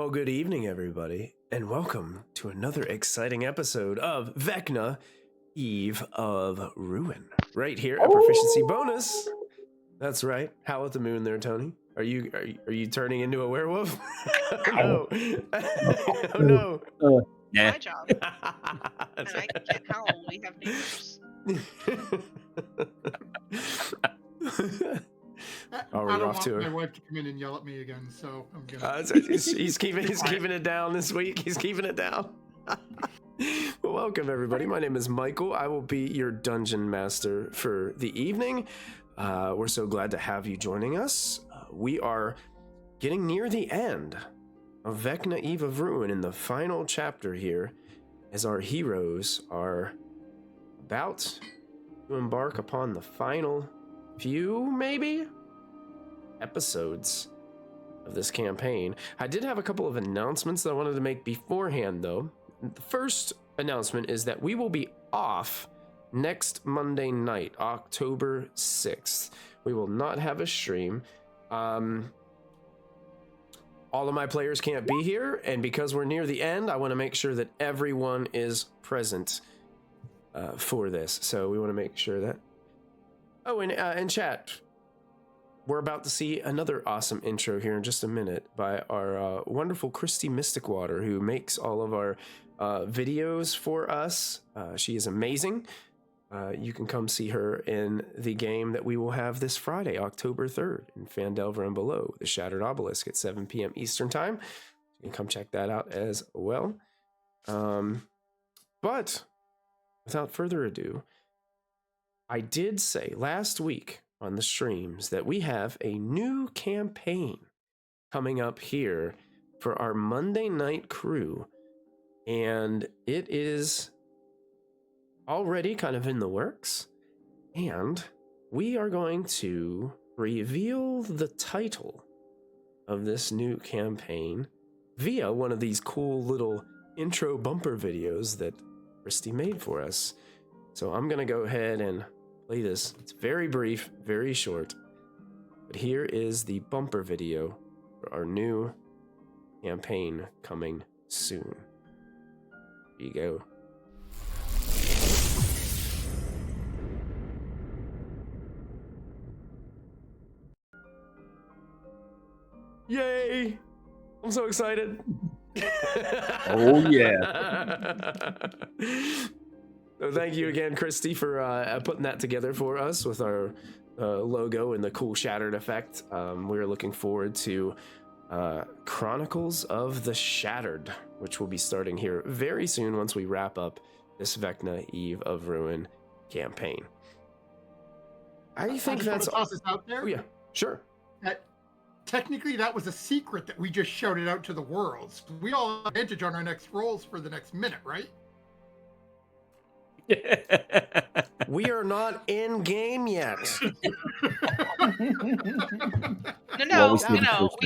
Well, good evening, everybody, and welcome to another exciting episode of Vecna, Eve of Ruin. Right here at Proficiency Bonus. That's right. Howl at the moon there, Tony. Are you turning into a werewolf? Oh no. Oh no. My job. And I can't howl. We have neighbors. Oh, I don't want my wife to come in and yell at me again, so I'm gonna. He's keeping it down this week. He's keeping it down. Well, welcome everybody. My name is Michael. I will be your dungeon master for the evening. We're so glad to have you joining us. We are getting near the end of Vecna, Eve of Ruin, in the final chapter here, as our heroes are about to embark upon the final few, maybe, episodes of this campaign. I did have a couple of announcements that I wanted to make beforehand, though. The first announcement is that we will be off next Monday night, October 6th. We will not have a stream. All of my players can't be here, and because we're near the end, I want to make sure that everyone is present for this. So we want to make sure that... Oh, and in chat, we're about to see another awesome intro here in just a minute by our wonderful Kristy Mysticwater, who makes all of our videos for us. She is amazing. You can come see her in the game that we will have this Friday, October 3rd, in Phandelver and Below, the Shattered Obelisk at 7 p.m. Eastern Time. You can come check that out as well. But without further ado, I did say last week on the streams that we have a new campaign coming up here for our Monday night crew, and it is already kind of in the works, and we are going to reveal the title of this new campaign via one of these cool little intro bumper videos that Kristy made for us. So I'm gonna go ahead and play this. It's very brief, very short, but here is the bumper video for our new campaign coming soon. Here you go. Yay! I'm so excited. Oh yeah. So thank you again, Kristy, for putting that together for us with our logo and the cool shattered effect. We're looking forward to Chronicles of the Shattered, which will be starting here very soon once we wrap up this Vecna, Eve of Ruin campaign. I think that's toss this out there. Oh yeah, sure. Technically, that was a secret that we just shouted out to the worlds. We all have advantage on our next rolls for the next minute, right? We are not in game yet. No, we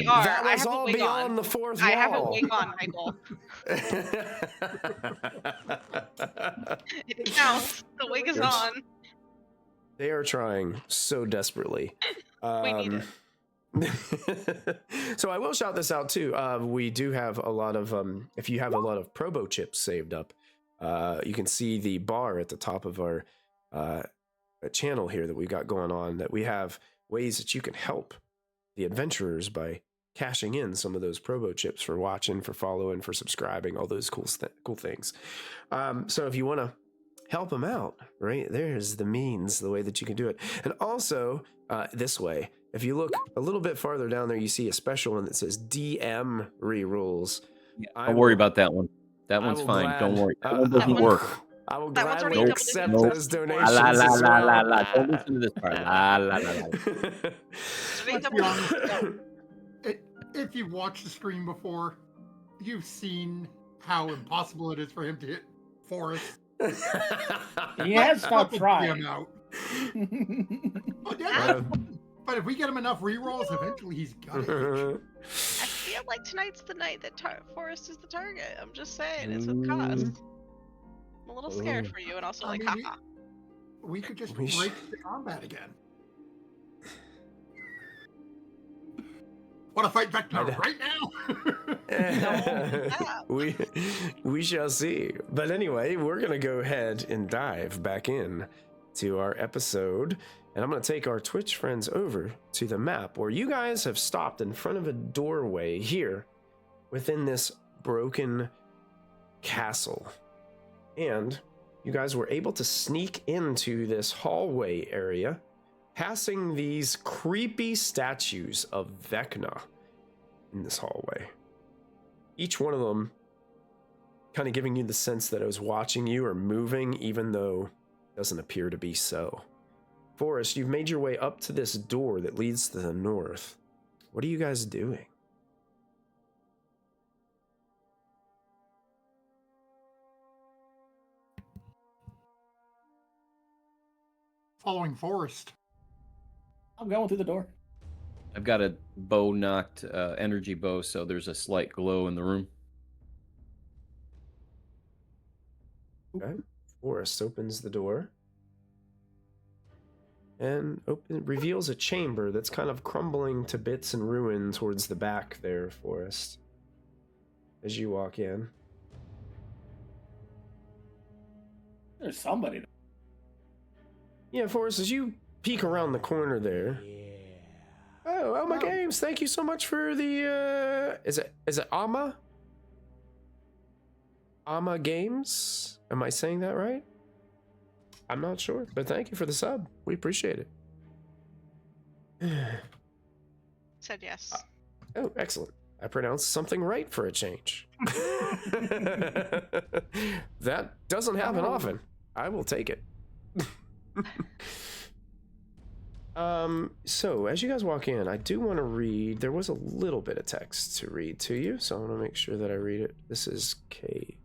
are. That I was have all a wig beyond on. the fourth I wall. have a wig on, Michael. It counts. The wig is on. They are trying so desperately. We need it. So I will shout this out too. We do have a lot of if you have a lot of Probo chips saved up, you can see the bar at the top of our channel here that we got going on, that we have ways that you can help the adventurers by cashing in some of those Probo chips for watching, for following, for subscribing, all those cool things. So if you want to help them out, right, there's the means, the way that you can do it. And also this way, if you look a little bit farther down there, you see a special one that says DM rerules. Yeah, don't worry about that one. That one's fine. Don't worry. That one doesn't work. I will That one's gladly already accept double those digits. donations La, as la, well. la, la. Don't listen to this part. La, la, la, la. Let's be honest. If you've watched the stream before, you've seen how impossible it is for him to hit Forrest. He has stopped trying. Him out. But if we get him enough rerolls, eventually he's gonna hit you. I feel like tonight's the night that Forrest is the target. I'm just saying, it's with cost. I'm a little scared for you, and also like, haha. We could just break the combat again. Want to fight Vecna right now? we shall see. But anyway, we're gonna go ahead and dive back in to our episode, and I'm gonna take our Twitch friends over to the map where you guys have stopped in front of a doorway here within this broken castle, and you guys were able to sneak into this hallway area, passing these creepy statues of Vecna in this hallway. Each one of them kind of giving you the sense that it was watching you or moving, even though it doesn't appear to be so. Forrest, you've made your way up to this door that leads to the north. What are you guys doing? Following Forrest. I'm going through the door. I've got a bow knocked energy bow, so there's a slight glow in the room. Okay. Forrest opens the door and reveals a chamber that's kind of crumbling to bits and ruin towards the back there, Forrest, as you walk in. There's somebody there. Yeah, Forrest, as you peek around the corner there. Oh, Alma Games, thank you so much for the, is it Alma? Alma Games? Am I saying that right? I'm not sure, but thank you for the sub. We appreciate it. Said yes. Oh, excellent. I pronounced something right for a change. That doesn't happen often. I will take it. So as you guys walk in, I do want to read, there was a little bit of text to read to you, so I want to make sure that I read it. This is K.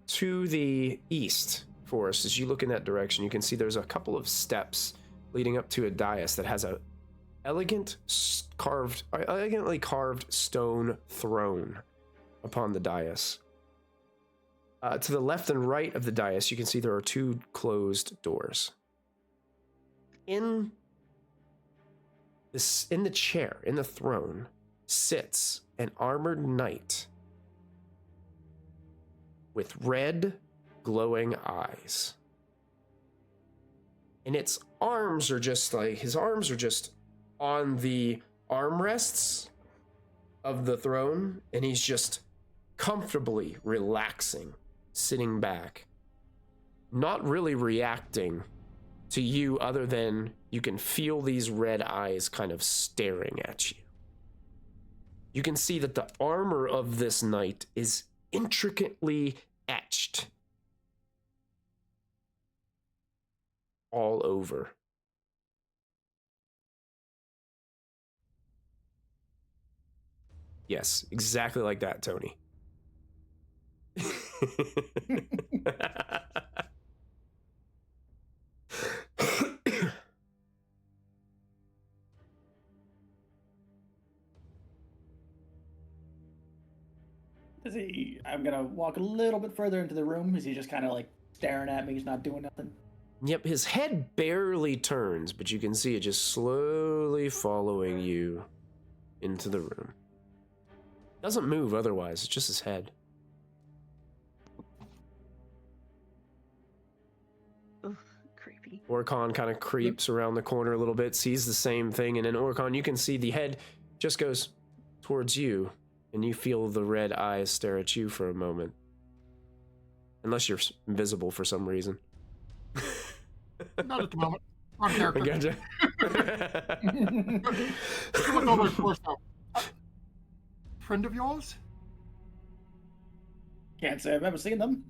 To the east, Forrest, as you look in that direction, you can see there's a couple of steps leading up to a dais that has a elegantly carved stone throne upon the dais. To the left and right of the dais, you can see there are two closed doors. In the chair, in the throne, sits an armored knight with red, glowing eyes. And his arms are just on the armrests of the throne, and he's just comfortably relaxing, sitting back, not really reacting to you other than you can feel these red eyes kind of staring at you. You can see that the armor of this knight is intricately etched all over. Yes, exactly like that, Tony. I'm gonna walk a little bit further into the room. Is he just kind of like staring at me? He's not doing nothing. Yep, his head barely turns, but you can see it just slowly following you into the room. Doesn't move otherwise, it's just his head. Ugh, creepy. Orcon kind of creeps around the corner a little bit, sees the same thing, and then Orcon, you can see the head just goes towards you, and you feel the red eyes stare at you for a moment. Unless you're invisible for some reason. Not at the moment. Wrong character. I gotcha. Look over first now. Friend of yours? Can't say I've ever seen them.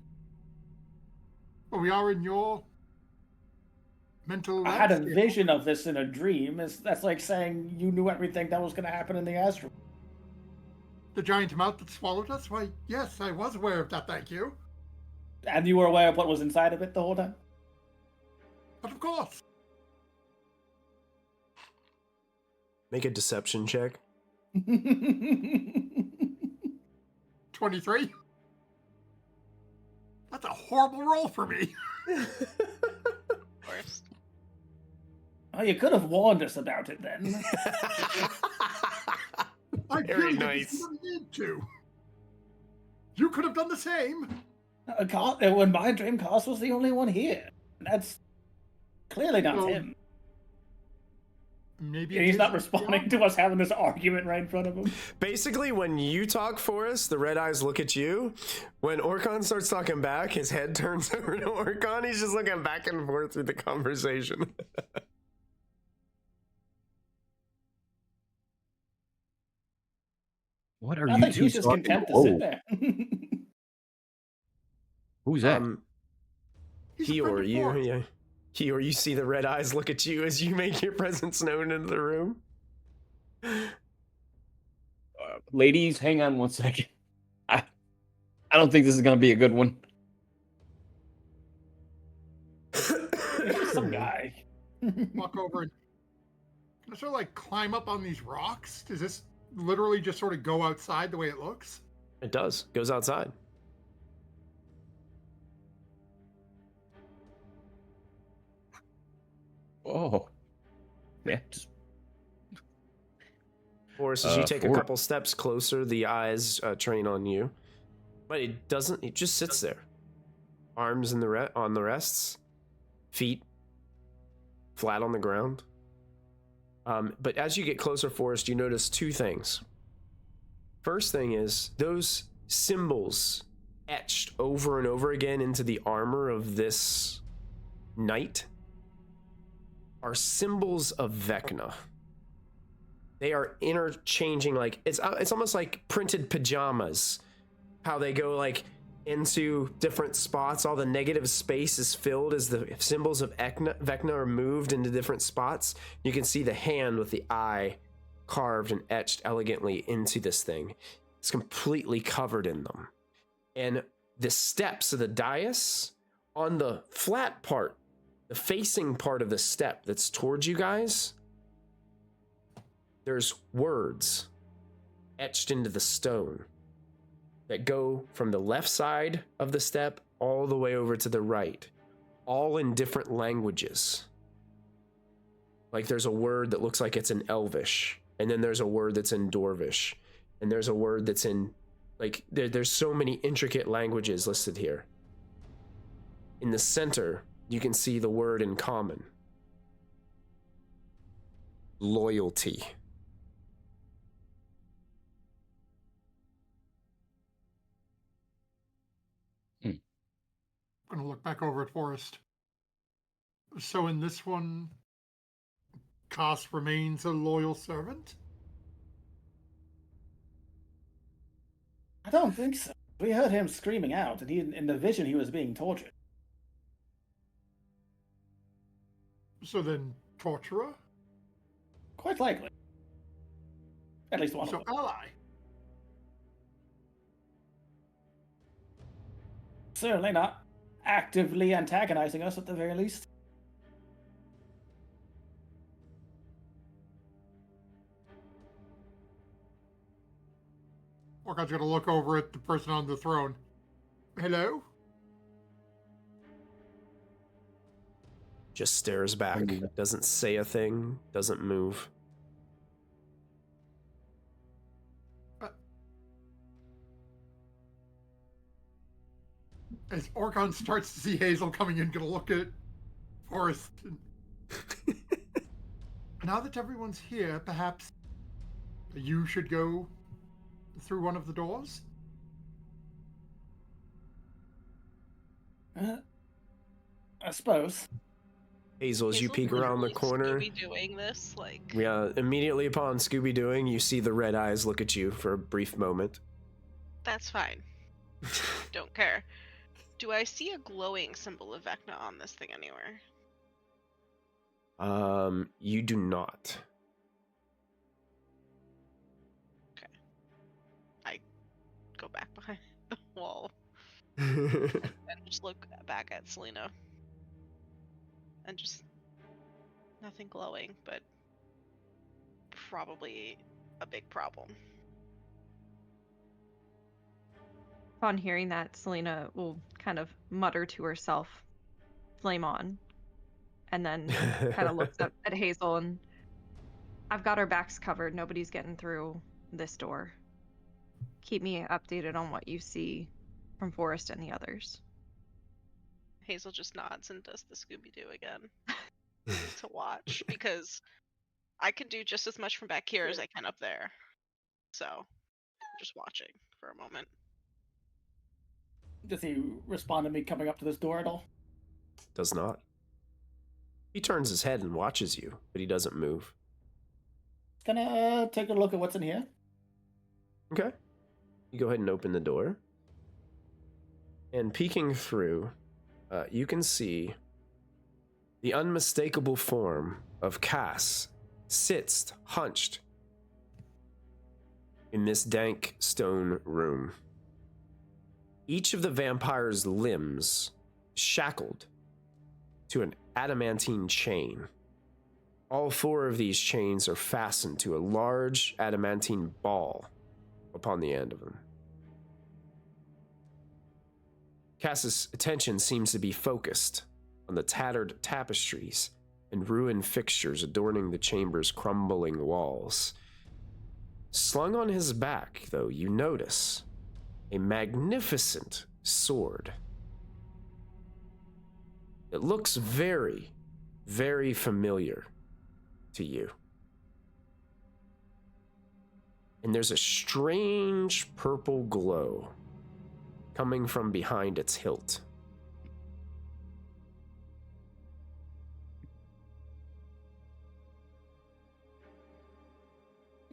Well, we are in your mental I had a landscape. vision of this in a dream. That's like saying you knew everything that was going to happen in the astral. The giant mouth that swallowed us? Why, yes, I was aware of that, thank you. And you were aware of what was inside of it the whole time? But of course. Make a deception check. 23? That's a horrible roll for me. Worst. Oh, you could have warned us about it then. I Very really nice. didn't need to. You could have done the same. When my dream cast was the only one here. That's clearly not Well, him. Maybe He's not responding to us having this argument right in front of him. Basically, when you talk, Forrest, the red eyes look at you. When Orkon starts talking back, his head turns over to Orkon. He's just looking back and forth through the conversation. What are I you think two he's just talking? content to Oh, sit there. who's that? He's a friend of Forrest. You see the red eyes look at you as you make your presence known into the room. Ladies, hang on 1 second. I don't think this is gonna be a good one. Some guy. Walk over and can I sort of like climb up on these rocks? Does this literally just sort of go outside the way it looks? It does. Goes outside. Oh, yeah. Forrest, as you take a Forrest. couple steps closer, the eyes train on you. But it doesn't, it just sits there. Arms in on the rests, feet flat on the ground. But as you get closer, Forrest, you notice two things. First thing is those symbols etched over and over again into the armor of this knight are symbols of Vecna. They are interchanging, like it's almost like printed pajamas. How they go like into different spots, all the negative space is filled as the symbols of Vecna are moved into different spots. You can see the hand with the eye carved and etched elegantly into this thing. It's completely covered in them. And the steps of the dais, on the flat part, the facing part of the step that's towards you guys, there's words etched into the stone that go from the left side of the step all the way over to the right, all in different languages. Like there's a word that looks like it's in Elvish, and then there's a word that's in Dwarvish, and there's a word that's in, like, there's so many intricate languages listed here. In the center, you can see the word in common. Loyalty. I'm going to look back over at Forrest. So in this one, Koss remains a loyal servant? I don't think so. We heard him screaming out, and in the vision he was being tortured. So then, torturer? Quite likely. At least one So of them. ally? Certainly not actively antagonizing us at the very least. Orkon's going to look over at the person on the throne. Hello? Just stares back, doesn't say a thing, doesn't move. As Orkon starts to see Hazel coming in, going to look at Forrest. Now that everyone's here, perhaps you should go through one of the doors? I suppose. Hazel, as you peek around the corner, Scooby-Dooing this, like... yeah, immediately upon Scooby-Dooing, you see the red eyes look at you for a brief moment. That's fine. Don't care. Do I see a glowing symbol of Vecna on this thing anywhere? You do not. Okay. I go back behind the wall and just look back at Selena. And just nothing glowing, but probably a big problem. Upon hearing that, Selena will kind of mutter to herself, flame on, and then kind of looks up at Hazel, and I've got our backs covered. Nobody's getting through this door. Keep me updated on what you see from Forrest and the others. Hazel just nods and does the Scooby-Doo again to watch, because I can do just as much from back here as I can up there. So, I'm just watching for a moment. Does he respond to me coming up to this door at all? Does not. He turns his head and watches you, but he doesn't move. Gonna take a look at what's in here. Okay. You go ahead and open the door. And peeking through, you can see the unmistakable form of Cass sits hunched in this dank stone room. Each of the vampire's limbs shackled to an adamantine chain. All 4 of these chains are fastened to a large adamantine ball upon the end of them. Cass's attention seems to be focused on the tattered tapestries and ruined fixtures adorning the chamber's crumbling walls. Slung on his back, though, you notice a magnificent sword. It looks very, very familiar to you. And there's a strange purple glow coming from behind its hilt.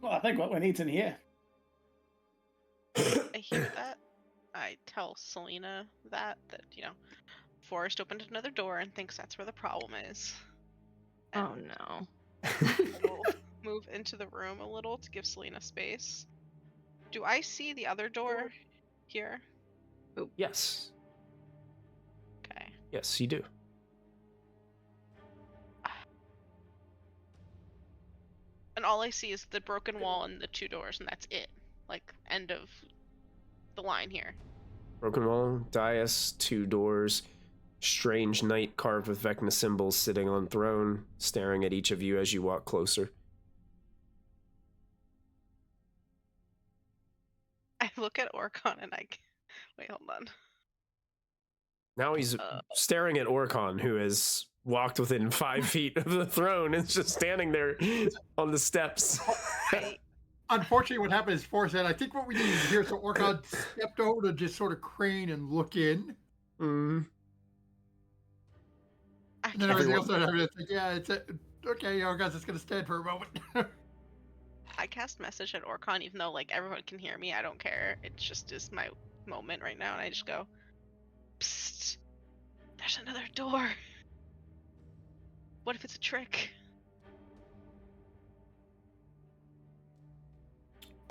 Well, I think what we need's in here. I hear that. I tell Selena that, Forrest opened another door and thinks that's where the problem is. Oh And no. we'll move into the room a little to give Selena space. Do I see the other door here? Yes. Okay. Yes, you do. And all I see is the broken wall and the 2 doors, and that's it. Like, end of the line here. Broken wall, dais, 2 doors, strange knight carved with Vecna symbols sitting on throne, staring at each of you as you walk closer. I look at Orcon and wait, hold on. Now he's staring at Orcon, who has walked within 5 feet of the throne and is just standing there on the steps. Unfortunately, what happened is Forrest said, I think what we need is here. So Orcon stepped over to just sort of crane and look in. Mm. And then everything else started happening. It's like, yeah, okay, Orcon's just going to stand for a moment. I cast message at Orcon, even though, everyone can hear me. I don't care. It just is my moment right now, and I just go, psst, there's another door. What if it's a trick?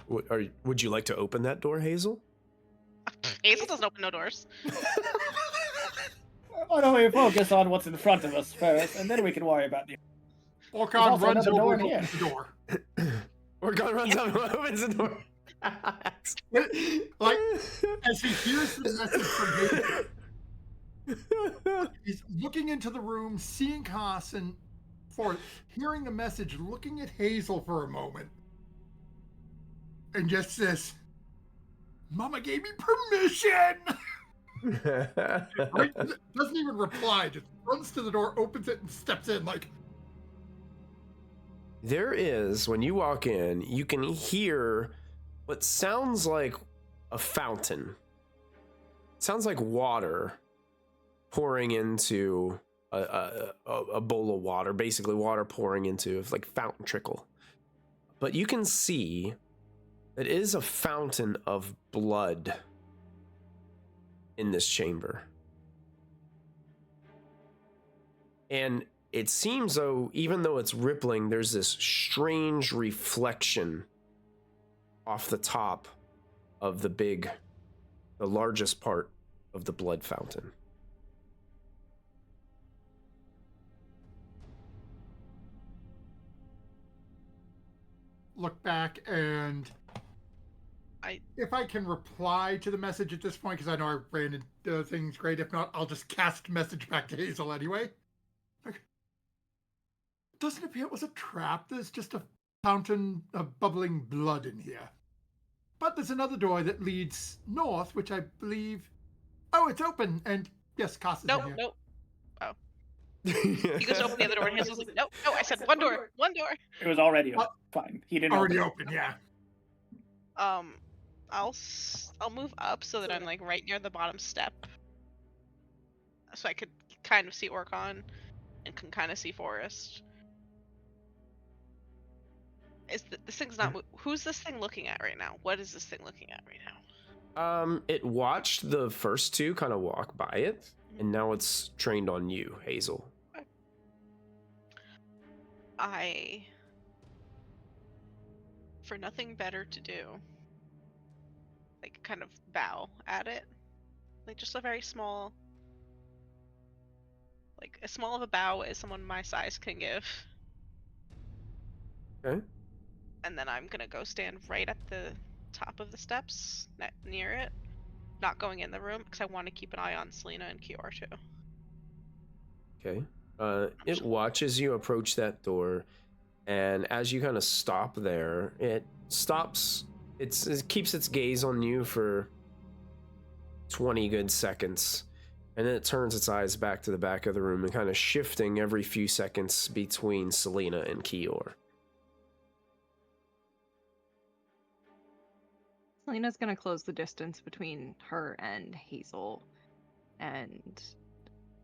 Would you like to open that door, Hazel? Hazel doesn't open no doors. Why don't we focus on what's in front of us first, and then we can worry about the... Orcon runs over and opens the door. Orcon runs over and opens the door. As he hears the message from Hazel, he's looking into the room, seeing Cass, and hearing the message, looking at Hazel for a moment, and just says, Mama gave me permission! Right? Doesn't even reply, just runs to the door, opens it, and steps in There is, when you walk in, you can hear what sounds like a fountain. It sounds like water pouring into a bowl of water, basically water pouring into fountain trickle. But you can see that it is a fountain of blood in this chamber. And it seems though, even though it's rippling, there's this strange reflection off the top of the largest part of the blood fountain. Look back, and if I can reply to the message at this point, because I know I ran into things great. If not, I'll just cast message back to Hazel anyway. Doesn't appear it was a trap. There's just a fountain of bubbling blood in here. But there's another door that leads north, which I believe... Oh, it's open, and yes, Cass is in Nope, here. nope. Oh. He goes to open the other door, and Hazel's like, nope, no, I said one door, one door. It was already open. Fine. He didn't Already open. open, yeah. I'll move up so that I'm like right near the bottom step, so I could kind of see Orcon and can kind of see Forest. This thing's not? Who's this thing looking at right now? What is this thing looking at right now? It watched the first two kind of walk by it, and now it's trained on you, Hazel. For nothing better to do, like kind of bow at it, like just a very small, like as small of a bow as someone my size can give. Okay. And then I'm gonna go stand right at the top of the steps, near it, not going in the room because I want to keep an eye on Selena and Kior too. Okay. It watches you approach that door, and as you kind of stop there, it stops. It keeps its gaze on you for 20 good seconds, and then it turns its eyes back to the back of the room and kind of shifting every few seconds between Selena and Kior. Selena's gonna close the distance between her and Hazel and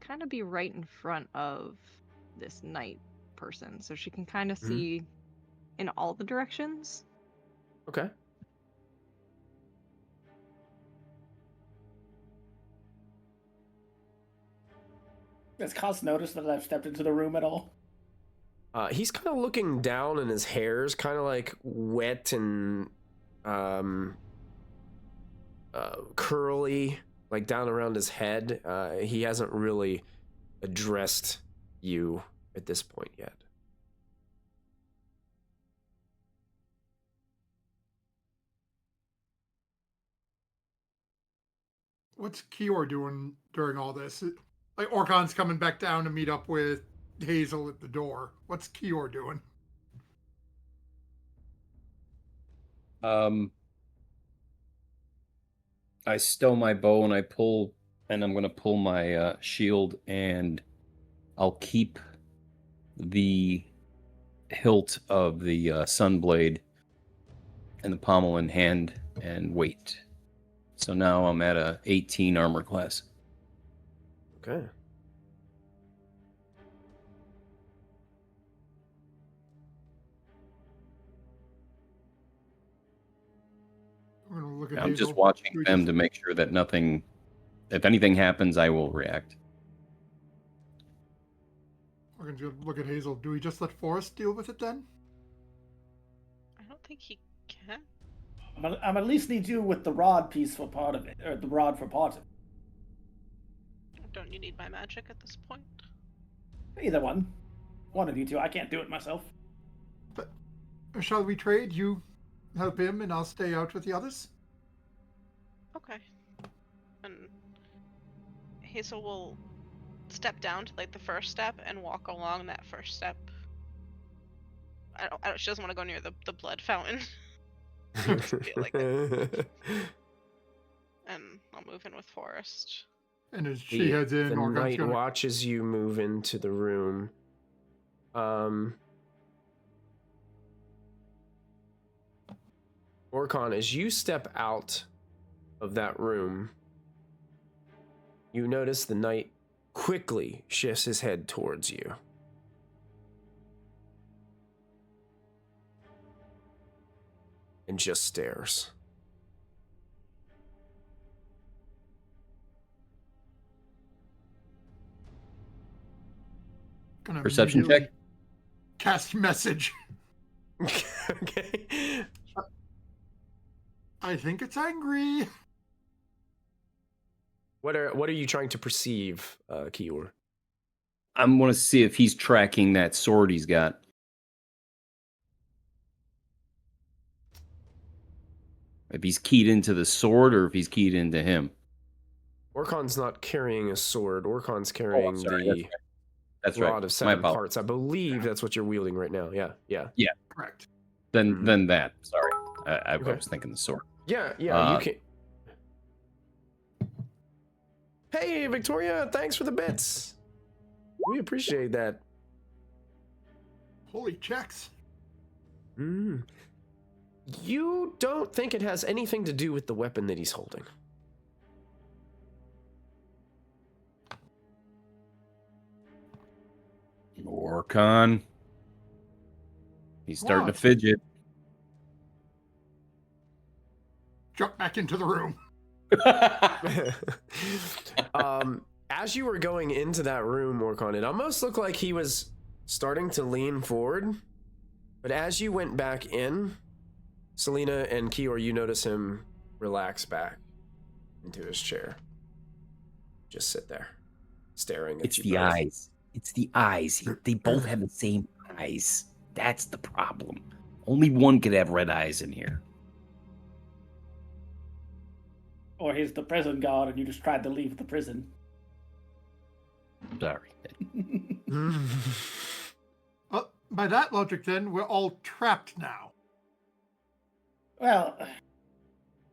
kind of be right in front of this night person, so she can kind of see in all the directions. Okay. Does Cass notice that I've stepped into the room at all? He's kind of looking down, and his hair's kind of like wet and curly, like down around his head. He hasn't really addressed you at this point yet. What's Kior doing during all this? Like, Orcon's coming back down to meet up with Hazel at the door. What's Kior doing? I stow my bow and I'm gonna pull my shield, and I'll keep the hilt of the sunblade and the pommel in hand and wait. So now I'm at a 18 armor class. Okay. I'm gonna look at I'm Hazel. just watching We them just- to make sure that nothing, if anything happens, I will react. We're gonna look at Hazel. Do we just let Forrest deal with it then? I don't think he can. I'm at least need you with the rod piece for part of it, or the rod for part of it. Don't you need my magic at this point? Either one. One of you two. I can't do it myself. But shall we trade? You help him, and I'll stay out with the others. Okay. And Hazel will step down to like the first step and walk along that first step. She doesn't want to go near the blood fountain. I just feel like it. And I'll move in with Forrest. And as she heads in, the Orcon's knight gonna... watches you move into the room. Orcon, as you step out of that room, you notice the knight quickly shifts his head towards you. And just stares. Gonna Perception immediately check. Cast message. Okay. I think it's angry. What are you trying to perceive, Kior? I want to see if he's tracking that sword he's got. If he's keyed into the sword or if he's keyed into him. Orcon's not carrying a sword. Orcon's carrying sorry, the That's rod right. of seven parts. I believe that's what you're wielding right now. Yeah. Correct. Then that. Sorry, I Okay. was thinking the sword. Yeah, you can. Hey, Victoria, thanks for the bits. We appreciate that. Holy checks. You don't think it has anything to do with the weapon that he's holding? Orcon. He's starting to What? fidget. Jump back into the room. As you were going into that room, Orcon, it almost looked like he was starting to lean forward. But as you went back in, Selena and Kior, you notice him relax back into his chair. Just sit there, staring at It's you the both. eyes. It's the eyes. They both have the same eyes. That's the problem. Only one could have red eyes in here. Or he's the prison guard and you just tried to leave the prison. Sorry. By that logic, then, we're all trapped now. Well,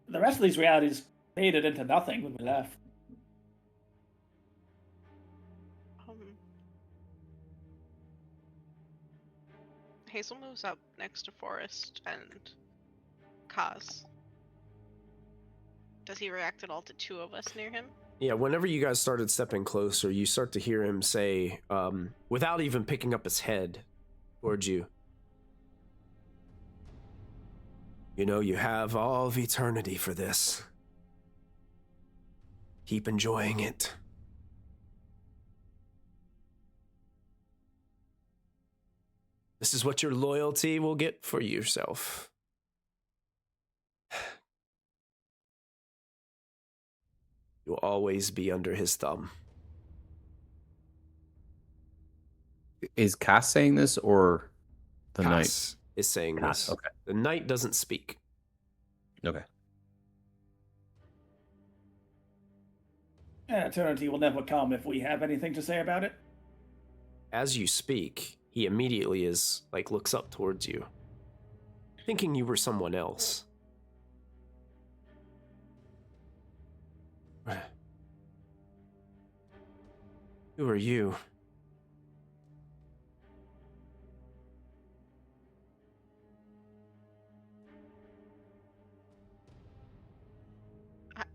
the rest of these realities faded into nothing when we left. Hazel moves up next to Forrest and Kaz. Does he react at all to two of us near him? Yeah, whenever you guys started stepping closer, you start to hear him say, without even picking up his head towards you, "You know, you have all of eternity for this. Keep enjoying it." This is what your loyalty will get for yourself. You'll always be under his thumb. Is Cass saying this or the knight? Cass is saying Cass, this. okay. The knight doesn't speak. Okay. Eternity will never come if we have anything to say about it. As you speak, he immediately looks up towards you, thinking you were someone else. Who are you?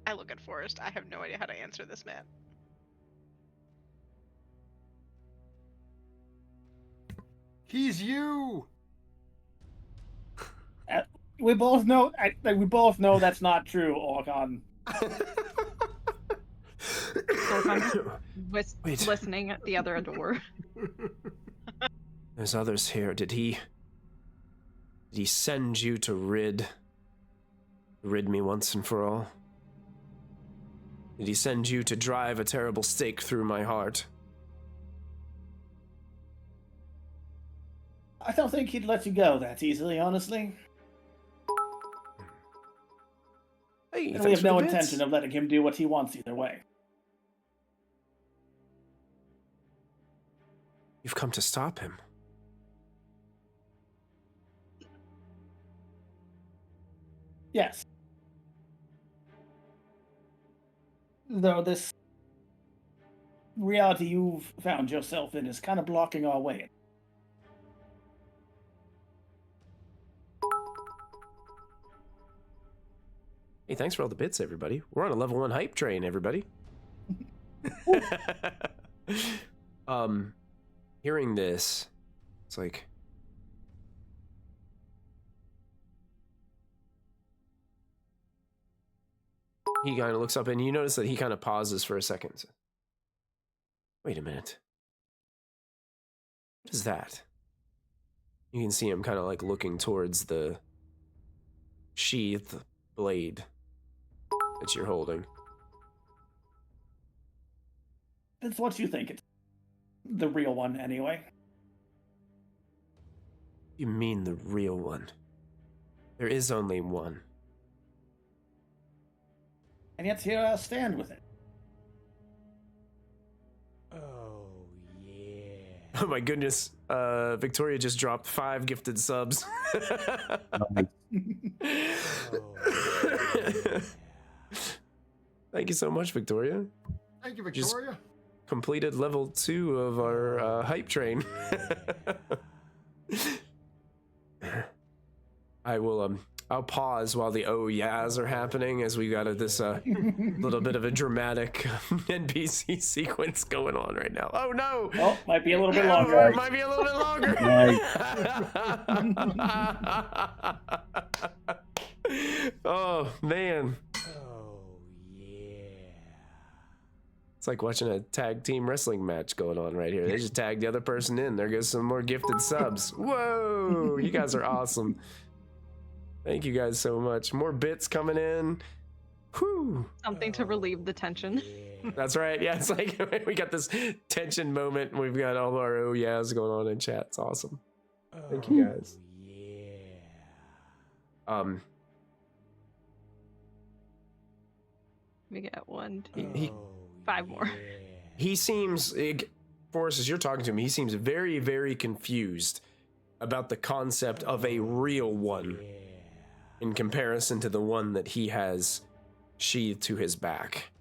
I look at Forrest. I have no idea how to answer this man. He's you. We both know. We both know that's not true, Orcon. Wait. Listening at the other door. There's others here. Did he send you to rid me once and for all? Did he send you to drive a terrible stake through my heart? I don't think he'd let you go that easily, honestly. Hey, And we have no intention of letting him do what he wants either way. You've come to stop him. Yes. Though this reality you've found yourself in is kind of blocking our way. Hey, thanks for all the bits, everybody. We're on a level 1 hype train, everybody. Hearing this, it's like... He kind of looks up and you notice that he kind of pauses for a second. Wait a minute. What is that? You can see him kind of looking towards the sheathed blade that you're holding. It's what you think it's the real one, anyway. You mean the real one? There is only one. And yet here I stand with it. Oh, yeah. Oh my goodness. Victoria just dropped 5 gifted subs. Thank you so much, Victoria. Thank you, Just Victoria. completed level 2 of our hype train. I'll pause while the oh yeahs are happening as we got this little bit of a dramatic NPC sequence going on right now. Oh no! Oh, might be a little bit longer. Might be a little bit longer. Oh man. It's like watching a tag team wrestling match going on right here. They just tagged the other person in. There goes some more gifted subs. Whoa! You guys are awesome. Thank you guys so much. More bits coming in. Whew. Something to relieve the tension. That's right. Yeah, it's like we got this tension moment. We've got all our oh yeahs going on in chat. It's awesome. Thank you guys. We get 1, 2, 5 more. He seems, Forrest, as you're talking to him, he seems very, very confused about the concept of a real one in comparison to the one that he has sheathed to his back.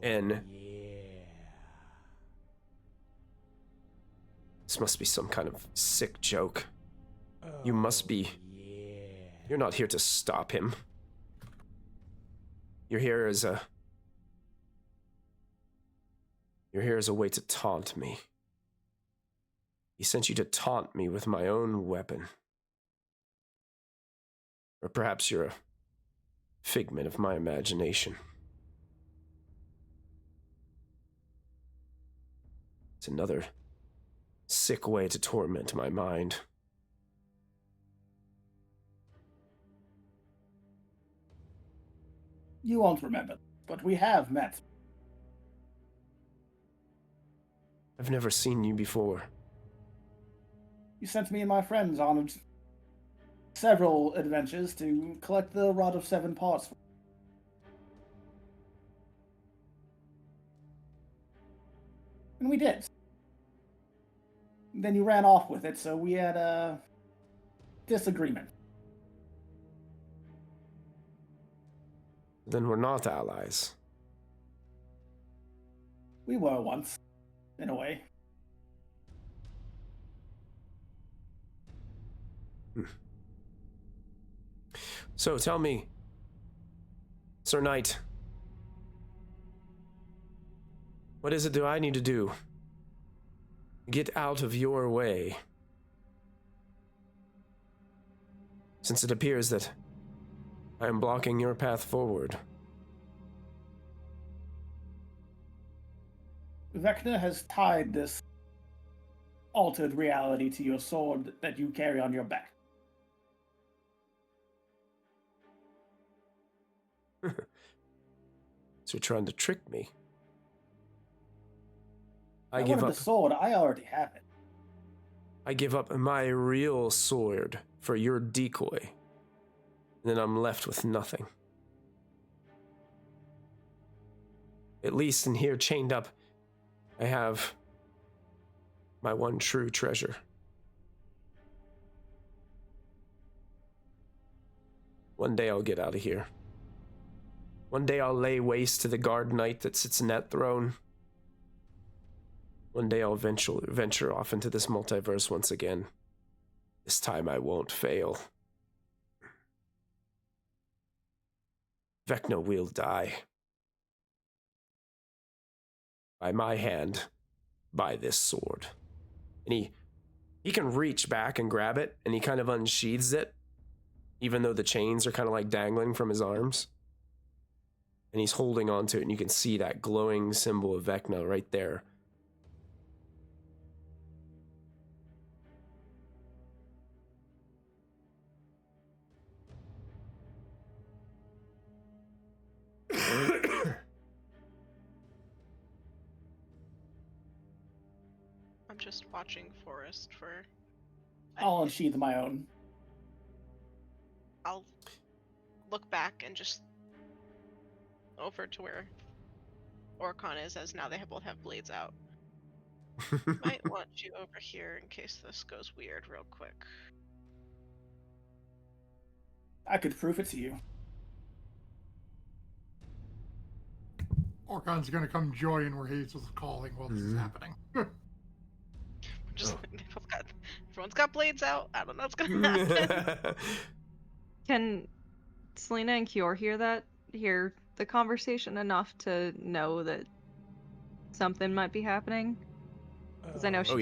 And this must be some kind of sick joke. You're not here to stop him. You're here as a way to taunt me. He sent you to taunt me with my own weapon. Or perhaps you're a figment of my imagination. It's another sick way to torment my mind. You won't remember, but we have met. I've never seen you before. You sent me and my friends on several adventures to collect the Rod of 7 Parts. And we did. Then you ran off with it, so we had a disagreement. Then we're not allies. We were once, in a way. So tell me, Sir Knight, what is it do I need to do? Get out of your way. Since it appears that I am blocking your path forward. Vecna has tied this altered reality to your sword that you carry on your back. So you're trying to trick me. I give up the sword. I already have it. I give up my real sword for your decoy. And then I'm left with nothing. At least in here, chained up, I have my one true treasure. One day I'll get out of here. One day I'll lay waste to the guard knight that sits in that throne. One day I'll venture off into this multiverse once again. This time I won't fail. Vecna will die. By my hand, by this sword. And he can reach back and grab it, and he kind of unsheathes it, even though the chains are kind of like dangling from his arms. And he's holding onto it, and you can see that glowing symbol of Vecna right there. I'm just watching Forrest for... I'll unsheath my own. I'll look back and just over to where Orcon is, as now they both have blades out. Might want you over here in case this goes weird real quick. I could prove it to you. Orcon's gonna come join where Hazel's calling while this is happening. Just everyone's got blades out. I don't know what's gonna happen. Can Selena and Kior hear the conversation enough to know that something might be happening? Because I know she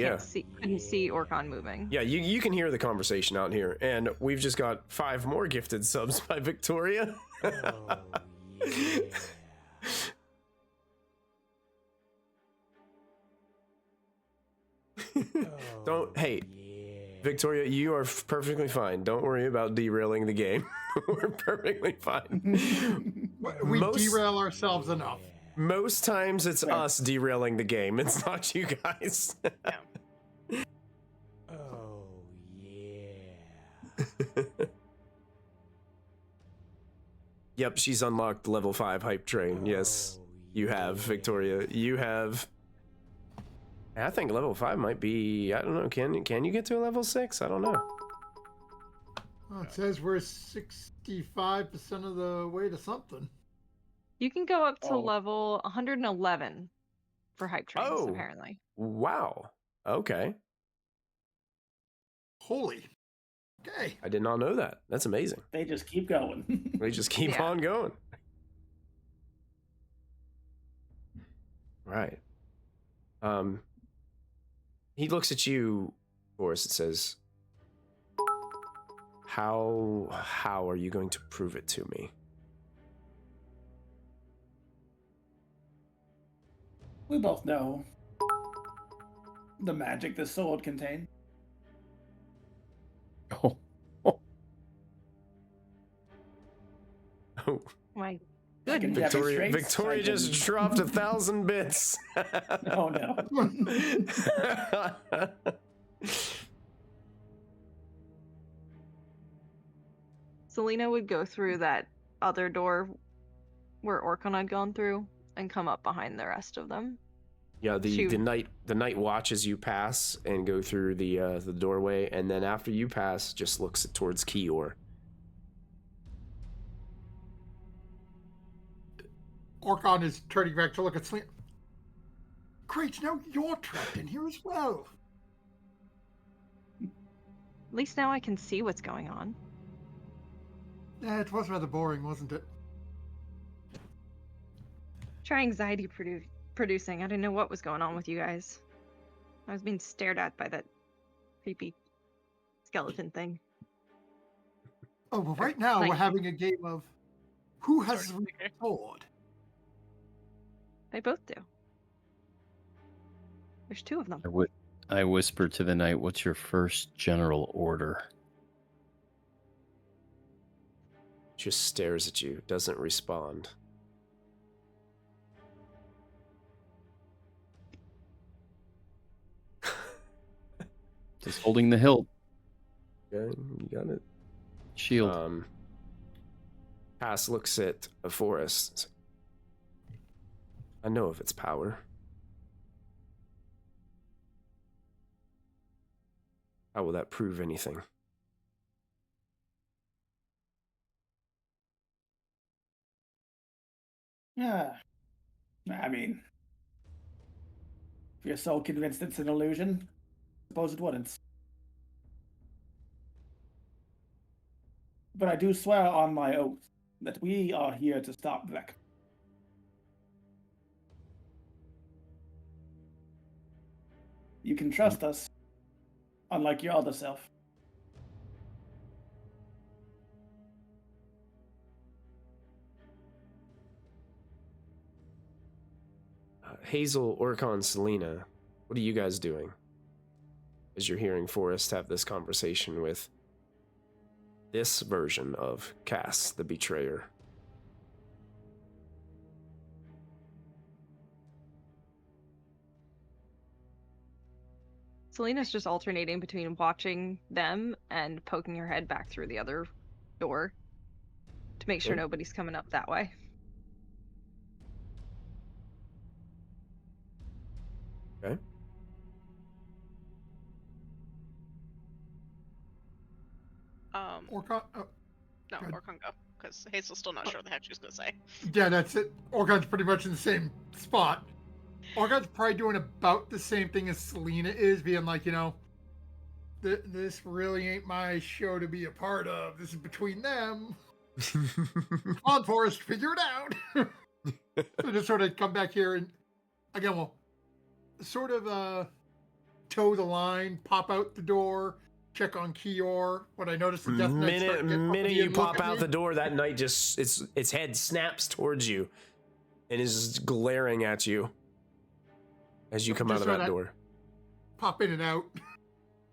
couldn't see Orcon moving. Yeah, you can hear the conversation out here, and we've just got 5 more gifted subs by Victoria. Victoria, you are perfectly fine. Don't worry about derailing the game. We're perfectly fine. We derail ourselves enough. Most times it's us derailing the game. It's not you guys. Yep, she's unlocked level 5 hype train. Yes, you have, Victoria. You have. I think level 5 might be. I don't know. Can you get to a level 6? I don't know. Well, it says we're 65% of the way to something. You can go up to level 111 for hype trains, apparently. Wow. Okay. Holy. Okay. I did not know that. That's amazing. They just keep going. They just keep on going. Right. He looks at you, Forrest, and says, How are you going to prove it to me? We both know the magic the sword contained. Oh. Oh. My I can goodness. demonstrate, Victoria I can- just dropped 1,000 bits. Oh no. Selena would go through that other door where Orcon had gone through and come up behind the rest of them. Yeah, the night watches you pass and go through the doorway, and then after you pass, just looks towards Kior. Orcon is turning back to look at Selena. Great, now you're trapped in here as well. At least now I can see what's going on. Yeah, it was rather boring, wasn't it? Try anxiety producing. I didn't know what was going on with you guys. I was being stared at by that creepy skeleton thing. Oh, well, right now we're having a game of who has the sword. They both do. There's 2 of them. I whisper to the knight, "What's your first general order?" Just stares at you, doesn't respond. Just holding the hilt. Yeah, you got it. Shield. Cass looks at a forest. I know of its power. How will that prove anything? Yeah. I mean, if you're so convinced it's an illusion, suppose it wouldn't. But I do swear on my oath that we are here to stop Vecna. You can trust us, unlike your other self. Hazel, Orcon, Selena, what are you guys doing? As you're hearing Forrest have this conversation with this version of Cass, the betrayer. Selena's just alternating between watching them and poking her head back through the other door to make sure nobody's coming up that way. Okay. Orcon. No, good. Orcon go, because Hazel's still not sure what the heck she's gonna say. Yeah, that's it. Orcon's pretty much in the same spot. Orcon's probably doing about the same thing as Selena is, being like, this really ain't my show to be a part of. This is between them. Come on, Forrest, figure it out. So just sort of come back here and, again, we'll sort of toe the line, pop out the door, check on Kior. What I noticed the Death Knight start getting up minute and you look pop at out me. the door, that knight just its head snaps towards you and is glaring at you as you come out Just of so that that- door. Pop in and out.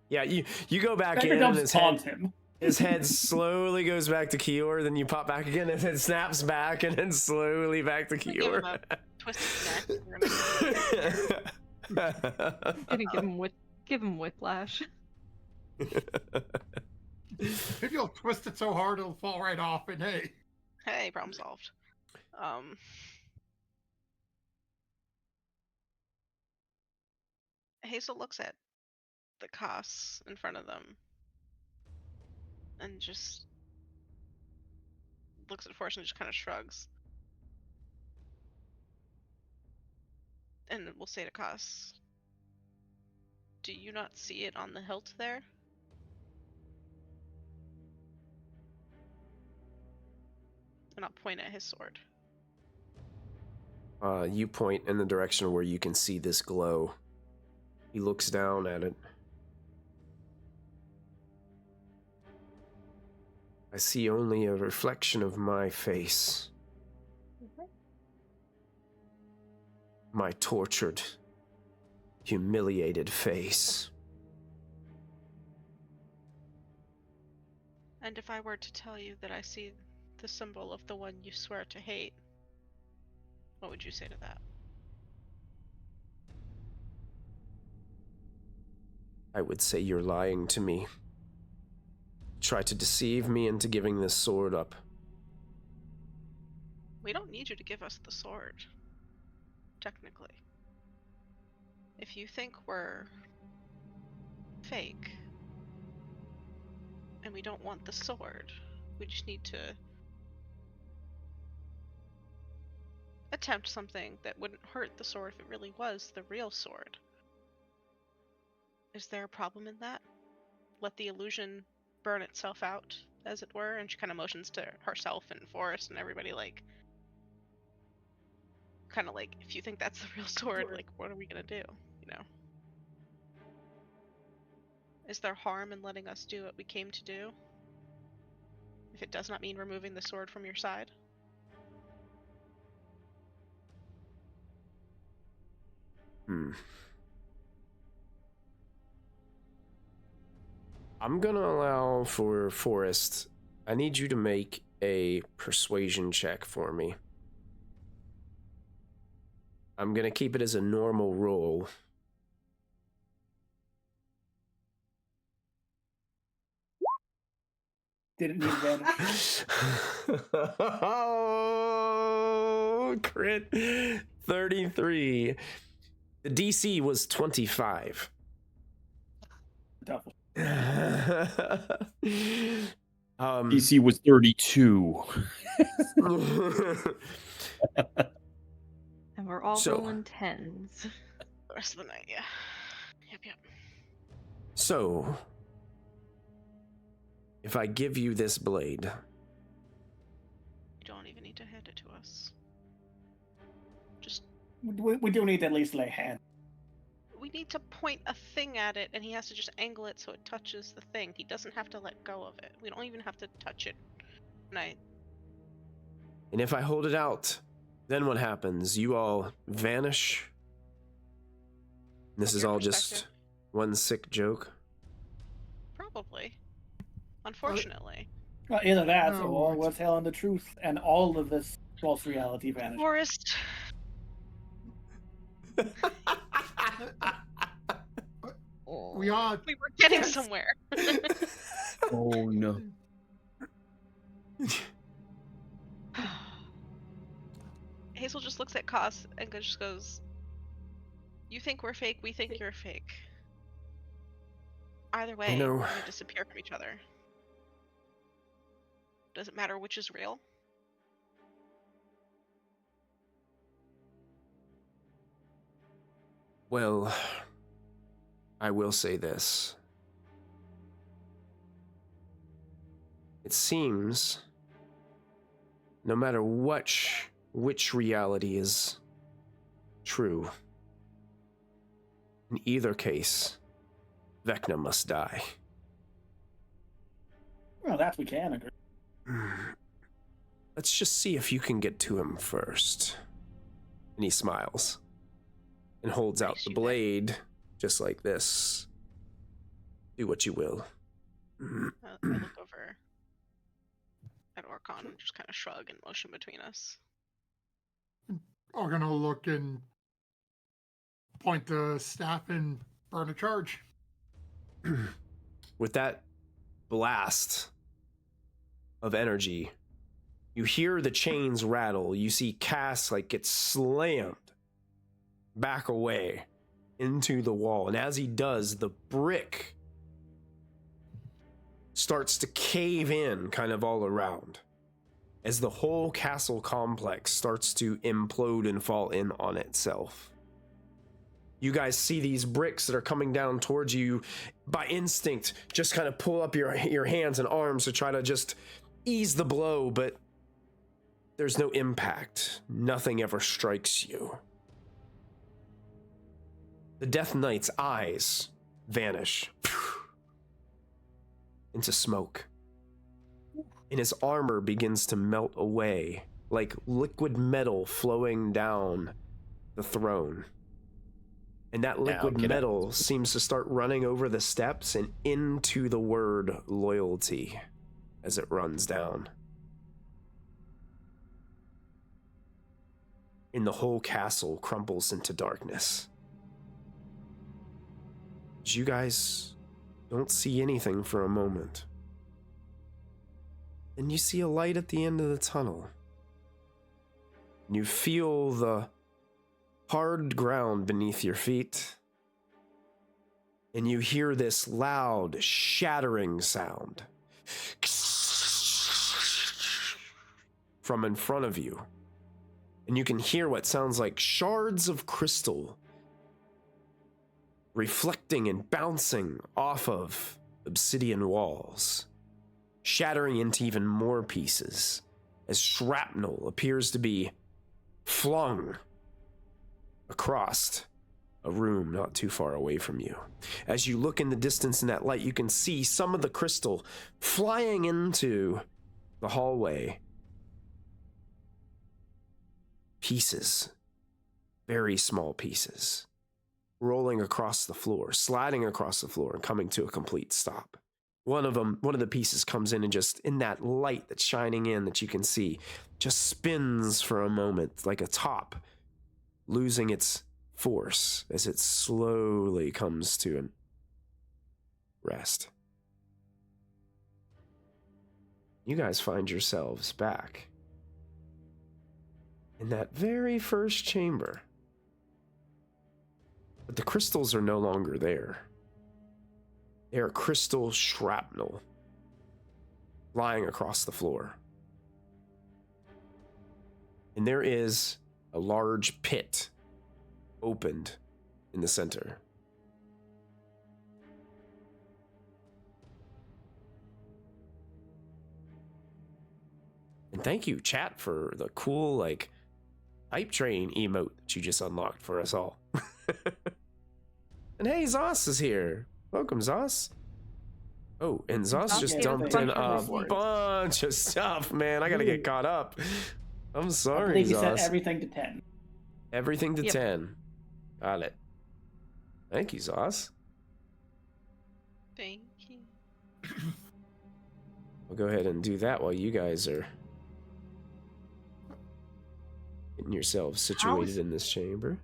Yeah, you go back Beggar in and does taunt him. his head slowly goes back to Kior, then you pop back again and it snaps back and then slowly back to Give him Kior. a twisted neck. We're gonna- Gonna give him whiplash. Maybe you'll twist it so hard it'll fall right off, and hey. Hey, problem solved. Hazel looks at the costs in front of them and just looks at Forrest and just kind of shrugs. And we'll say to Koss, do you not see it on the hilt there? And I'll point at his sword. You point in the direction where you can see this glow. He looks down at it. I see only a reflection of my face. My tortured, humiliated face. And if I were to tell you that I see the symbol of the one you swear to hate, what would you say to that? I would say you're lying to me. Try to deceive me into giving this sword up. We don't need you to give us the sword, technically. If you think we're fake and we don't want the sword, we just need to attempt something that wouldn't hurt the sword if it really was the real sword. Is there a problem in that? Let the illusion burn itself out, as it were, and she kind of motions to herself and Forrest and everybody, like, kind of like, if you think that's the real sword, like, what are we gonna do, you know? Is there harm in letting us do what we came to do? If it does not mean removing the sword from your side? I'm gonna allow for Forrest. I need you to make a persuasion check for me. I'm gonna keep it as a normal roll. Didn't need advantage. Oh, crit 33. The DC was 25. Double. DC was 32. And we're all So- rolling tens. The rest of the night, yeah. Yep. So, if I give you this blade, You don't even need to hand it to us. Just, We do need to at least lay hand. we need to point a thing at it, and he has to just angle it so it touches the thing. He doesn't have to let go of it. We don't even have to touch it. and if I hold it out, then what happens? You all vanish. This From is your all just perspective? one sick joke. Probably. Unfortunately. Well, either that, No, or it's- we're telling the truth, and all of this false reality vanishes. Forrest, We are. we were getting Yes. somewhere. Oh no. Hazel just looks at Koss and just goes, you think we're fake, we think you're fake. Either way, know- we're gonna disappear from each other. Does it matter which is real? Well, I will say this. It seems no matter which reality is true, in either case, Vecna must die. Well, that we can agree. Let's just see if you can get to him first. And he smiles and holds out the blade just like this. Do what you will. I look over at Orcon and just kind of shrug and motion between us. I'm gonna look and point the staff and burn a charge. With that blast of energy, you hear the chains rattle. You see Cass get slammed back away into the wall. And as he does, the brick starts to cave in kind of all around as the whole castle complex starts to implode and fall in on itself. You guys see these bricks that are coming down towards you. By instinct, just kind of pull up your hands and arms to try to just ease the blow, but there's no impact. Nothing ever strikes you. The Death Knight's eyes vanish into smoke, and his armor begins to melt away like liquid metal flowing down the throne. And that liquid metal seems to start running over the steps and into the word loyalty as it runs down. And the whole castle crumbles into darkness. As you guys don't see anything for a moment. And you see a light at the end of the tunnel. And you feel the hard ground beneath your feet. And you hear this loud, shattering sound from in front of you. And you can hear what sounds like shards of crystal reflecting and bouncing off of obsidian walls, shattering into even more pieces as shrapnel appears to be flung across a room not too far away from you. As you look in the distance in that light, you can see some of the crystal flying into the hallway. Pieces, very small pieces, rolling across the floor, sliding across the floor and coming to a complete stop. One of the pieces comes in and just in that light that's shining in that you can see, just spins for a moment like a top, losing its force as it slowly comes to a rest. You guys find yourselves back in that very first chamber. But the crystals are no longer there. They are crystal shrapnel lying across the floor. And there is a large pit opened in the center. And thank you, chat, for the cool, hype train emote that you just unlocked for us all. And hey, Zos is here. Welcome, Zos. Oh, and Zos just dumped in a bunch of stuff, man. I gotta get caught up. I'm sorry, I believe you Zos. set everything to 10. Everything to 10. Got it. Thank you, Zos. Thank you. I'll go ahead and do that while you guys are getting yourselves situated in this chamber.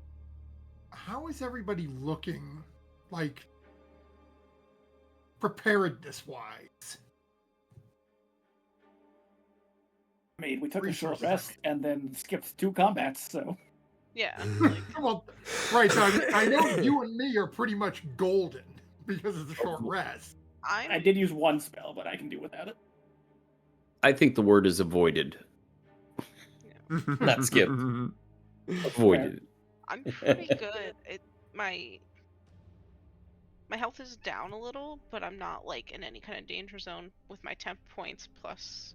How is everybody looking, preparedness-wise? I mean, we took a short rest and then skipped 2 combats, so... Yeah. Well, right, so I know you and me are pretty much golden because of the short rest. I did use 1 spell, but I can do without it. I think the word is avoided. Not skipped. Avoided. I'm pretty good. My health is down a little, but I'm not like in any kind of danger zone with my temp points plus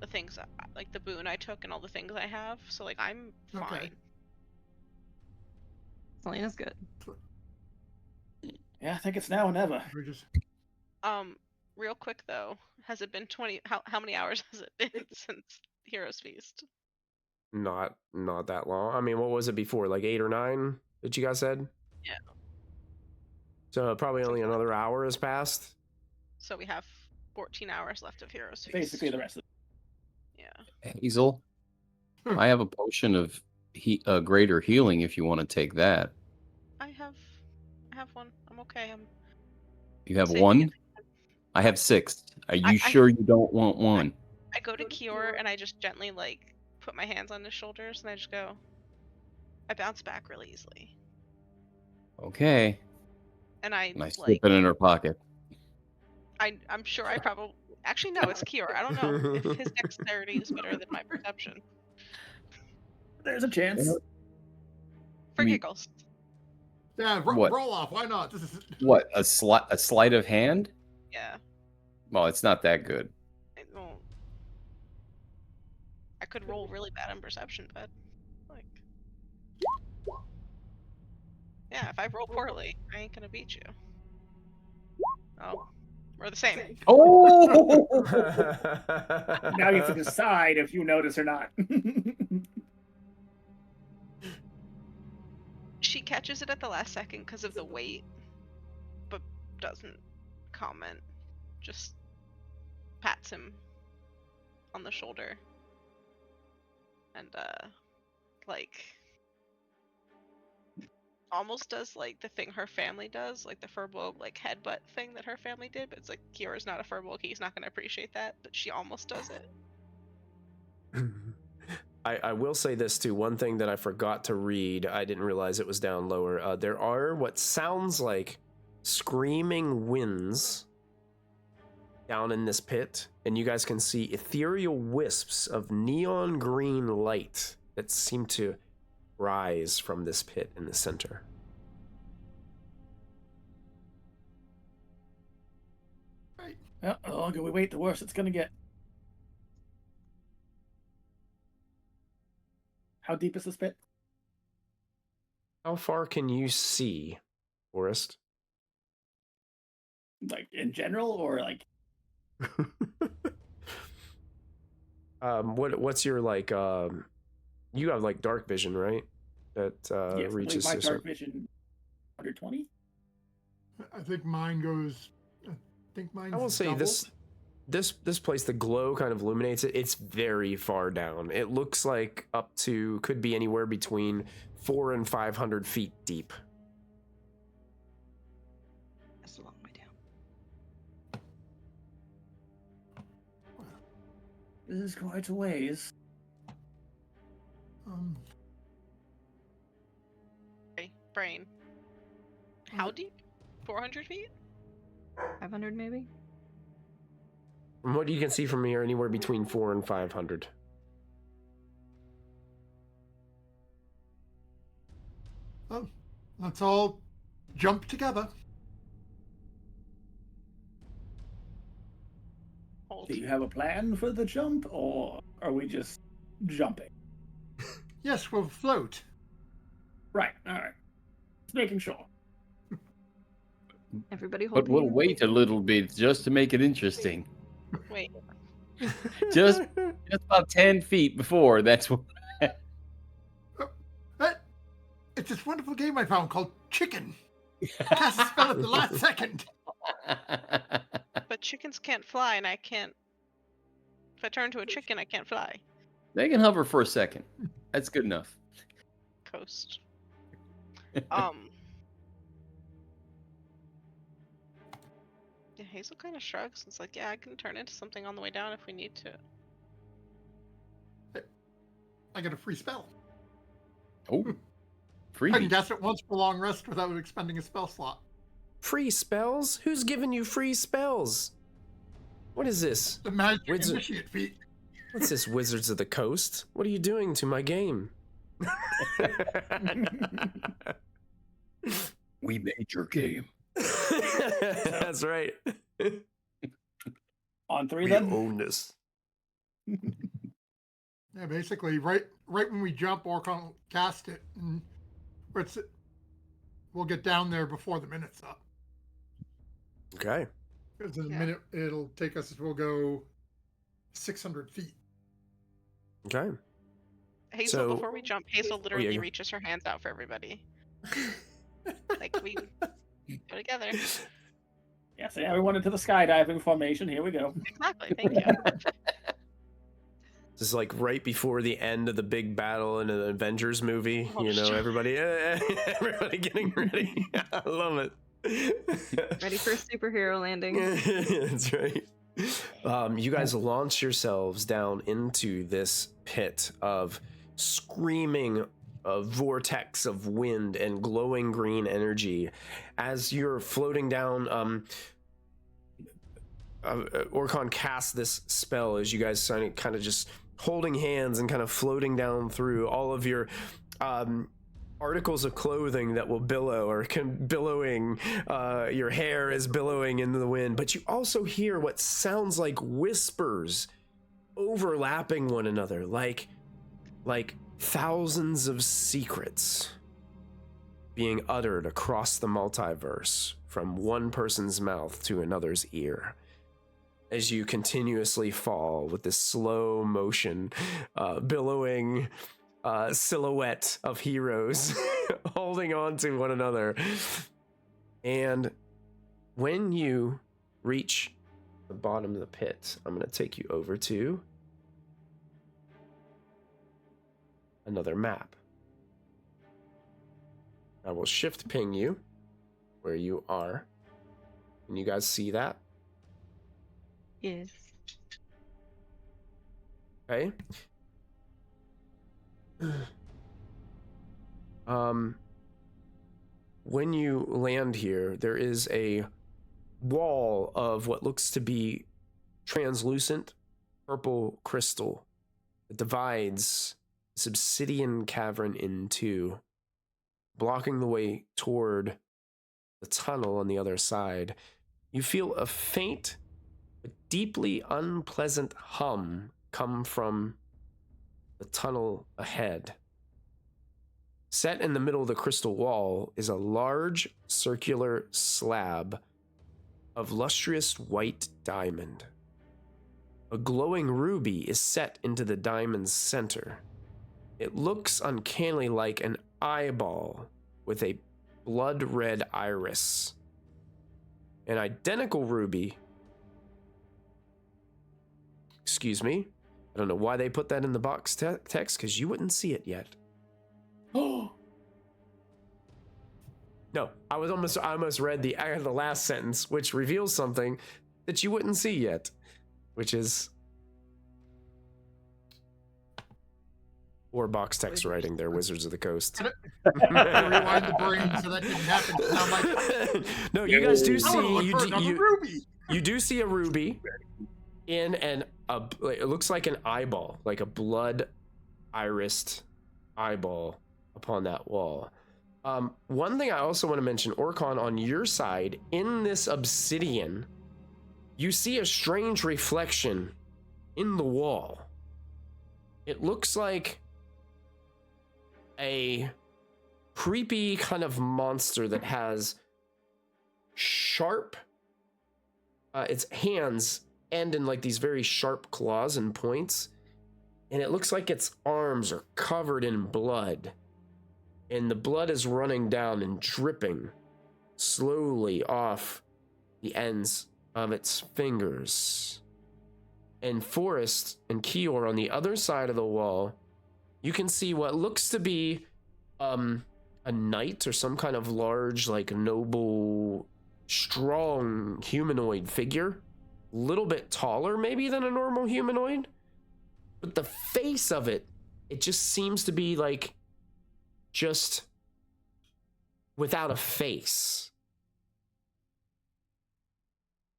the things like the boon I took and all the things I have. So like I'm fine. Okay. Selena's good. Yeah, I think it's now or never. We just Real quick though, has it been 20? How many hours has it been since Heroes Feast? Not that long. I mean, what was it before? Like 8 or 9 that you guys said? Yeah. So probably only Something like another hour has passed. So we have 14 hours left of Heroes Feast. Basically, the rest of Yeah. Hazel, I have a potion of greater healing if you want to take that. I have one. I'm okay. You have saving one? it. I have 6. Are you I- sure you don't want one? I go to Kior and I just gently like put my hands on his shoulders and I just go. I bounce back really easily. Okay. And I And I slip like it in her pocket. I'm sure I probably actually no, it's Kior. I don't know if his dexterity is better than my perception. There's a chance. For I mean- giggles. yeah, What? roll off. Why not? This is What? A sleight of hand? Yeah. Well, it's not that good. I could roll really bad on perception, but like yeah, if I roll poorly, I ain't gonna beat you. Oh. We're the same. Oh! Now you have to decide if you notice or not. She catches it at the last second because of the weight, but doesn't comment. Just pats him on the shoulder. And, like, almost does, like, the thing her family does, like the Furbolg, like, headbutt thing that her family did, but it's like, Kira's not a Furbolg, he's not gonna appreciate that, but she almost does it. I will say this too. One thing that I forgot to read, I didn't realize it was down lower. There are what sounds like screaming winds down in this pit, and you guys can see ethereal wisps of neon green light that seem to rise from this pit in the center. The longer we wait, the worse it's gonna get. How deep is this pit? How far can you see, Forrest? Like in general, or like What's your like you have like dark vision, right? That yes, I believe reaches my to dark vision 120? I think mine goes. I think mine's I will say doubled. this place, the glow kind of illuminates it. It's very far down. It looks like up to could be anywhere between 400 and 500 feet deep. That's a long way down. This is quite a ways. Okay, brain. How deep? 400 feet? 500 maybe? From what you can see from here, anywhere between 400 and 500. Oh, let's all jump together. Hold. Do you have a plan for the jump, or are we just jumping? Yes, we'll float. Right, alright. Just making sure. Everybody hold But we'll hands. wait a little bit just to make it interesting. Wait. Just about 10 feet before. That's what. It's this wonderful game I found called Chicken. Cast a spell at the last second. But chickens can't fly, and I can't. If I turn to a chicken, I can't fly. They can hover for a second. That's good enough. Coast. Yeah, Hazel kind of shrugs. It's like, yeah, I can turn into something on the way down if we need to. I get a free spell. Oh, I can freebie. cast it once for long rest without expending a spell slot. Free spells? Who's giving you free spells? What is this? The magic Wizard- initiate feat. What's this, Wizards of the Coast? What are you doing to my game? We made your game. That's right. On 3 We then. own this. Yeah, basically, right when we jump, Orcon will cast it, and we'll get down there before the minute's up. Okay. Because in a Yeah. minute, it'll take us. We'll go 600 feet. Okay. Hazel, So- before we jump, Hazel literally yeah. reaches her hands out for everybody. Like we go together. Yeah, so we went into the skydiving formation. Here we go. Exactly. Thank you. This is like right before the end of the big battle in an Avengers movie. Oh, You know, sure. everybody getting ready. I love it. Ready for a superhero landing. That's right. You guys launch yourselves down into this pit of screaming vortex of wind and glowing green energy as you're floating down. Orcon casts this spell as you guys kind of just holding hands and kind of floating down through all of your articles of clothing that will billow or billowing. Your hair is billowing in the wind, but you also hear what sounds like whispers overlapping one another, like thousands of secrets being uttered across the multiverse from one person's mouth to another's ear as you continuously fall with this slow motion, billowing silhouette of heroes holding on to one another. And when you reach the bottom of the pit, I'm going to take you over to another map. I will shift ping you where you are. Can you guys see that? Yes. Okay. When you land here, there is a wall of what looks to be translucent purple crystal that divides this obsidian cavern in two, blocking the way toward the tunnel on the other side. You feel a faint but deeply unpleasant hum come from the tunnel ahead. Set in the middle of the crystal wall is a large circular slab of lustrous white diamond. A glowing ruby is set into the diamond's center. It looks uncannily like an eyeball with a blood red iris. An identical ruby, excuse me, I don't know why they put that in the box text, because you wouldn't see it yet. Oh, No, I almost read the last sentence, which reveals something that you wouldn't see yet, which is or box text writing there, Wizards of the Coast. Rewind the brain so that didn't happen. Now my No, you guys do I wanna look see for another ruby. you do see a ruby in it looks like an eyeball, like a blood irised eyeball upon that wall. One thing I also want to mention, Orcon, on your side, in this obsidian, you see a strange reflection in the wall. It looks like a creepy kind of monster that has sharp, its hands end in like these very sharp claws and points, and it looks like its arms are covered in blood, and the blood is running down and dripping slowly off the ends of its fingers. And Forrest and Kior, on the other side of the wall, you can see what looks to be a knight or some kind of large, like, noble, strong humanoid figure. A little bit taller maybe than a normal humanoid, but the face of it just seems to be like just without a face.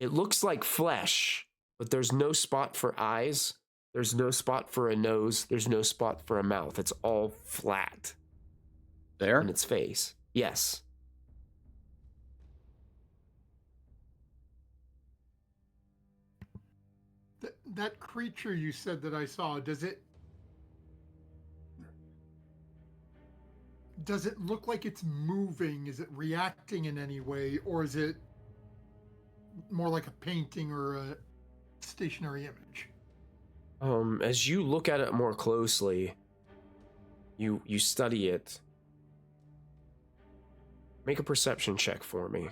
It looks like flesh, but there's no spot for eyes. There's no spot for a nose. There's no spot for a mouth. It's all flat There? on its face. Yes. That creature you said that I saw, does it look like it's moving? Is it reacting in any way, or is it more like a painting or a stationary image? As you look at it more closely, you study it. Make a perception check for me.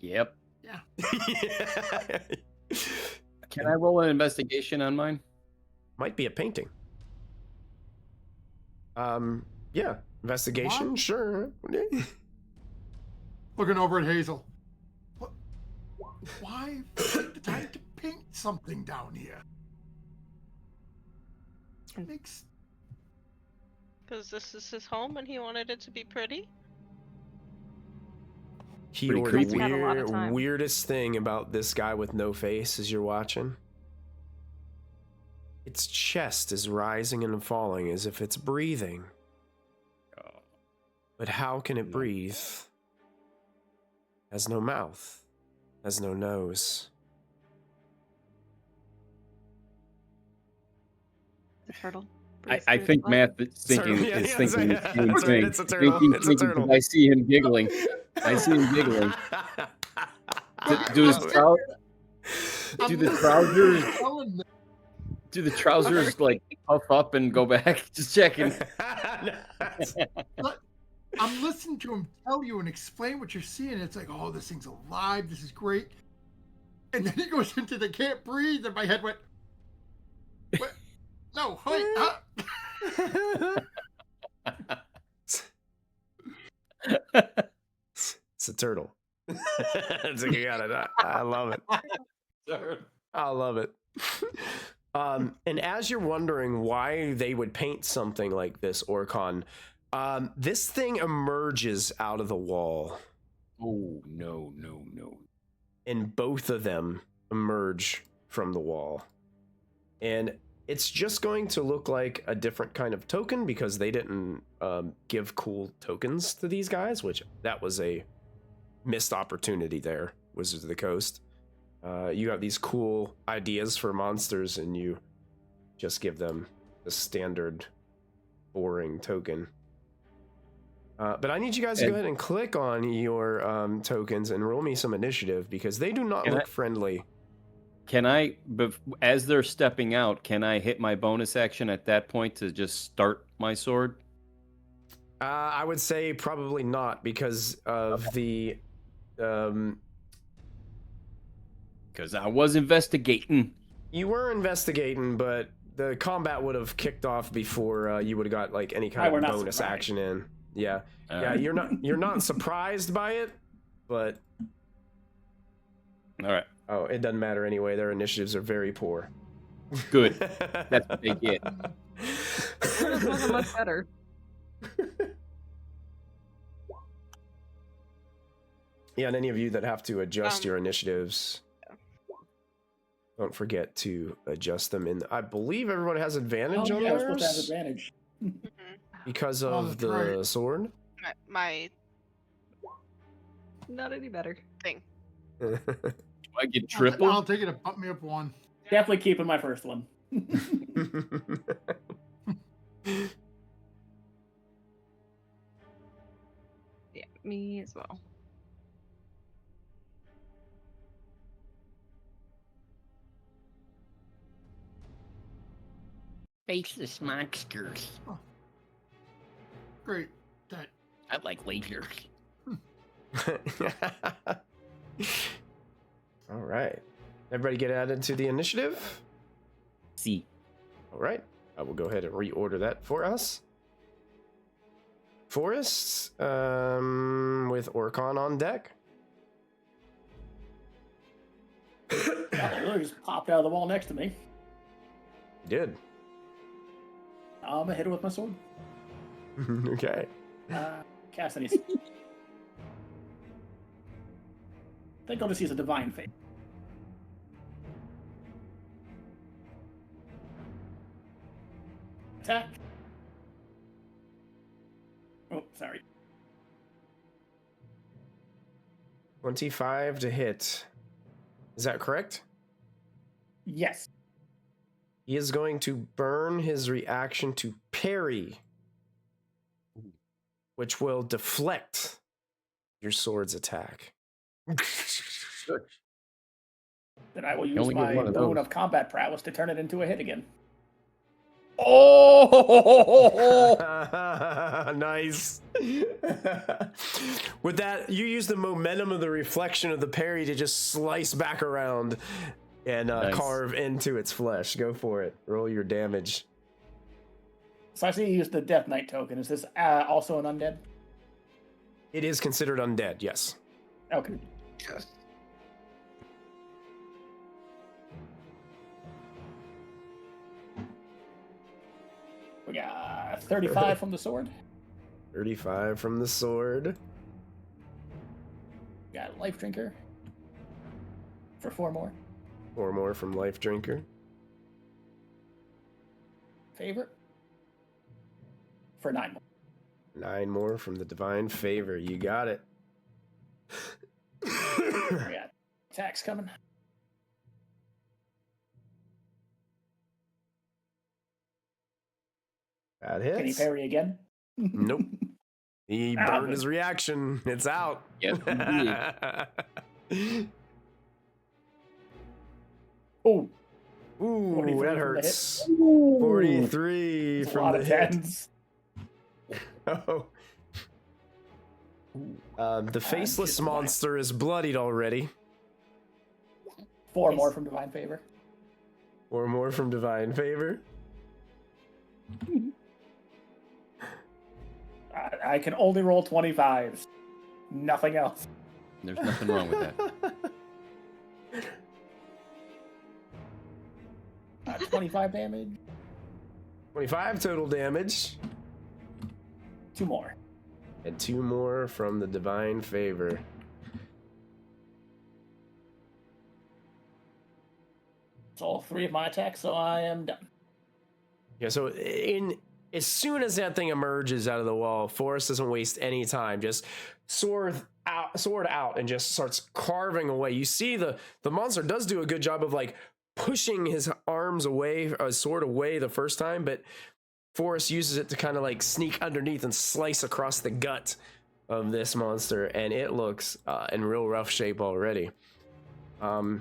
Yep. Yeah. Can I roll an investigation on mine? Might be a painting. Yeah. Investigation, What? sure. Looking over at Hazel. Why take the time to paint something down here? It makes Because this is his home and he wanted it to be pretty. He Pretty or the creepy. Had a lot of time. weirdest thing about this guy with no face as you're watching. Its chest is rising and falling as if it's breathing. But how can it breathe? Has no mouth. Has no nose. The turtle. I breathes through think the Matt is thinking Turtle. Yeah, is yeah, thinking yeah, the same that's right, thing. it's a turtle. It's a turtle. I see him giggling. I see him giggling. Do his do the trousers telling them. do the trousers like puff up and go back? Just checking. I'm listening to him tell you and explain what you're seeing. It's like, oh, this thing's alive. This is great. And then he goes into the can't breathe, and my head went, what? No, wait. It's a turtle. It's like, you got it. I love it. I love it. And as you're wondering why they would paint something like this, Orcon, this thing emerges out of the wall, Oh no. and both of them emerge from the wall. And it's just going to look like a different kind of token because they didn't give cool tokens to these guys, which that was a missed opportunity there, Wizards of the Coast. You got these cool ideas for monsters and you just give them the standard boring token. But I need you guys to go ahead and click on your tokens and roll me some initiative because they do not look friendly. Can I, as they're stepping out, can I hit my bonus action at that point to just start my sword? I would say probably not because of the... Because I was investigating. You were investigating, but the combat would have kicked off before you would have got like any kind we're of not bonus surprised. action in. Yeah, All yeah. right. You're not surprised by it, but All right. oh, it doesn't matter anyway. Their initiatives are very poor. Good. That's what they get. This wasn't much better. Yeah, and any of you that have to adjust Um, your initiatives, don't forget to adjust them. I believe everyone has advantage Oh, on yeah, we're supposed to have theirs advantage. because Oh, of that's the right. sword. My Not any better. thing. Do I get I'll triple? take it to bump me up one. Definitely keeping my first one. Yeah, me as well. Faceless monsters. Great. That I like lasers. All right. Everybody get added to the initiative. See. All right. I will go ahead and reorder that for us. Forests with Orcon on deck. Yeah, it literally just popped out of the wall next to me. Did. I'm gonna hit it with my sword. Okay. Cast any. They go to see as a divine fate. Attack. Oh, sorry. 25 to hit. Is that correct? Yes. He is going to burn his reaction to parry, which will deflect your sword's attack. Then I will use only get my one of boon those. of combat prowess to turn it into a hit again. Oh! Nice. With that, you use the momentum of the reflection of the parry to just slice back around and Nice. carve into its flesh. Go for it. Roll your damage. So I see you use the Death Knight token. Is this also an undead? It is considered undead, yes. Okay. We got 35 from the sword. 35 from the sword. We got Life Drinker for 4 more. 4 more from Life Drinker. Favor for 9 more. 9 more from the Divine Favor. You got it. We got attacks coming. That Can he hits. parry again? Nope. He Ah, burned but- his reaction. It's out. Yes, indeed. Oh, Ooh, 43 that from the hit. hurts. Ooh, 43 that's a from lot the of hit. tens. Oh. The faceless just lying. monster is bloodied already. 4 more from Divine Favor. 4 more from Divine Favor. I can only roll 25s. Nothing else. There's nothing wrong with that. 25 damage. 25 total damage. 2 more. And 2 more from the Divine Favor. It's all 3 of my attacks, so I am done. Yeah, so as soon as that thing emerges out of the wall, Forrest doesn't waste any time. Just sword out, and just starts carving away. You see the monster does do a good job of like pushing his arms away, sword away the first time, but Forrest uses it to kind of like sneak underneath and slice across the gut of this monster, and it looks in real rough shape already. At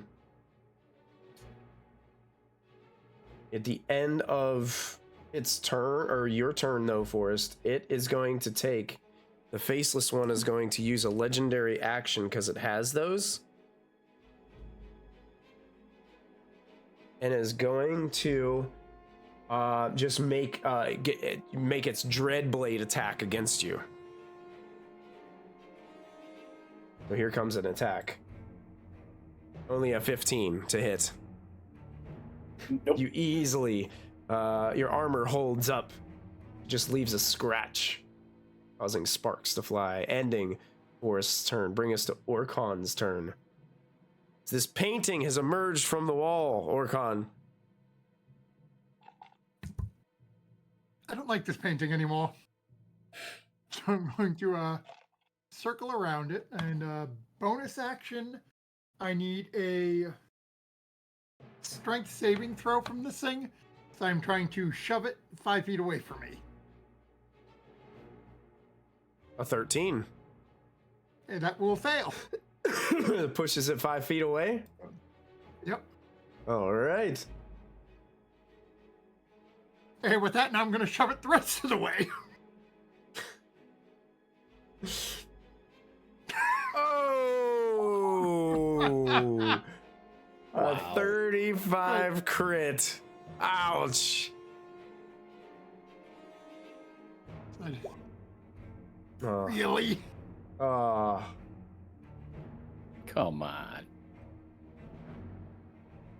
the end of its turn, or your turn though, Forrest, it is going to take, the faceless one is going to use a legendary action because it has those, and is going to just make its dread blade attack against you. So here comes an attack. Only a 15 to hit. Nope. You easily, your armor holds up, just leaves a scratch, causing sparks to fly, ending Forrest's turn. Bring us to Orcon's turn. This painting has emerged from the wall, Orcon. I don't like this painting anymore. So I'm going to circle around it, and bonus action, I need a strength saving throw from this thing. So I'm trying to shove it 5 feet away from me. A 13. And that will fail. Pushes it 5 feet away. Yep. All right. And with that, now I'm going to shove it the rest of the way. Oh! A Wow. 35 crit. Ouch. Oh. Really? Oh. Come on.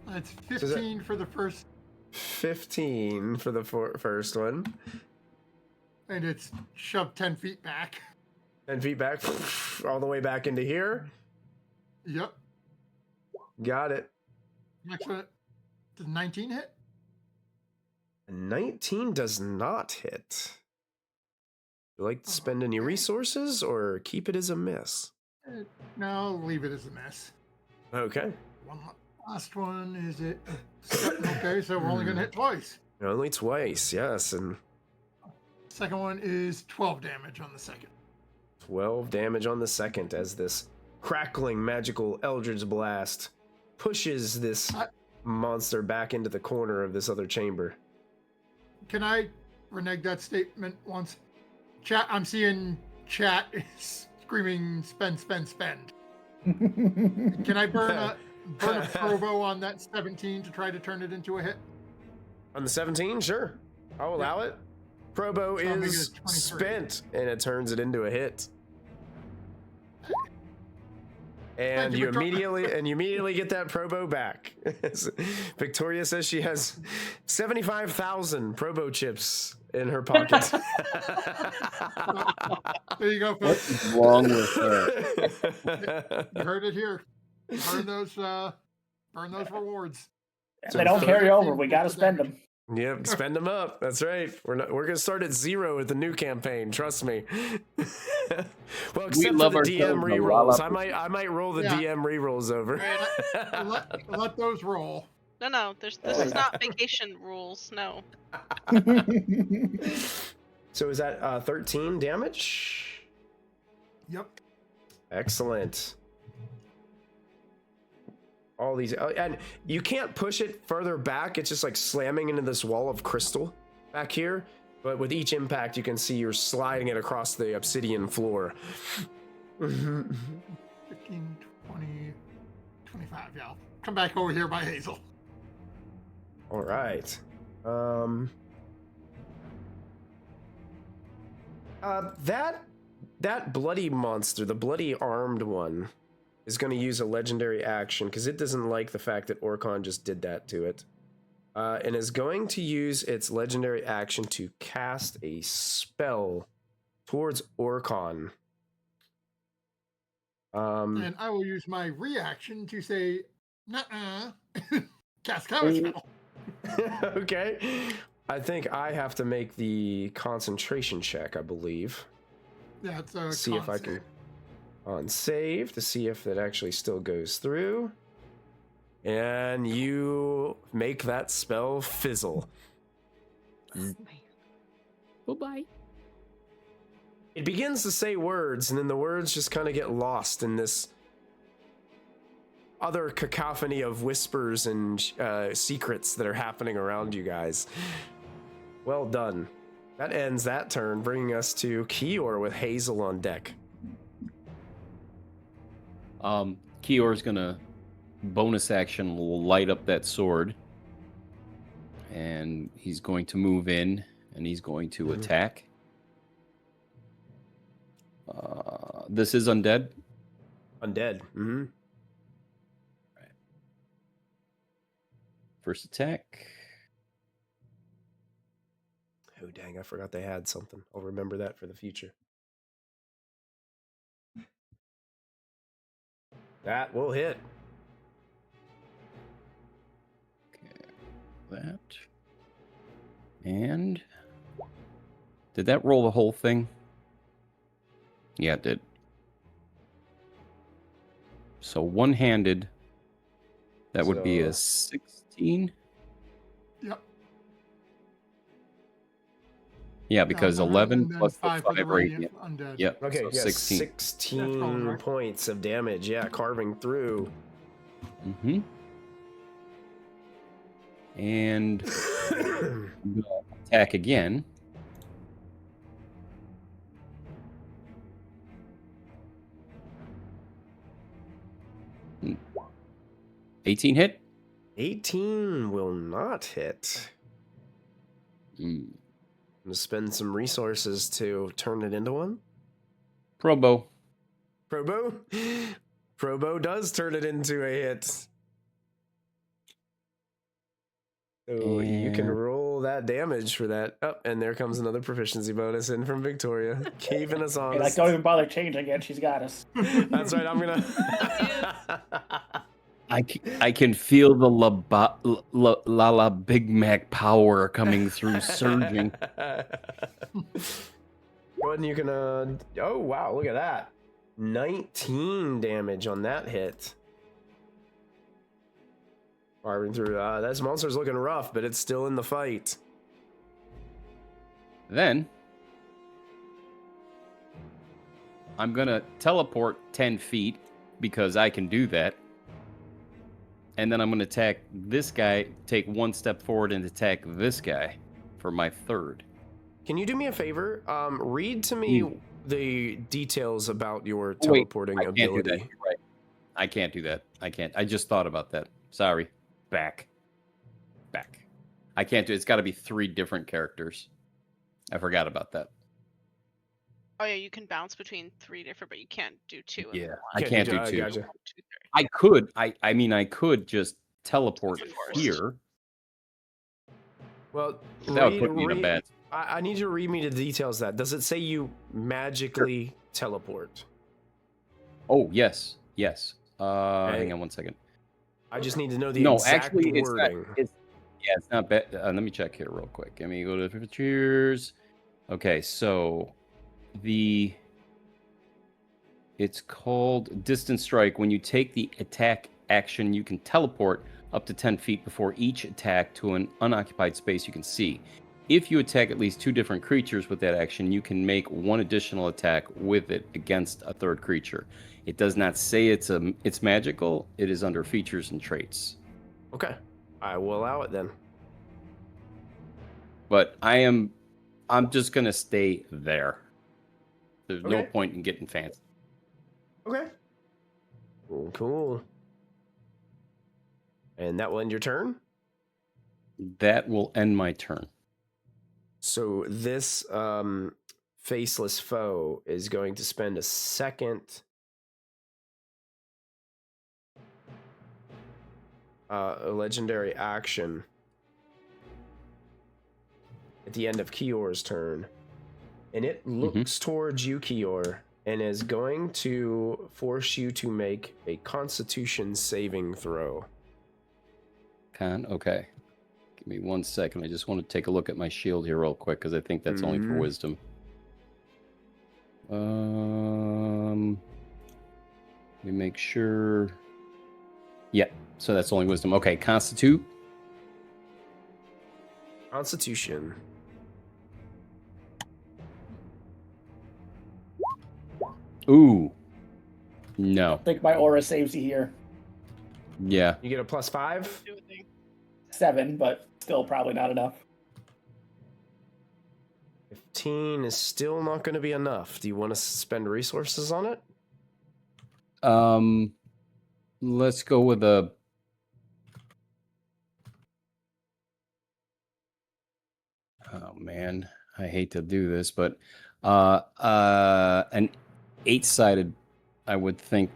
That's 15 for the first. 15 for the first one. and it's shoved 10 feet back. 10 feet back, all the way back into here. Yep. Got it. Next one. Does 19 hit? 19 does not hit. Would you like to spend any resources or keep it as a miss? No, leave it as a miss. Okay. One last one. Is it? Okay, so we're only going to hit twice. Only twice, yes. And Second one is 12 damage on the second. 12 damage on the second as this crackling magical Eldritch Blast pushes this monster back into the corner of this other chamber. Can I renege that statement once? Chat, I'm seeing chat is screaming spend, spend, spend. Can I burn a probo on that 17 to try to turn it into a hit? On the 17, sure. I'll allow it. Probo So I'll make it is 23. spent, and it turns it into a hit. And you immediately get that Probo back. Victoria says she has 75,000 Probo chips in her pocket. There you go, What folks. is wrong with her? You heard it here. Burn those rewards. If they don't carry over, we got to spend them. Yep, spend them up. That's right. We're gonna start at 0 with the new campaign. Trust me. Well, except for the DM rerolls, I might roll the DM rerolls over. Let those roll. No. This is not vacation rules. No. So is that 13 damage? Yep. Excellent. All these, and you can't push it further back. It's just like slamming into this wall of crystal back here. But with each impact, you can see you're sliding it across the obsidian floor. 15, 20, 25. Yeah, I'll come back over here by Hazel. All right. That bloody monster, the bloody armed one, is going to use a legendary action because it doesn't like the fact that Orcon just did that to it. And is going to use its legendary action to cast a spell towards Orcon. And I will use my reaction to say, nuh-uh, cast cover spell. Okay. I think I have to make the concentration check, I believe. Yeah, it's a See if I can on save to see if it actually still goes through. And you make that spell fizzle. Bye-bye. It begins to say words, and then the words just kind of get lost in this other cacophony of whispers and secrets that are happening around you guys. Well done. That ends that turn, bringing us to Kior with Hazel on deck. Kior's gonna bonus action light up that sword, and he's going to move in, and he's going to attack. This is undead. Undead. Mm-hmm. Right. First attack. Oh, dang, I forgot they had something. I'll remember that for the future. That will hit. Okay, that. And did that roll the whole thing? Yeah, it did. So one-handed, that would be a 16. Yep. Yeah, because 11 plus 5 radiant. Undead. Yep. Okay, so yeah, 16. 16 points of damage. Yeah, carving through. Mm-hmm. And I'm gonna attack again. Hmm. 18 hit? 18 will not hit. Mm. I'm gonna spend some resources to turn it into one. Probo. Probo? Probo does turn it into a hit. So you can roll roll that damage for that. Oh, and there comes another proficiency bonus in from Victoria, keeping us on. Hey, like, don't even bother changing it. She's got us. That's right. I'm gonna. I can feel the la Big Mac power coming through, surging. Go ahead and you can. Oh wow! Look at that. 19 damage on that hit. Firing through. That monster's looking rough, but it's still in the fight. Then I'm gonna teleport 10 feet because I can do that. And then I'm gonna attack this guy, take one step forward and attack this guy for my third. Can you do me a favor? Read to me the details about your teleporting I can't ability. do that. You're right. I can't do that. I can't. I just thought about that. Sorry. Back. I can't do it. It's got to be 3 different characters. I forgot about that. Oh yeah, you can bounce between 3 different, but you can't do 2. in Yeah, one. I can't do 2. Gotcha. I could. I mean, I could just teleport Forest. here. Well, That would put me in a bad. I need you to read me the details of that. Does it say you magically teleport? Oh yes. Okay. Hang on one second. I just need to know the exact wording. It's not bad. Let me check here real quick. Let me go to the features. Okay, so it's called Distance Strike. When you take the attack action, you can teleport up to 10 feet before each attack to an unoccupied space you can see. If you attack at least 2 different creatures with that action, you can make 1 additional attack with it against a third creature. It does not say it's magical. It is under features and traits. Okay, I will allow it then. But I'm just gonna stay there. There's no Okay. point in getting fancy. Okay. Cool. And that will end your turn? That will end my turn. So this faceless foe is going to spend a second a legendary action at the end of Kior's turn. And it looks towards you, Kior, and is going to force you to make a Constitution saving throw. Okay. Give me 1 second. I just want to take a look at my shield here real quick because I think that's only for wisdom. Let me make sure. Yeah, so that's only wisdom. Okay, Constitution. Ooh. No. I think my aura saves you here. Yeah. You get a +5? Do a thing. 7, but still probably not enough. 15 is still not going to be enough. Do you want to spend resources on it? Let's go with a. Oh man, I hate to do this, but an 8-sided, I would think,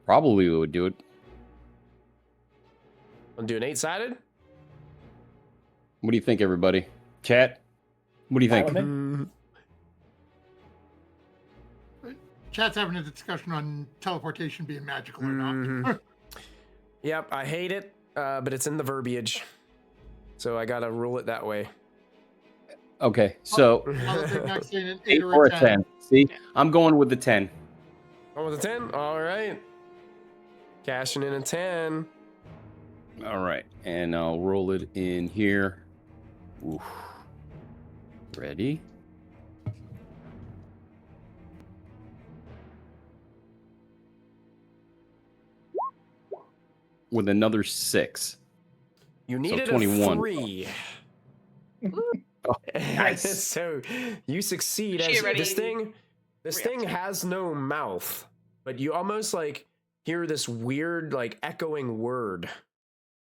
probably would do it. Want to do an 8-sided? What do you think, everybody? Chat. What do you think? Fine Chat's having a discussion on teleportation being magical or not. Yep, I hate it, but it's in the verbiage. So I got to rule it that way. Okay, so I'll take back saying an 8 8 or a 10. See, I'm going with the 10. Oh, with a 10? All right. Cashing in a 10. All right, and I'll roll it in here. Oof. Ready? With another 6. You needed 21. a 3. Nice. So you succeed. She As already this thing reacted. has no mouth, but you almost like hear this weird like echoing word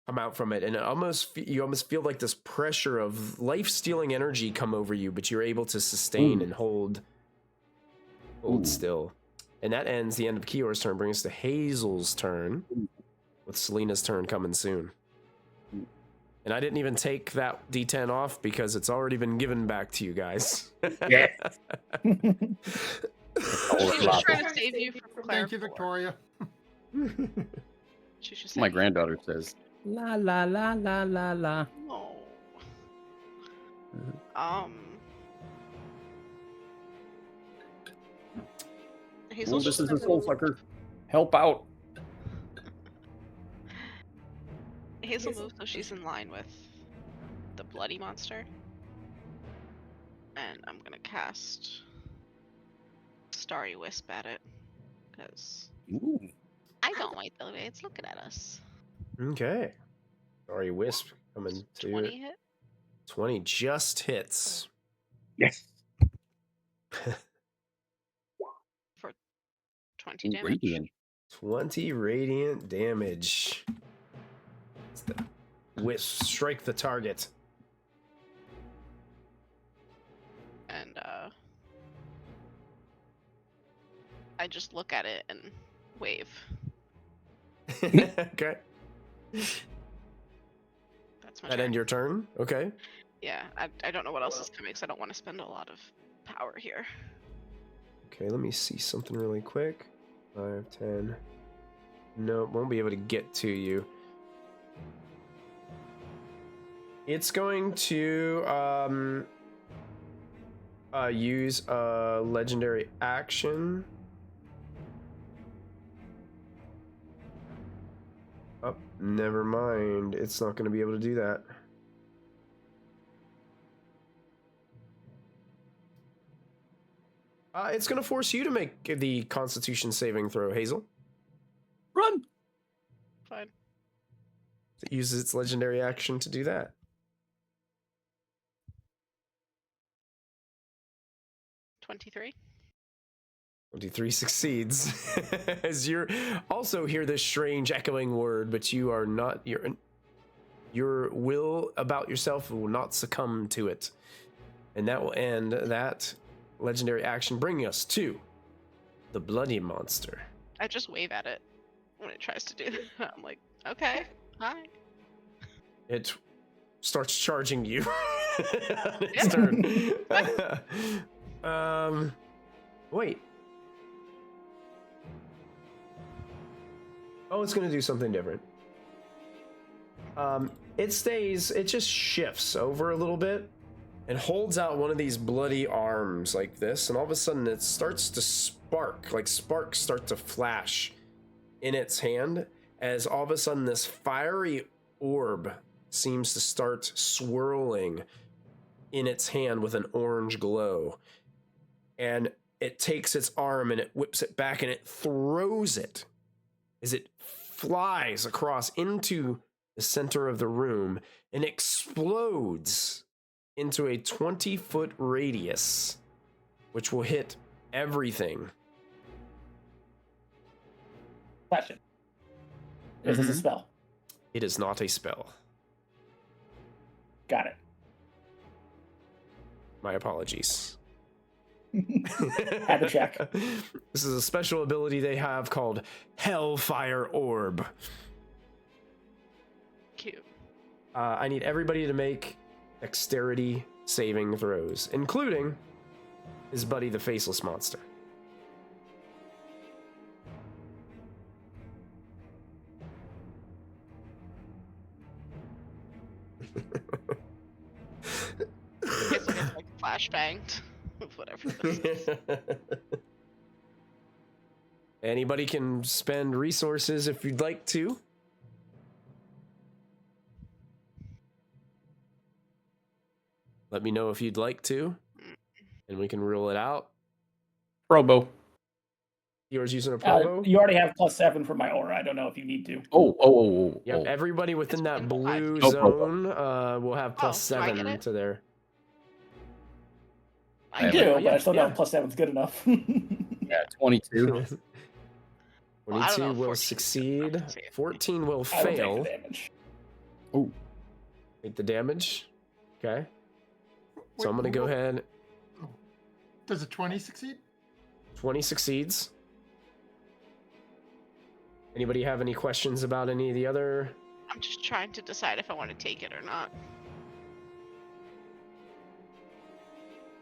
come out from it, and you almost feel like this pressure of life-stealing energy come over you, but you're able to sustain and hold still. And that ends the end of Kior's turn, brings us to Hazel's turn, with Selena's turn coming soon. And I didn't even take that D10 off because it's already been given back to you guys. Yeah. She was trying to save you from Claire. Thank you, Victoria. She should My say, granddaughter says, la la la la la la. no. Hazel Oh, this just is a soul sucker. Help out. Hazel moves so she's in line with the bloody monster. And I'm gonna cast Starry Wisp at it. Because Ooh. I don't like the way it's looking at us. Okay. Sorry, Wisp coming to 20 hit? 20 just hits. Yes. For 20 Ooh, damage. radiant. 20 radiant damage. It's the Wisp strike the target. And I just look at it and wave. Okay. That's my That turn. end your turn? Okay. Yeah, I don't know what else is coming because I don't want to spend a lot of power here. Okay, let me see something really quick. 5, 10. No, won't be able to get to you. It's going to use a legendary action. Oh, never mind. It's not going to be able to do that. It's going to force you to make the Constitution saving throw, Hazel. Run. Fine. It uses its legendary action to do that. 23. 23 succeeds. As you also hear this strange echoing word, but you are not, your will about yourself will not succumb to it. And that will end that legendary action, bringing us to the bloody monster. I just wave at it when it tries to do that. I'm like, okay, hi. It starts charging you on its turn. Wait. Oh, it's going to do something different. It just shifts over a little bit and holds out one of these bloody arms like this, and all of a sudden it starts to spark, like sparks start to flash in its hand, as all of a sudden this fiery orb seems to start swirling in its hand with an orange glow. And it takes its arm and it whips it back and it throws it as it flies across into the center of the room and explodes into a 20-foot radius, which will hit everything. Question. Is this a spell? It is not a spell. Got it. My apologies. Had to check. This is a special ability they have called Hellfire Orb. Cute. I need everybody to make dexterity saving throws, including his buddy, the Faceless Monster. I guess it gets like flashbanged. Whatever this is. Anybody can spend resources if you'd like to. Let me know if you'd like to, and we can rule it out. Probo. Yours using a probo? You already have +7 for my aura. I don't know if you need to. Yep, everybody within that blue No zone will have Oh, do I get +7 it? to their... I do, but I still know yeah. +7's good enough. Yeah, 22. 22 will succeed. 14 will I will fail. take the damage. Oh, Take the damage. Okay. So I'm going to go ahead. Does a 20 succeed? 20 succeeds. Anybody have any questions about any of the other I'm just trying to decide if I want to take it or not.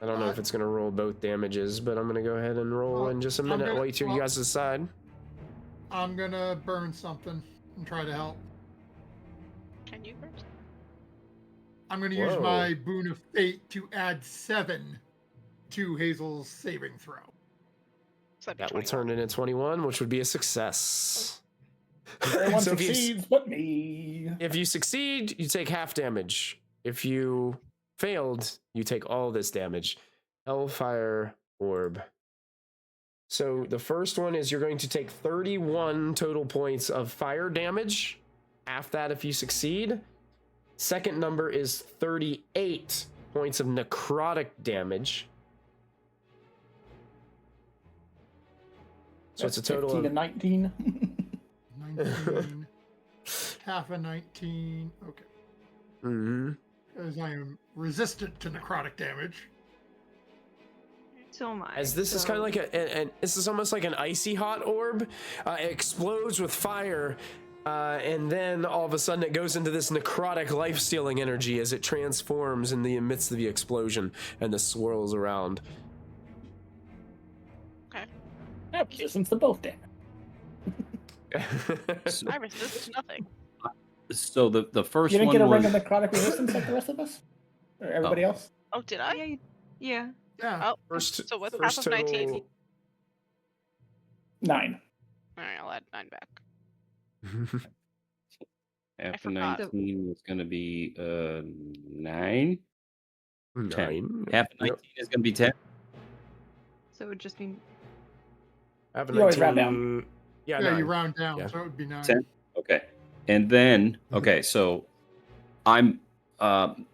I don't know if it's going to roll both damages, but I'm going to go ahead and roll in just a minute. I'll wait till you guys decide. I'm gonna burn something and try to help. Can you first? I'm gonna use my boon of fate to add 7 to Hazel's saving throw. So That will turn into 21, which would be a success. Everyone So succeeds but me. If you succeed, you take half damage. If you failed, you take all this damage. Hellfire Orb. So the first one is you're going to take 31 total points of fire damage. Half that if you succeed. Second number is 38 points of necrotic damage. So That's it's a total 15 of to 19. 19. Half a 19. Okay. Mm-hmm. Because I am resistant to necrotic damage. So am I. As this is kind of like this is almost like an icy hot orb. It explodes with fire, and then all of a sudden it goes into this necrotic life-stealing energy as it transforms in the midst of the explosion and this swirls around. Okay. I have resistance to both damage. I resist nothing. So the first You didn't one get a was ring of necrotic resistance like the rest of us? Or everybody else? Oh, did I? Yeah. Yeah. Oh, First, so what's first half of 19? total. 9. All right, I'll add 9 back. after forgot. 19 was going to be 9. 9. Half of 19 is going to be 10. So it would just be. Half of You always 19. round down. Yeah, Yeah, 9. you round down, Yeah. so it would be 9. 10. Okay, and then so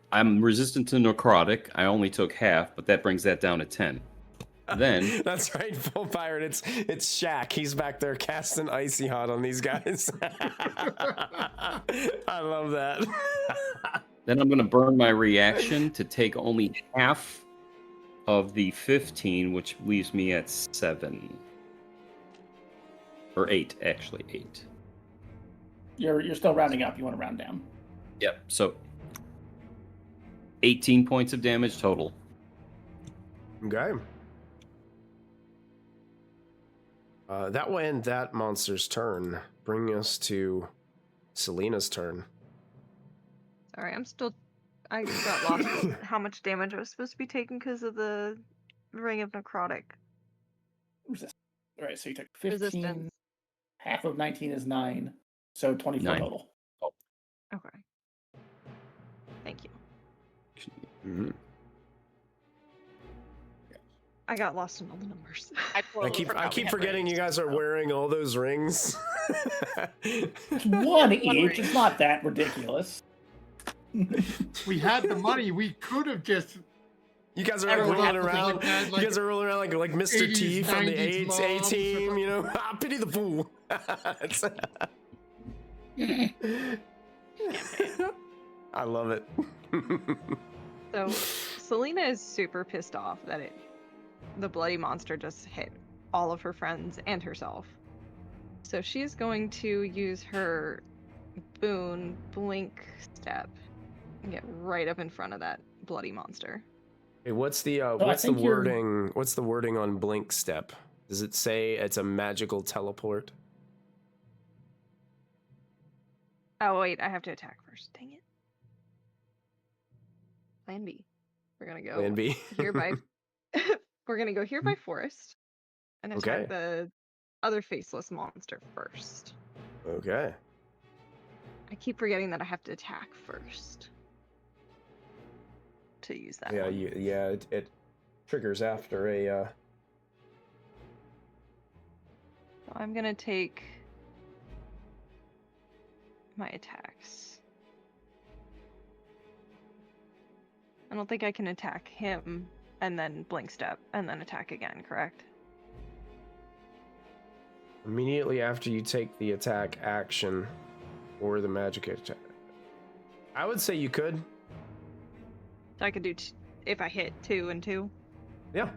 I'm resistant to necrotic. I only took half, but that brings that down to 10. Then That's right, full fire. It's Shaq. He's back there casting icy hot on these guys. I love that. then I'm going to burn my reaction to take only half of the 15, which leaves me at 7 or 8, actually 8. You're still rounding up. You want to round down. Yep. So 18 points of damage total. Okay. That will end that monster's turn, bringing us to Selena's turn. Sorry, I got lost with how much damage I was supposed to be taking because of the Ring of Necrotic. Resistance. All right, so you took 15. Resistance. Half of 19 is 9. So 24 9. total. Okay. Thank you. Mm-hmm. I got lost in all the numbers. I I keep forgetting you guys are wearing all those rings. It's one each. It's not that ridiculous. We had the money. We could have just. You guys are like Everyone rolling else was around. like that, You guys are rolling around like Mr. T 80s, from the 90s A moms. team, you know. Ah, pity the fool. I love it. So, Selena is super pissed off that the bloody monster just hit all of her friends and herself. So she's going to use her boon blink step and get right up in front of that bloody monster. Hey, what's the think you're- wording? What's the wording on blink step? Does it say it's a magical teleport? Oh wait, I have to attack first. Dang it. Plan B. We're gonna go Plan B. here by we're gonna go here by forest and attack Okay. the other faceless monster first. Okay. I keep forgetting that I have to attack first to use that Yeah, one. it triggers after a. So I'm gonna take my attacks. I don't think I can attack him and then blink step and then attack again, correct? Immediately after you take the attack action or the magic attack. I would say you could. So I could do if I hit 2 and 2. Yeah.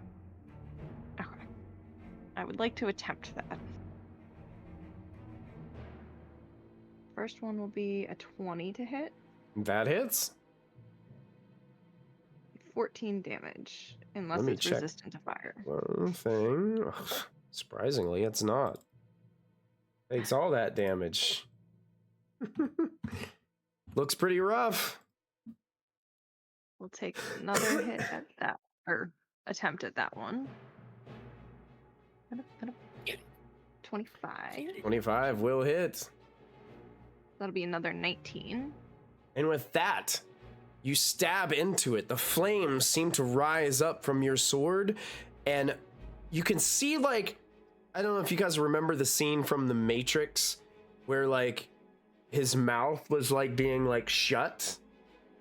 Okay. I would like to attempt that. First one will be a 20 to hit. That hits. 14 damage, unless Let me it's check. resistant to fire. One thing. Ugh, surprisingly, it's not. Takes all that damage. Looks pretty rough. We'll take another hit at that, or attempt at that one. 25. 25 will hit. That'll be another 19. And with that, you stab into it. The flames seem to rise up from your sword, and you can see, like, I don't know if you guys remember the scene from The Matrix where, like, his mouth was like being like shut,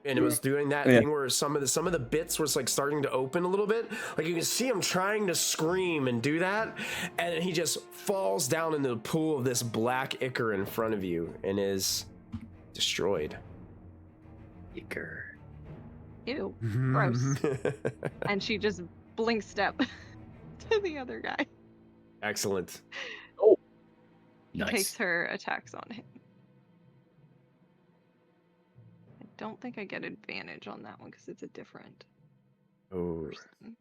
and it was doing that thing where some of the bits was like starting to open a little bit. Like, you can see him trying to scream and do that, and then he just falls down into the pool of this black ichor in front of you and is destroyed. Ichor. Ew, gross. And she just blink step to the other guy. Excellent. Oh, She nice. takes her attacks on him. I don't think I get advantage on that one because it's a different Oh, person.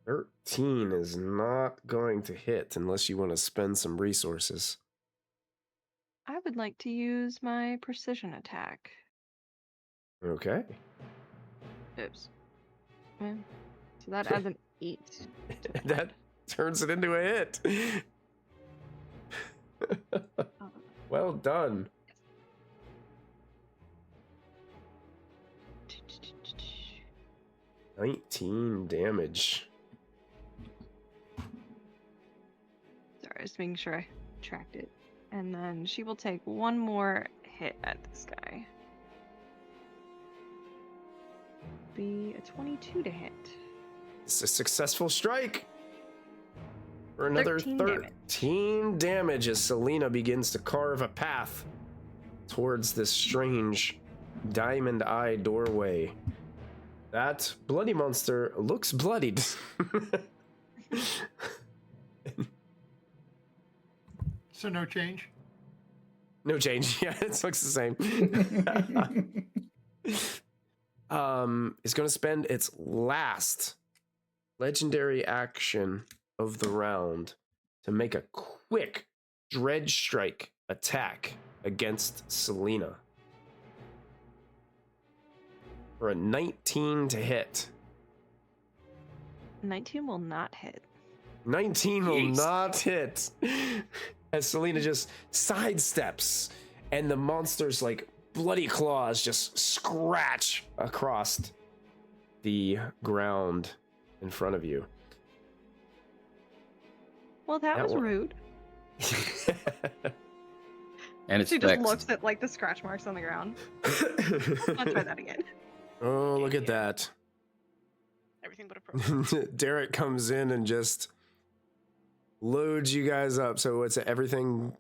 13 is not going to hit unless you want to spend some resources. I would like to use my precision attack. Okay. Oops. So that adds an 8. That turns it into a hit. Well done. 19 damage. Sorry, just making sure I tracked it. And then she will take one more hit at this guy. Be a 22 to hit. It's a successful strike. For another 13 damage as Selena begins to carve a path towards this strange diamond-eye doorway. That bloody monster looks bloodied. So no change? No change. Yeah, it looks the same. It's going to spend its last legendary action of the round to make a quick dredge strike attack against Selena. For a 19 to hit. 19 will not hit. 19 will not hit. As Selena just sidesteps and the monster's like bloody claws just scratch across the ground in front of you. Well, that was one- rude. And it's She just vexed. looks at like the scratch marks on the ground. I'll try that again. Oh, look at that. Everything but a pro. Derek comes in and just loads you guys up. So what's it? Everything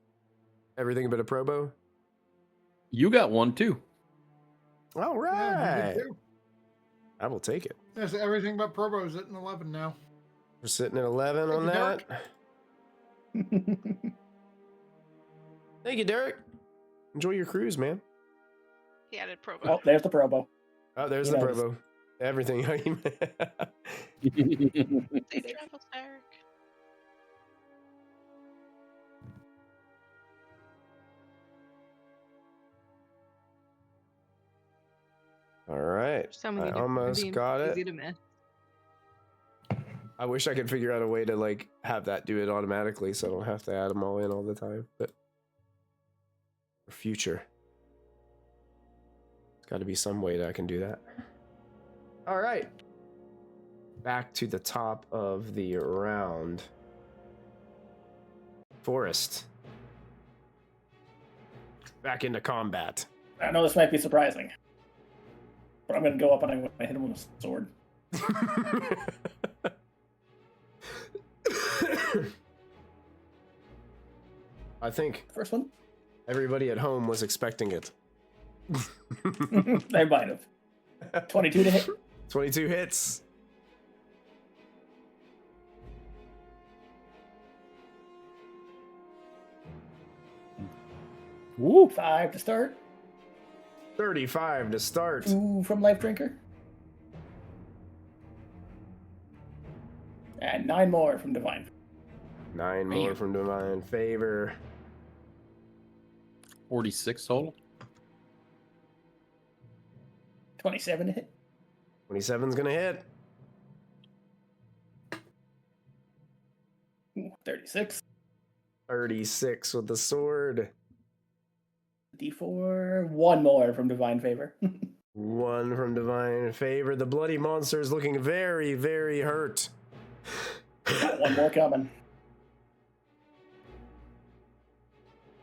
but a probo? You got one too. All Yeah, right. me too. I will take it. There's everything but Probo's at an 11 now. We're sitting at 11 on Thank you, that. Derek. Thank you, Derek. Enjoy your cruise, man. He added probo. Oh, there's the Probo. Oh, there's He the knows. probo. Everything. Safe travels, Derek. All right. So many I different almost redeems, got easy it. to miss. I wish I could figure out a way to like have that do it automatically so I don't have to add them all in all the time. But for future, there's got to be some way that I can do that. All right. Back to the top of the round. Forest. Back into combat. I know this might be surprising, but I'm going to go up and I'm going to hit him with a sword. I think First one? everybody at home was expecting it. They might have. 22 to hit. 22 hits. Woo! 5 to start. 35 to start. 2 from Life Drinker. And 9 more from Divine. 9 more Man. from Divine Favor. 46 total. 27 to hit. 27's gonna hit. Ooh, 36. 36 with the sword. D4. 1 more from Divine Favor. 1 from Divine Favor. The bloody monster is looking very, very hurt. Got 1 more coming.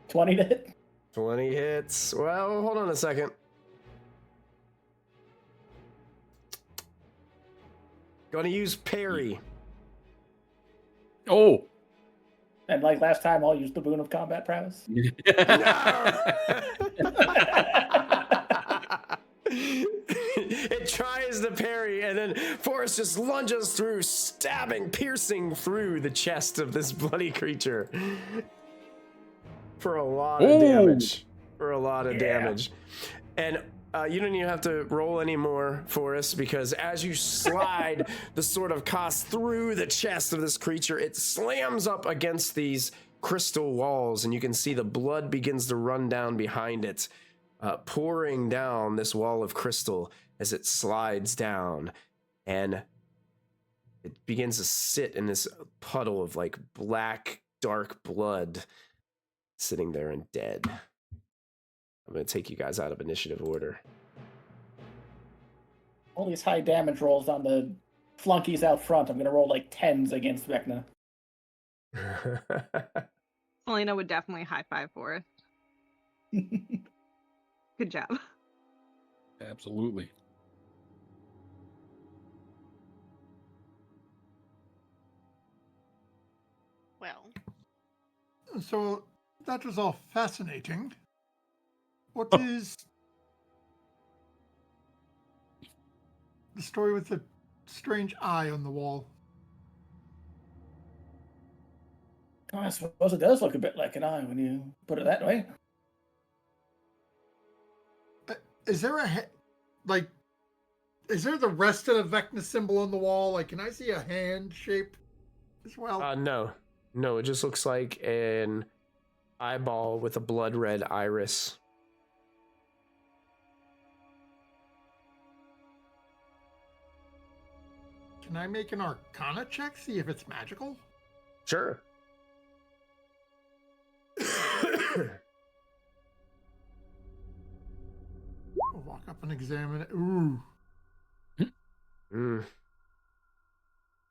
20 to hit. 20 hits. Well, hold on a second. Gonna use parry. Oh! And like last time, I'll use the Boon of Combat Prowess. It tries to parry, and then Forrest just lunges through, stabbing, piercing through the chest of this bloody creature. For a lot of damage. For a lot of damage. And you don't even have to roll anymore, Forrest, because as you slide the Sword of Kos through the chest of this creature, it slams up against these crystal walls, and you can see the blood begins to run down behind it, pouring down this wall of crystal as it slides down, and it begins to sit in this puddle of like black, dark blood, sitting there and dead. I'm going to take you guys out of initiative order. All these high damage rolls on the flunkies out front. I'm going to roll like 10s against Vecna. Selena would definitely high five for us. Good job. Absolutely. Well, So that was all fascinating. What is the story with the strange eye on the wall? Oh, I suppose it does look a bit like an eye when you put it that way. Is there is there the rest of the Vecna symbol on the wall? Like, can I see a hand shape as well? No, it just looks like an eyeball with a blood red iris. Can I make an Arcana check, see if it's magical? Sure. I'll walk up and examine it. Ooh.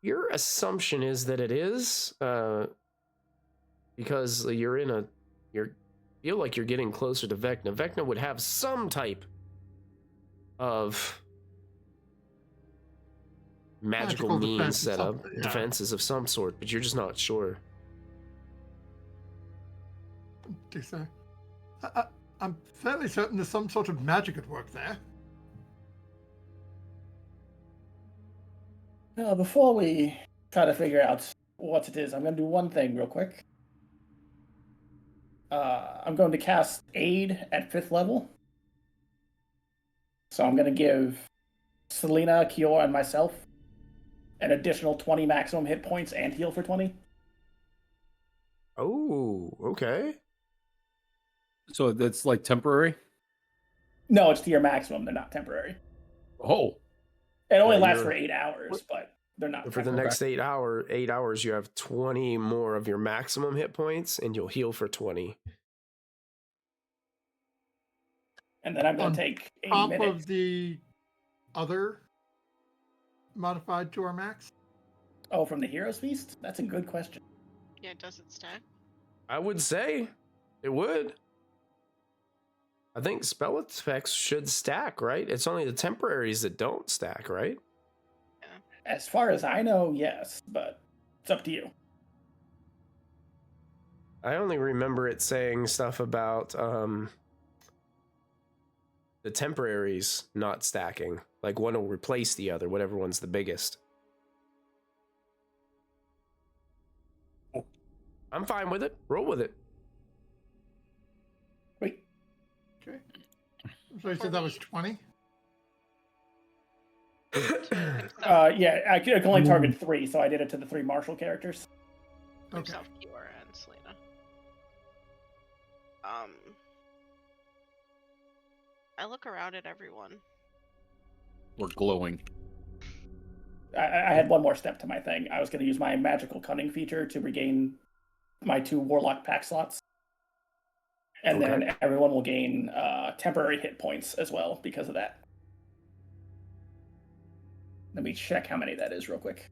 Your assumption is that it is, because you feel like you're getting closer to Vecna. Vecna would have some type of magical means defense set up, something, yeah. defenses of some sort, but you're just not sure. I'm fairly certain there's some sort of magic at work there. Before we try to figure out what it is, I'm going to do one thing real quick. I'm going to cast Aid at 5th level. So I'm going to give Selena, Kiora, and myself an additional 20 maximum hit points and heal for 20. Oh, okay. So that's like temporary? No, it's to your maximum. They're not temporary. Oh. It only Yeah, lasts you're- for 8 hours, but they're not For the temporary. next 8 hours, you have 20 more of your maximum hit points, and you'll heal for 20. And then I'm going On to take a Top minute. of the other modified to our max? Oh, from the Hero's Feast? That's a good question. yeah, does it stack? I would say it would. I think spell effects should stack, right? It's only the temporaries that don't stack, right? As far as I know, yes, but it's up to you. I only remember it saying stuff about the temporaries not stacking. Like one will replace the other, whatever one's the biggest. I'm fine with it. Roll with it. Wait. So you said that was 20? Yeah, I can only target 3, so I did it to the 3 martial characters. Okay. Himself, Kiora, and Selena. I look around at everyone. We're glowing. I had one more step to my thing. I was going to use my magical cunning feature to regain my 2 warlock pack slots. And then everyone will gain temporary hit points as well because of that. Let me check how many that is real quick.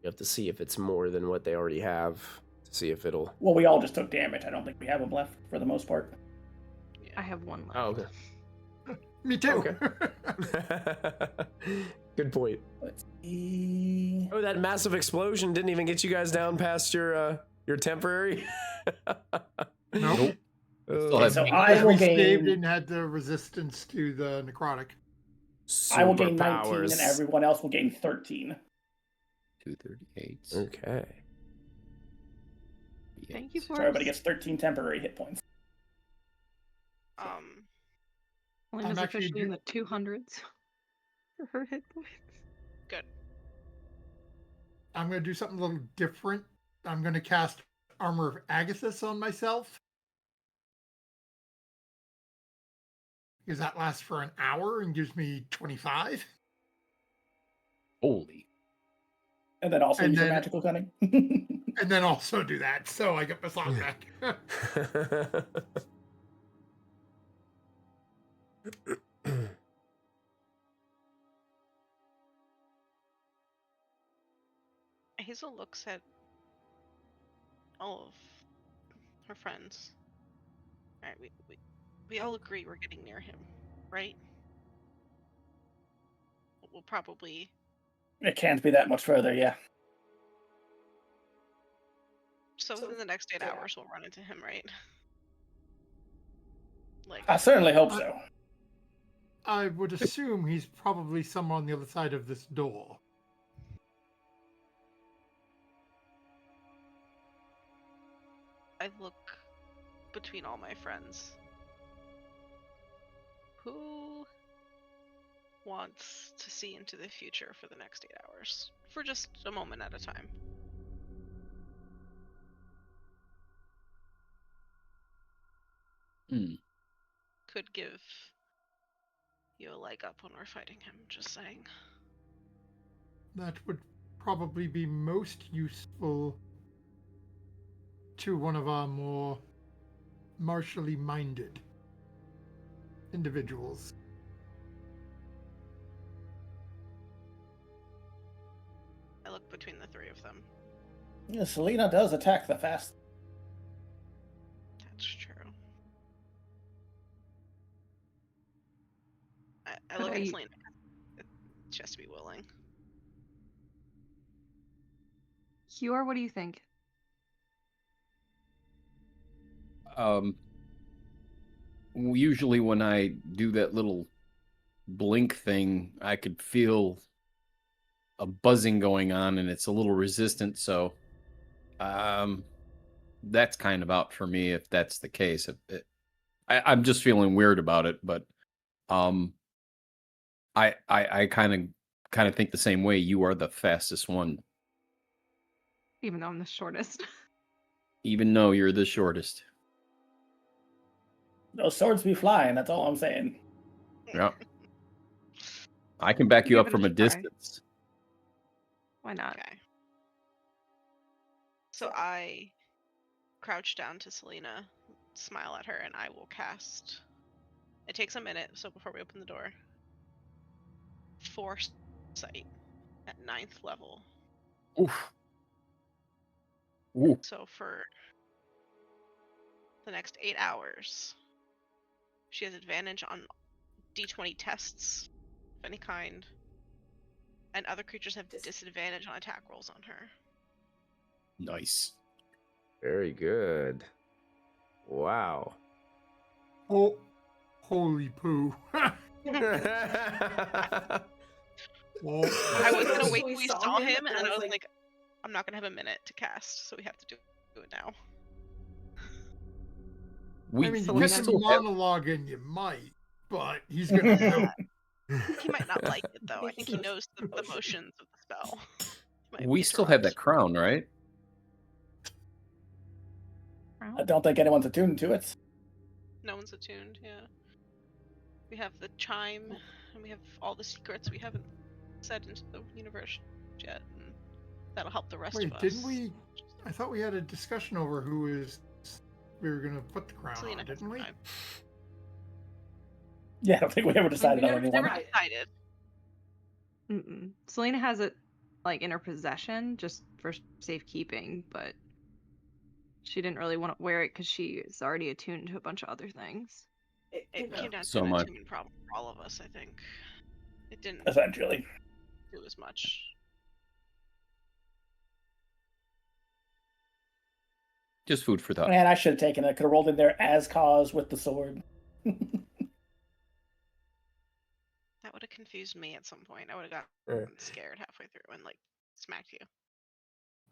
You have to see if it's more than what they already have to see if it'll. Well, we all just took damage. I don't think we have them left for the most part. Yeah. I have 1 left. Oh, okay. Me too. Okay. Good point. Let's see. Oh, that massive explosion didn't even get you guys down past your temporary. Nope. Still have So pink. I will We saved gain. and had the resistance to the necrotic. I will gain 19, Superpowers. and everyone else will gain 13. 238. Okay. Thank you So for everybody gets 13 temporary hit points. Elena's I'm actually officially in the 200s for her hit points. Good. I'm going to do something a little different. I'm going to cast Armor of Agathis on myself. Because that lasts for an hour and gives me 25. Holy. And then also And use your then- magical cunning. And then also do that. So I get my slot back. Hazel looks at all of her friends. Alright, we all agree we're getting near him, right? We'll probably... It can't be that much further, yeah. So within the next 8 hours, we'll run into him, right? Like, I certainly hope so. I would assume he's probably somewhere on the other side of this door. I look between all my friends. Who wants to see into the future for the next 8 hours? For just a moment at a time. Could give you a leg up when we're fighting him, just saying. That would probably be most useful to one of our more martially minded individuals. I look between the 3 of them. Yeah, Selena does attack the fast. That's true. I Could look I- at Selena. She has to be willing. Kior, what do you think? Usually when I do that little blink thing, I could feel a buzzing going on, and it's a little resistant. So, that's kind of out for me if that's the case. I'm just feeling weird about it, but I kind of think the same way. You are the fastest one, Even though I'm the shortest. even though you're the shortest. Those swords be flying, that's all I'm saying. Yeah. I can back you Give up it from a try. distance. Why not? Okay. So I crouch down to Selena, smile at her, and I will cast. It takes a minute, so before we open the door. Foresight at 9th level. Oof. Ooh. So for the next 8 hours, she has advantage on d20 tests of any kind, and other creatures have disadvantage on attack rolls on her. Nice. Very good. Wow. Oh, holy poo. Well, I was gonna So wait we till we saw saw him, him, and and I I was was like, I'm not gonna have a minute to cast, so we have to do it now. I mean, you Selena- get some monologue and you might, but he's gonna do it. He might not like it though. I think he knows the motions of the spell. He might We be still have that interrupted. crown, right? I don't think anyone's attuned to it. No one's attuned. Yeah. We have the chime, and we have all the secrets we haven't said into the universe yet, and that'll help the rest Wait, of us. didn't we? I thought we had a discussion over who is we were gonna put the crown Selena on, has didn't we? chime. Yeah, I don't think we ever decided on never- anyone. Never decided. Mm-mm. Selena has it like in her possession just for safekeeping, but she didn't really want to wear it because she is already attuned to a bunch of other things. It came down So to an much. attunement problem for all of us, I think. It didn't Essentially. do as much. Just food for thought. Man, I should have taken it. Could have rolled in there as cause with the sword. That would have confused me at some point. I would have Yeah. gotten scared halfway through and like smacked you.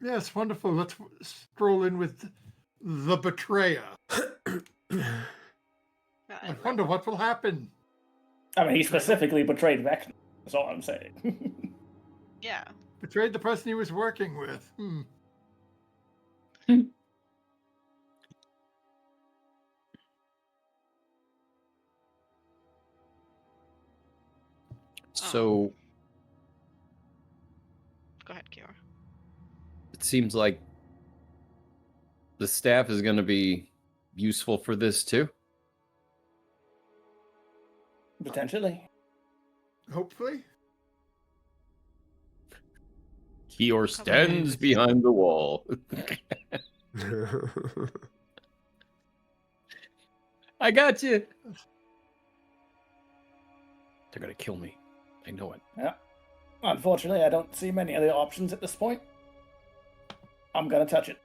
Yes, wonderful. Let's stroll in with the betrayer. I wonder what will happen. I mean, he specifically betrayed Vecna. That's all I'm saying. Yeah. Betrayed the person he was working with. So Go ahead, Kiora. it seems like the staff is going to be useful for this too. Potentially. Hopefully. Kior stands behind the wall. I got you. They're going to kill me. I know it. Yeah. Unfortunately, I don't see many other options at this point. I'm gonna touch it.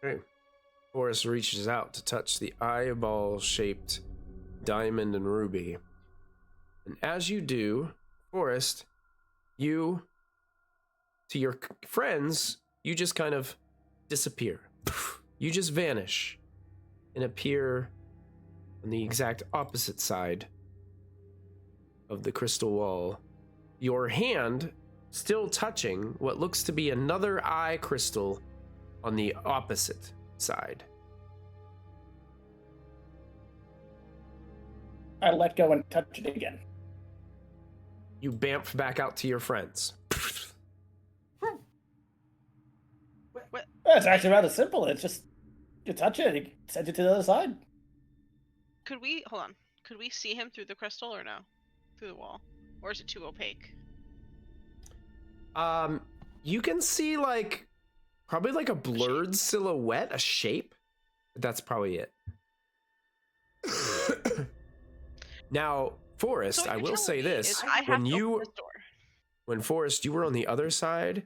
Okay. Forrest reaches out to touch the eyeball-shaped diamond and ruby. And as you do, Forrest, you, to your friends, you just kind of disappear. You just vanish and appear on the exact opposite side of the crystal wall. Your hand still touching what looks to be another eye crystal on the opposite side. I let go and touch it again. You bamf back out to your friends. What? It's actually rather simple. It's just you touch it, you send it to the other side. Could we hold on? Could we see him through the crystal or no? Through the wall, or is it too opaque? You can see like probably like a blurred silhouette, a shape. That's probably it. Now, Forrest, So what I you're will telling say me this: is I have when to open you, this door. when Forrest, you were on the other side,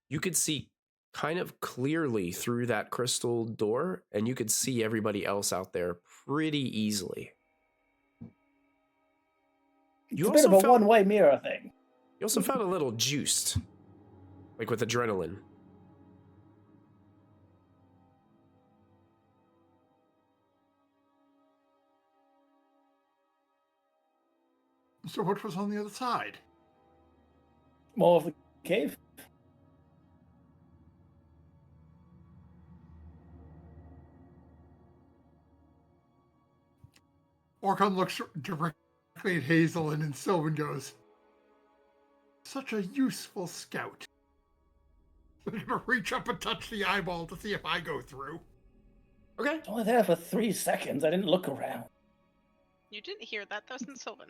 you could see kind of clearly through that crystal door, and you could see everybody else out there pretty easily. It's a bit of a felt, one-way mirror thing. you also felt a little juiced, like with adrenaline. So what was on the other side? More of the cave. Orkon looks directly at Hazel and then Sylvan goes, such a useful scout. I'm gonna reach up and touch the eyeball to see if I go through. Okay. It's only there for 3 seconds. I didn't look around. You didn't hear that. That was in Sylvan.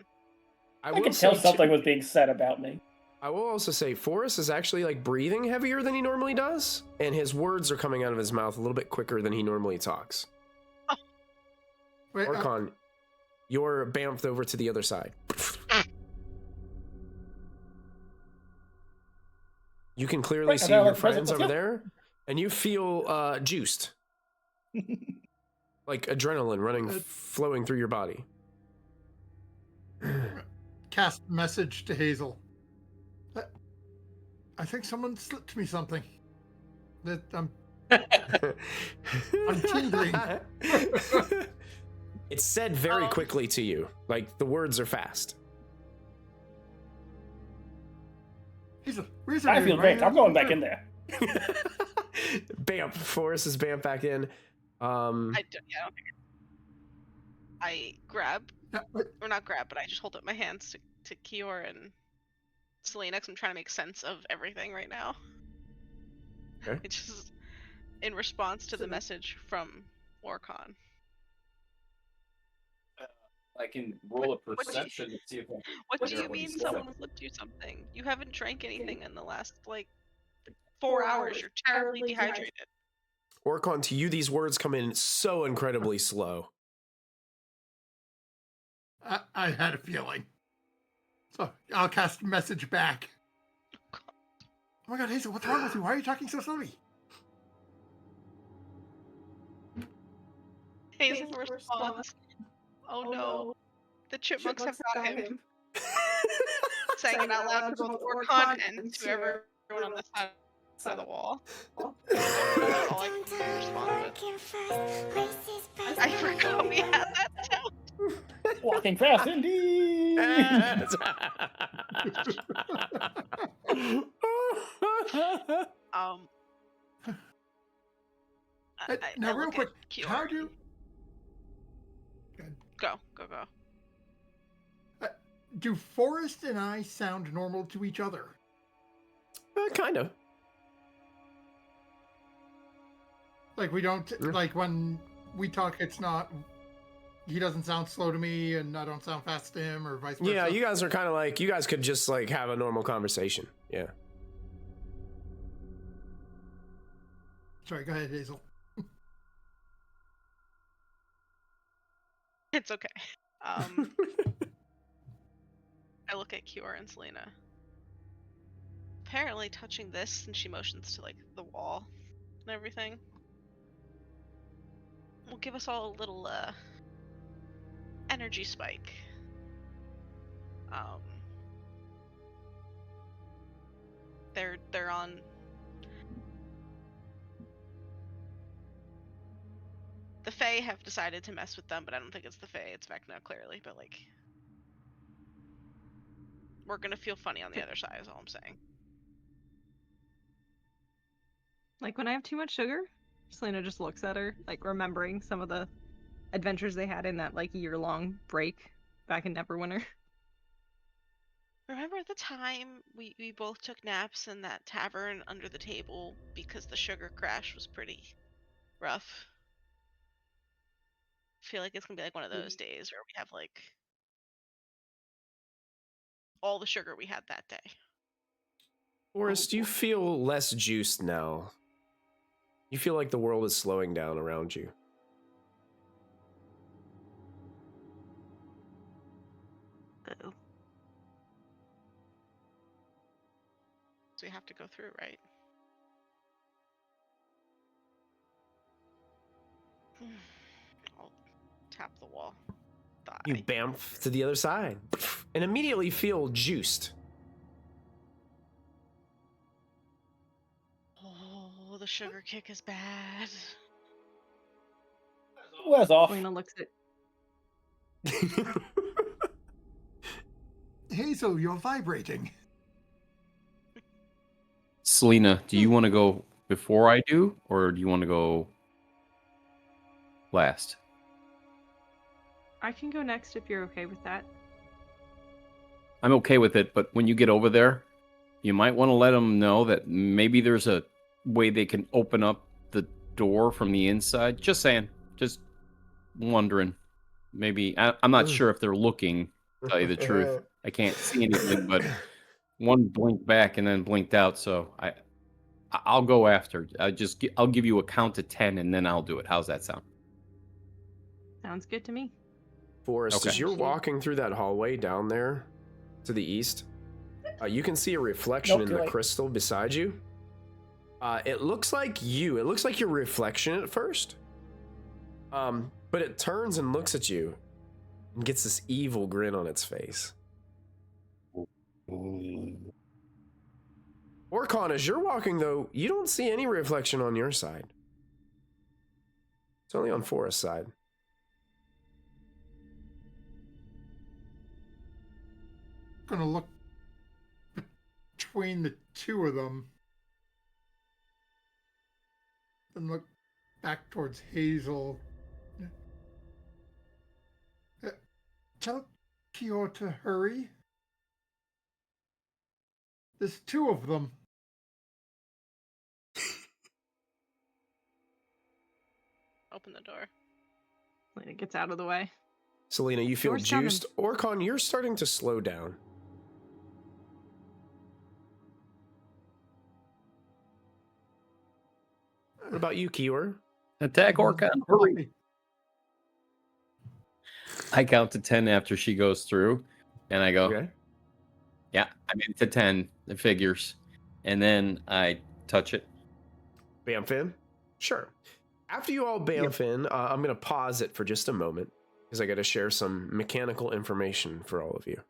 I will could say tell something too- was being said about me. I will also say Forrest is actually like breathing heavier than he normally does, and his words are coming out of his mouth a little bit quicker than he normally talks. Wait, Orkon, you're bamfed over to the other side. You can clearly Wait, see are there, your like, presents friends over with you? there, and you feel juiced. Like adrenaline running, flowing through your body. cast message to Hazel. I think someone slipped me something. That I'm tingling. It's said very Oh. quickly to you. Like, the words are fast. Hazel, I feel great. I'm going back in there. Bamf. Forrest is Bamf back in. I don't think I grab, or not grab, but I just hold up my hands to Kior and Selena, because I'm trying to make sense of everything right now. Okay. It's just in response to the message from Orcon. I can roll a What do you- perception to see if I What do figure you out what mean he's someone saying. flipped you something? You haven't drank anything in the last, 4 hours. You're terribly dehydrated. Orcon, to you, these words come in so incredibly slow. I had a feeling. So I'll cast message back. Oh my god, Hazel, what's wrong with you? Why are you talking so slowly? Hazel responds, "Oh no, the chipmunks have got him." Saying it out loud to both Orcon and to everyone on the side of the wall. That's all I can respond with. I forgot we had that sound. Walking fast, indeed. Now, real look quick, at Kior. how do do Forrest and I sound normal to each other? Kind of. Like we don't like when we talk. It's not. He doesn't sound slow to me, and I don't sound fast to him, or vice versa. Yeah, you guys are kind of like, you guys could just like have a normal conversation. Yeah. Sorry, go ahead, Hazel. It's okay. I look at Kior and Selena. Apparently touching this, and she motions to the wall and everything, will give us all a little energy spike. They're on. The Fae have decided to mess with them, but I don't think it's the Fae. It's Vecna, clearly. But we're gonna feel funny on the other side. Is all I'm saying. Like when I have too much sugar, Selena just looks at her, remembering some of the adventures they had in that year-long break back in Neverwinter. Remember the time we both took naps in that tavern under the table because the sugar crash was pretty rough? I feel like it's gonna be one of those days where we have all the sugar we had that day. Forrest, you feel less juiced now. You feel like the world is slowing down around you. Uh-oh. So we have to go through, right? I'll tap the wall. You bamf to the other side and immediately feel juiced. Oh, the sugar kick is bad. Wears off. Selena looks at. Hazel, you're vibrating. Selena, do you want to go before I do, or do you want to go last? I can go next if you're okay with that. I'm okay with it, but when you get over there, you might want to let them know that maybe there's a way they can open up the door from the inside. Just saying. Just wondering. Maybe. I'm not sure if they're looking, to tell you the truth. I can't see anything, but one blinked back and then blinked out, so I'll go after. I'll give you a count to 10 and then I'll do it. How's that sound? Sounds good to me. Forrest, Okay. as you're walking through that hallway down there to the east, you can see a reflection in the crystal beside you. It looks like you. It looks like your reflection at first. But it turns and looks at you and gets this evil grin on its face. Orcon, as you're walking, though, you don't see any reflection on your side. It's only on Forrest's side. gonna look between the two of them. And look back towards Hazel. Tell Kior to hurry. There's two of them. Open the door. Selena gets out of the way. Selena, you feel Door's coming. juiced. Orcon, you're starting to slow down. What about you, Kior? Attack Orcon. Hurry. Coffee. I count to 10 after she goes through, and I go, Okay. yeah, I mean, to 10, the figures. And then I touch it. Bamf in? Sure. After you all bamf in, I'm going to pause it for just a moment because I got to share some mechanical information for all of you.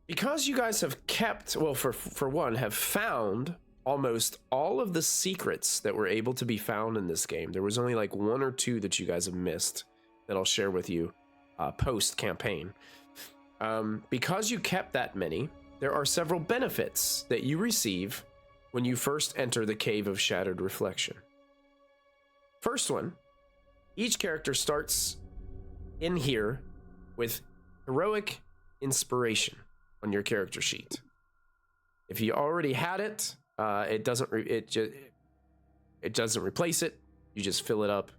Because you guys have kept, well, for one, have found almost all of the secrets that were able to be found in this game. There was only like one or two that you guys have missed that I'll share with you post-campaign. Because you kept that many, there are several benefits that you receive when you first enter the Cave of Shattered Reflection. First one, each character starts in here with heroic inspiration on your character sheet. If you already had it, it doesn't replace it. You just fill it up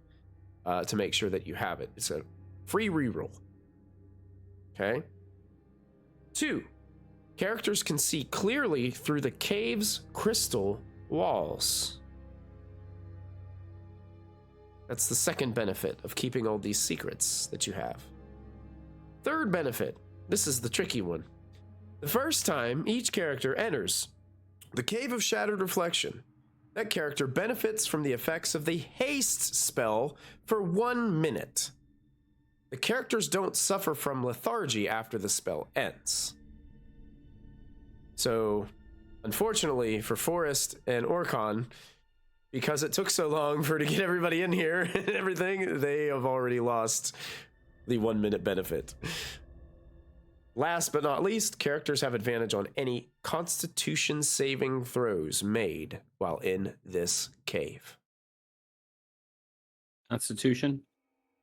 to make sure that you have it. It's a free reroll. Okay. 2, characters can see clearly through the cave's crystal walls. That's the second benefit of keeping all these secrets that you have. Third benefit, this is the tricky one. The first time each character enters the Cave of Shattered Reflection, that character benefits from the effects of the haste spell for 1 minute. The characters don't suffer from lethargy after the spell ends. So, unfortunately for Forrest and Orcon, because it took so long to get everybody in here and everything, they have already lost the 1 minute benefit. Last but not least, characters have advantage on any Constitution saving throws made while in this cave. Constitution.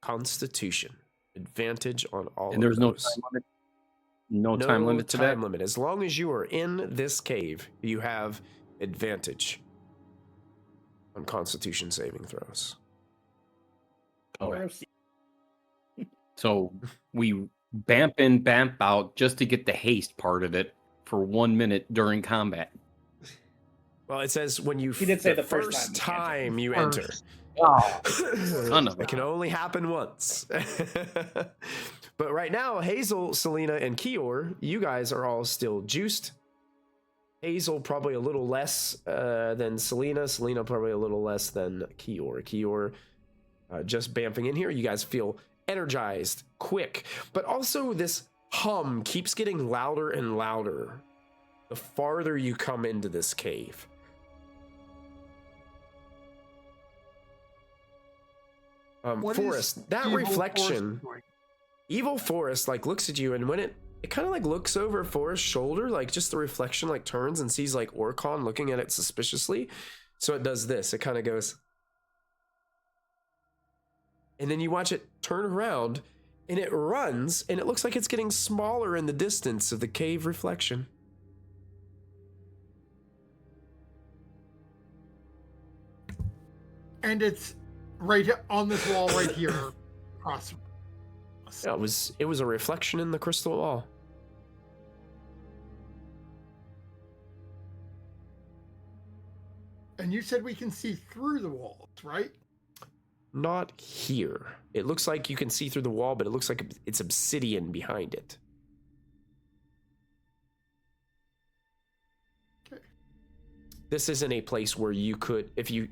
Constitution. Advantage on all And of there's no those. time limit. No time limit to that. time limit. As long as you are in this cave, you have advantage on Constitution saving throws. Okay. So we bamp in, bamp out just to get the haste part of it for 1 minute during combat. Well, it says when you He did say the first first time time you you enter. Oh, son of It can only happen once. But right now, Hazel, Selena, and Kior, you guys are all still juiced. Hazel probably a little less than Selena. Selena probably a little less than Kior. Kior just bamfing in here. You guys feel energized, quick. But also this hum keeps getting louder and louder the farther you come into this cave. What Forrest, is that evil reflection, Forrest doing? evil Forrest like looks at you, and when it kind of like looks over Forrest's shoulder, like just the reflection like turns and sees like Orcon looking at it suspiciously. So it does this. It kind of goes, and then you watch it turn around and it runs, and it looks like it's getting smaller in the distance of the cave reflection. And it's right on this wall right here. Across. Yeah, it was a reflection in the crystal wall. And you said we can see through the walls, right? Not here. It looks like you can see through the wall, but it looks like it's obsidian behind it. Okay. This isn't a place where you could, if you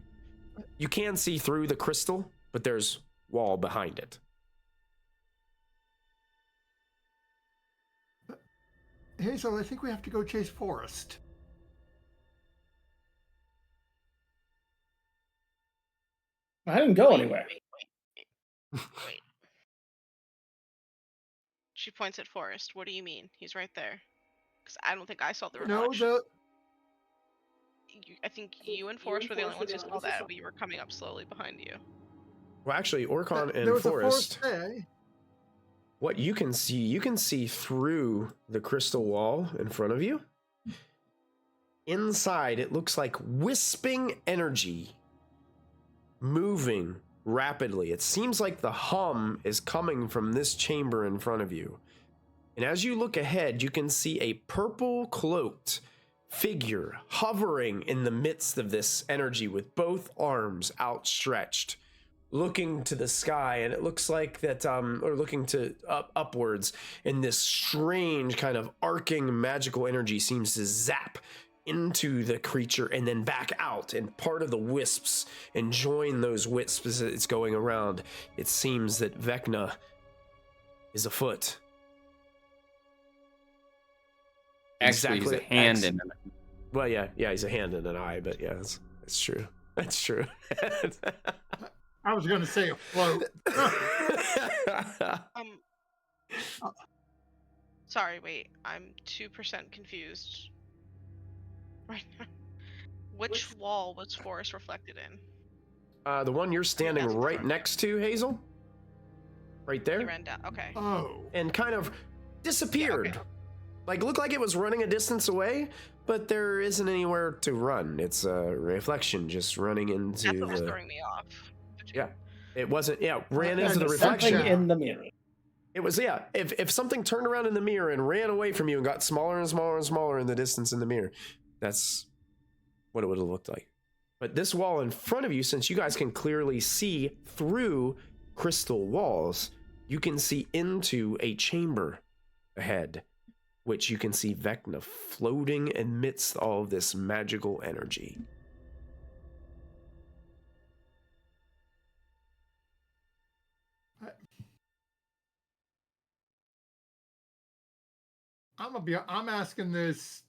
can see through the crystal, but there's wall behind it. Hazel, I think we have to go chase Forrest. I didn't go anywhere. Wait. She points at Forrest. What do you mean? He's right there. Because I don't think I saw the No, reflection. I think you and Forrest were the only ones who saw that. We were coming up slowly behind you. Well, actually, Orcon there and was Forrest, a forest there. what you can see through the crystal wall in front of you. Inside, it looks like wisping energy moving rapidly. It seems like the hum is coming from this chamber in front of you. And as you look ahead, you can see a purple cloaked figure hovering in the midst of this energy with both arms outstretched, looking to the sky. And it looks like that, or looking to upwards, and this strange kind of arcing magical energy seems to zap into the creature and then back out and part of the wisps and join those wisps as it's going around. It seems that Vecna is afoot. Actually, he's a hand and Well, yeah, he's a hand and an eye, but yeah, that's true. That's true. I was going to say a float. Sorry, wait. I'm 2% confused right now. Which wall was Forrest reflected in? The one you're standing right next to, Hazel. Right there. He ran down. Okay. Oh. And kind of disappeared. Yeah, okay. Like, looked like it was running a distance away, but there isn't anywhere to run. It's a reflection just running into That's what was throwing me off. Yeah. It wasn't, ran into the Something reflection. in the mirror. It was, yeah. If something turned around in the mirror and ran away from you and got smaller and smaller and smaller in the distance in the mirror, that's what it would have looked like. But this wall in front of you, since you guys can clearly see through crystal walls, you can see into a chamber ahead, which you can see Vecna floating amidst all of this magical energy. I'm asking this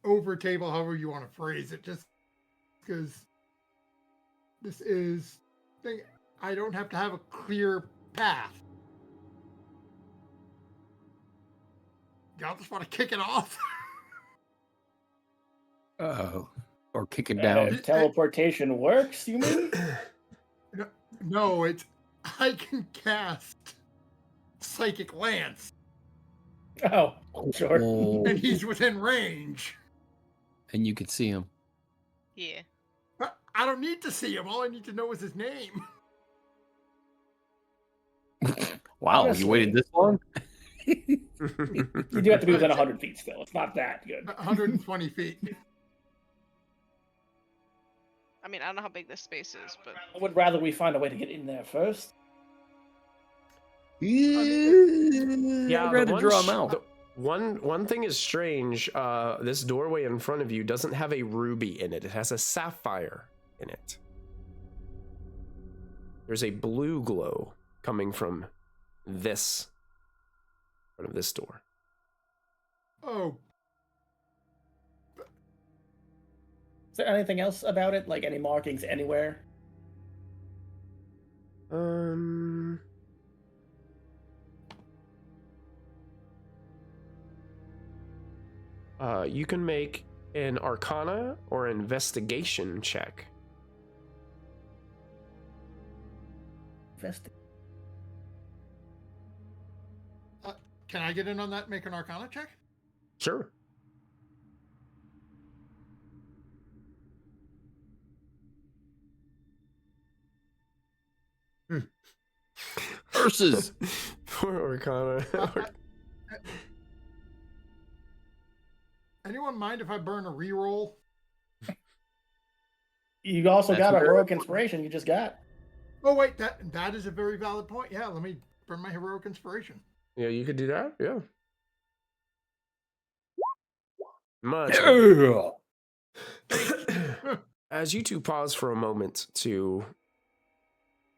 over table, however you want to phrase it, just because this is thing. I don't have to have a clear path. Y'all just want to kick it off? oh, or kick it down. Teleportation works, you mean? No, it's I can cast Psychic Lance. Oh, sure. Oh, And he's within range. and you can see him. Yeah. But I don't need to see him. All I need to know is his name. Wow, Honestly. you waited this long? You do have to be within 100 feet still. It's not that good. 120 feet. I mean, I don't know how big this space is, but I would rather we find a way to get in there first. Yeah, I'd rather draw him out. One thing is strange. This doorway in front of you doesn't have a ruby in it. It has a sapphire in it. There's a blue glow coming from this part of this door. Oh, Is there anything else about it? Like any markings anywhere? You can make an Arcana or Investigation check. can I get in on that? Make an Arcana check? Sure. Versus. For Arcana. Anyone mind if I burn a reroll? You also That's got a very heroic important. inspiration you just got. Oh wait, that is a very valid point. Yeah, let me burn my heroic inspiration. Yeah, you could do that. Yeah. Much. Yeah. As you two pause for a moment to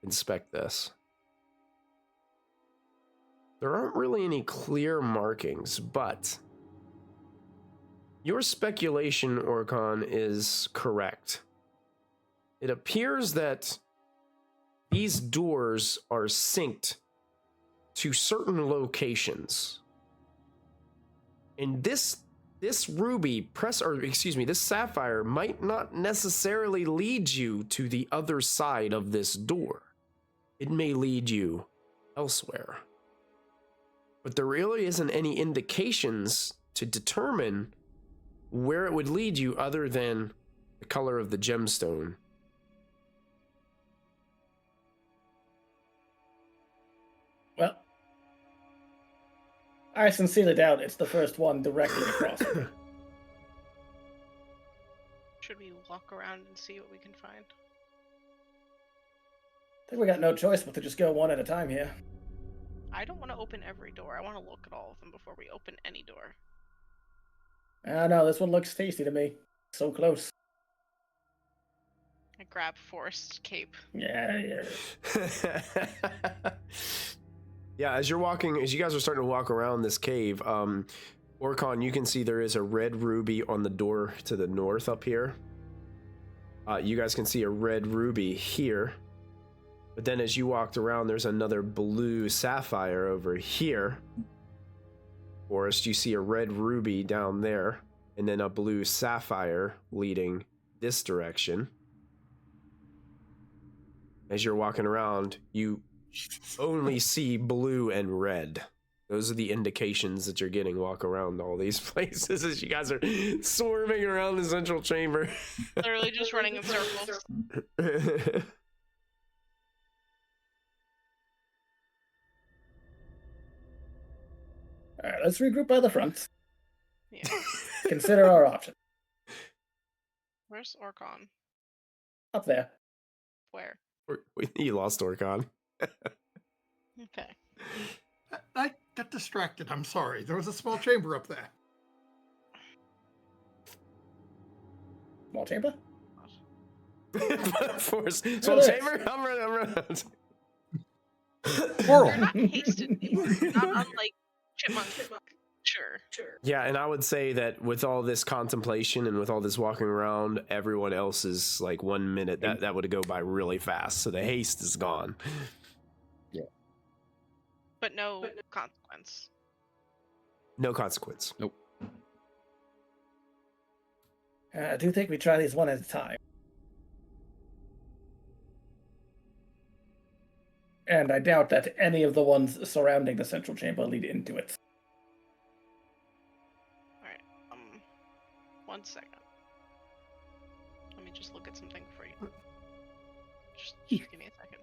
inspect this, there aren't really any clear markings, but your speculation, Orcon, is correct. It appears that these doors are synced to certain locations. And this ruby this sapphire might not necessarily lead you to the other side of this door. It may lead you elsewhere. But there really isn't any indications to determine where it would lead you other than the color of the gemstone. Well, I sincerely doubt it's the first one directly across. Should we walk around and see what we can find? I think we got no choice but to just go one at a time here. I don't want to open every door. I want to look at all of them before we open any door. I know, this one looks tasty to me. So close. I grab Forrest's cape. Yeah. Yeah, as you guys are starting to walk around this cave, Orcon, you can see there is a red ruby on the door to the north up here. You guys can see a red ruby here. But then as you walked around, there's another blue sapphire over here. Forrest, you see a red ruby down there, and then a blue sapphire leading this direction. As you're walking around, you only see blue and red. Those are the indications that you're getting walk around all these places as you guys are swarming around the central chamber. Literally just running in circles. Alright, let's regroup by the front. Yeah. Consider our options. Where's Orcon? Up there. Where? You lost Orcon. Okay. I got distracted. I'm sorry. There was a small chamber up there. Small chamber? Force. Small chamber? I'm running. Whirl. They're not hasted. Not unlike chipmunk. Sure. Yeah, and I would say that with all this contemplation and with all this walking around, everyone else is like 1 minute. That would go by really fast. So the haste is gone. But no consequence. No consequence. Nope. I do think we try these one at a time. And I doubt that any of the ones surrounding the central chamber lead into it. Alright, 1 second. Let me just look at something for you. Just give me a second.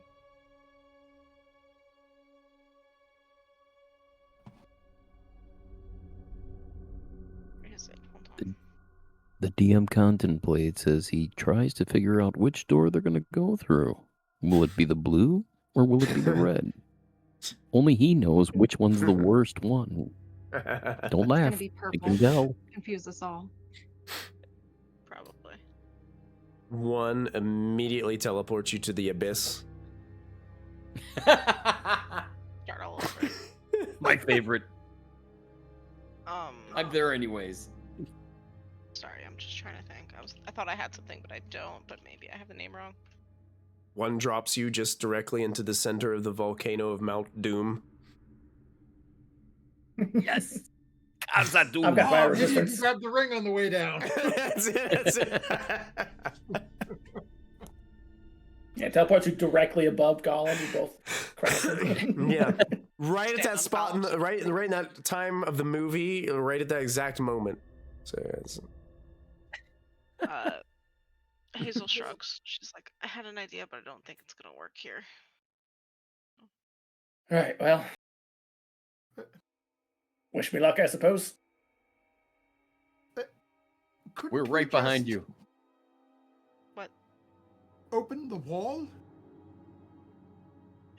Where is it? Hold on. The DM contemplates as he tries to figure out which door they're going to go through. Will it be the blue or will it be the red? Only he knows which one's the worst one. Don't It's laugh. gonna be I purple. can tell. Confuse us all. Probably. One immediately teleports you to the abyss. Start all over. My favorite. Um, I'm there anyways. Sorry, I'm just trying to think. I thought I had something, but I don't. But maybe I have the name wrong. One drops you just directly into the center of the volcano of Mount Doom. Yes. How's that doing? I've got fire You should resistance. grab the ring on the way down. That's it. Yeah, teleport you directly above Gollum. You both crash into him. Yeah. Right at that spot, right in that time of the movie, right at that exact moment. So it's... Hazel shrugs. She's like, I had an idea, but I don't think it's gonna work here. Right, well. Wish me luck, I suppose. Couldn't We're we right behind just you. What? Open the wall?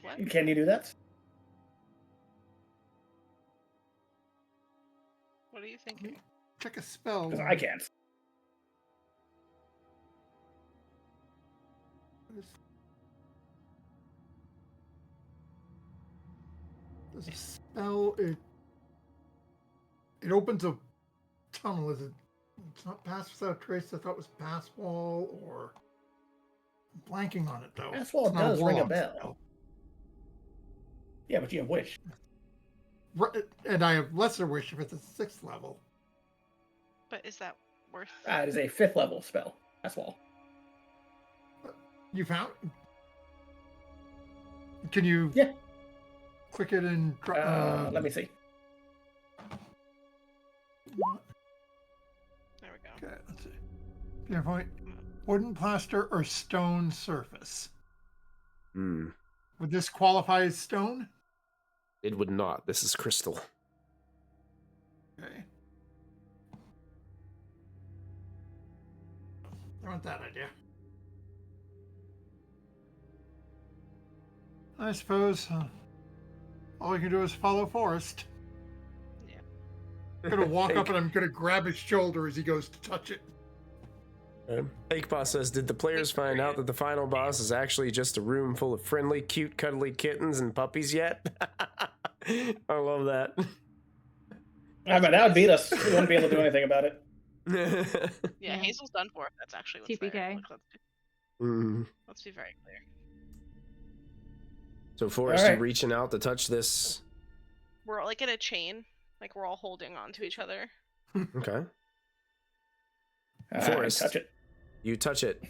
What? Can you do that? What are you thinking? Check a spell. Because I can't. There's a spell. It opens a tunnel. Is it? It's not pass without trace. I thought it was pass wall or. I'm blanking on it though. Pass wall It's not does ring a wall bell. spell. Yeah, but you have wish. And I have lesser wish if it's a 6th level. But is that worth? It is a 5th level spell. That's all. You found? Can you? Yeah. Click it and. Let me see. There we go. Okay, let's see. Your point. Wooden plaster or stone surface. Hmm. Would this qualify as stone? It would not. This is crystal. Okay. I want that idea. I suppose all we can do is follow Forrest. Yeah. I'm gonna walk up and I'm gonna grab his shoulder as he goes to touch it. Fake Boss says, did the players find out that the final boss is actually just a room full of friendly, cute, cuddly kittens and puppies yet? I love that. I mean, that would beat us. We wouldn't be able to do anything about it. Yeah, Hazel's done for it. That's actually what's TPK. there. Let's be very clear. So Forrest, All you right. reaching out to touch this? We're like in a chain. Like we're all holding on to each other. Okay. Forrest, Forrest. touch it. You touch it.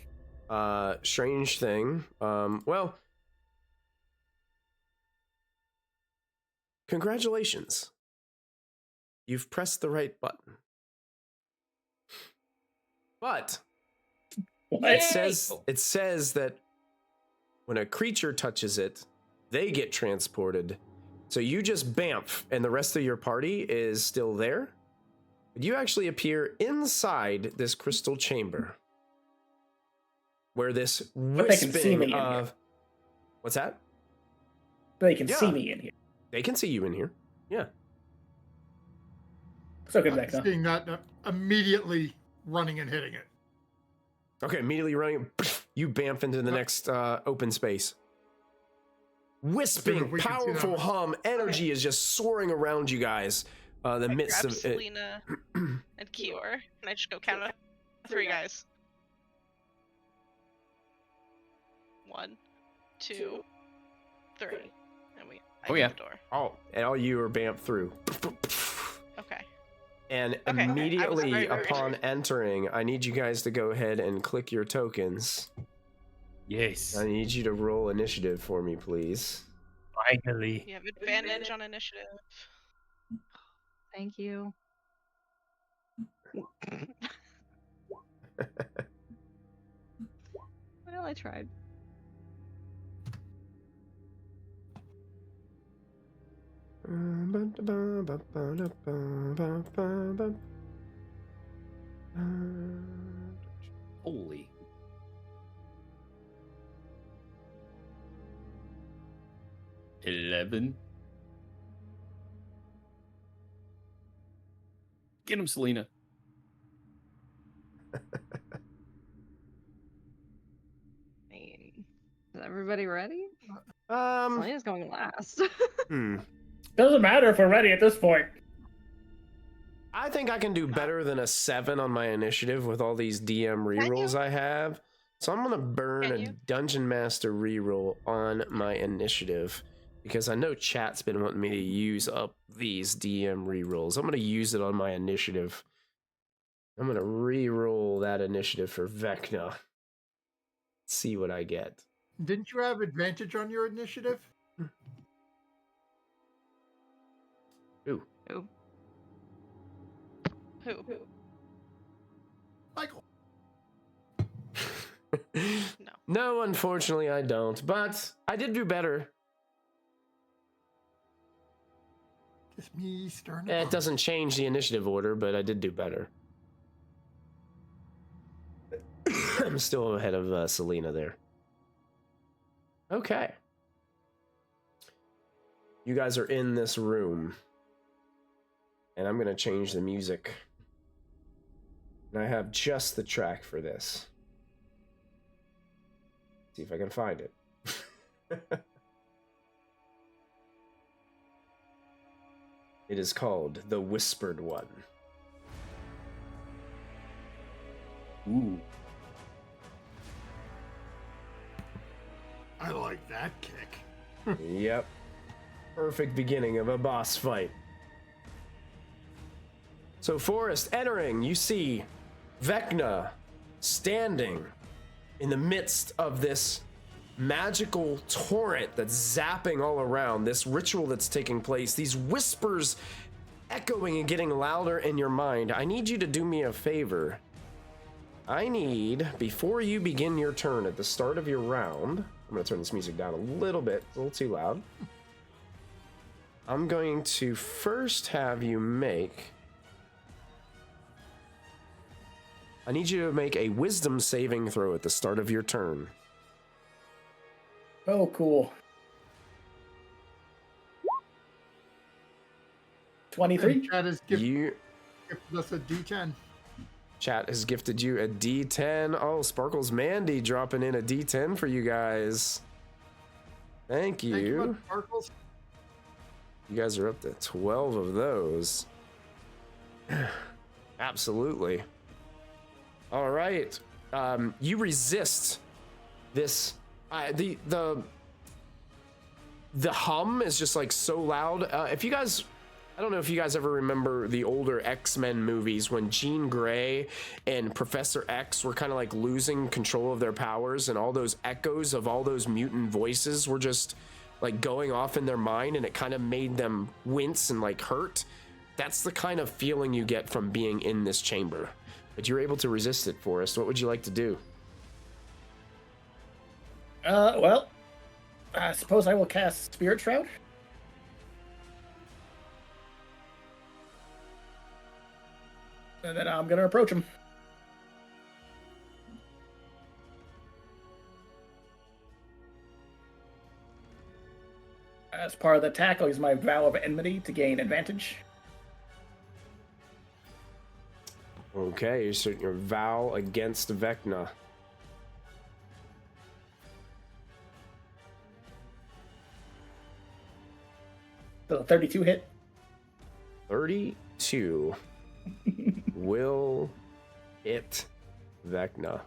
Strange thing. Well, congratulations. You've pressed the right button. But What? it says that when a creature touches it, they get transported. So you just bamf, and the rest of your party is still there. But you actually appear inside this crystal chamber, where this But they can see me wisping in of here. what's that? They can see Yeah. me in here. They can see you in here. Yeah. So good, Vecna. Seeing that, immediately running and hitting it. Okay, immediately running, you bamf into the next open space. Wisping, we can see powerful that. hum, energy is just soaring around you guys. The I midst grab of it. Selena and Kior, and I just go count to 3 guys. 1, 2, 3, and I Oh, hit yeah. the door. Oh, and all you are bamf through. Okay. And Okay, I was immediately very, very upon sure. entering, I need you guys to go ahead and click your tokens. Yes. I need you to roll initiative for me, please. Finally. You have advantage on initiative. Thank you. Well, I tried. Holy. $11. Get him, Selena. Is everybody ready? Um, Selena's going last. Doesn't matter if we're ready at this point. I think I can do better than a 7 on my initiative with all these DM rerolls I have. So I'm gonna burn Can a you? Dungeon Master reroll on my initiative because I know chat's been wanting me to use up these DM rerolls. I'm gonna use it on my initiative. I'm gonna reroll that initiative for Vecna. See what I get. Didn't you have advantage on your initiative? Ooh. Ooh. Who? Michael. No. No, unfortunately I don't, but I did do better. Just me stirring It doesn't change the initiative order, but I did do better. I'm still ahead of Selena there. Okay. You guys are in this room. And I'm going to change the music. And I have just the track for this. See if I can find it. It is called The Whispered One. Ooh. I like that kick. Yep. Perfect beginning of a boss fight. So Forrest entering, you see Vecna standing in the midst of this magical torrent that's zapping all around, this ritual that's taking place, these whispers echoing and getting louder in your mind. I need you to do me a favor. I need, before you begin your turn at the start of your round, I'm going to turn this music down a little bit, it's a little too loud. I'm going to first have you make... I need you to make a wisdom saving throw at the start of your turn. Oh, cool. 23. Chat has gifted us a D10. Chat has gifted you a D10. Oh, Sparkles Mandy dropping in a D10 for you guys. Thank you. Thank you, Sparkles. You guys are up to 12 of those. Absolutely. All right. You resist this. The hum is just like so loud. If you guys, I don't know if you guys ever remember the older X-Men movies when Jean Grey and Professor X were kind of like losing control of their powers, and all those echoes of all those mutant voices were just like going off in their mind, and it kind of made them wince and like hurt. That's the kind of feeling you get from being in this chamber. But you're able to resist it, Forrest. What would you like to do? Well, I suppose I will cast Spirit Shroud. And then I'm going to approach him. As part of the attack, I'll use my Vow of Enmity to gain advantage. Okay, you're certain your vow against Vecna. So 32 hit. 32 will hit Vecna.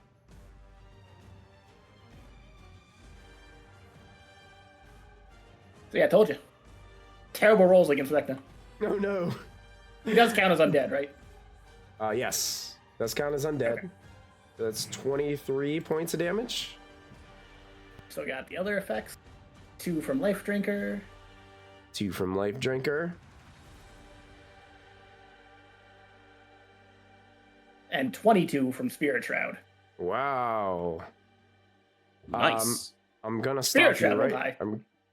So yeah, I told you. Terrible rolls against Vecna. No, no. He does count as undead, right? Yes. Does count as undead. Okay. That's 23 points of damage. So we got the other effects. 2 from Life Drinker. 2 from Life Drinker. And 22 from Spirit Shroud. Wow. Nice. I'm gonna Spirit stop you Shroud right.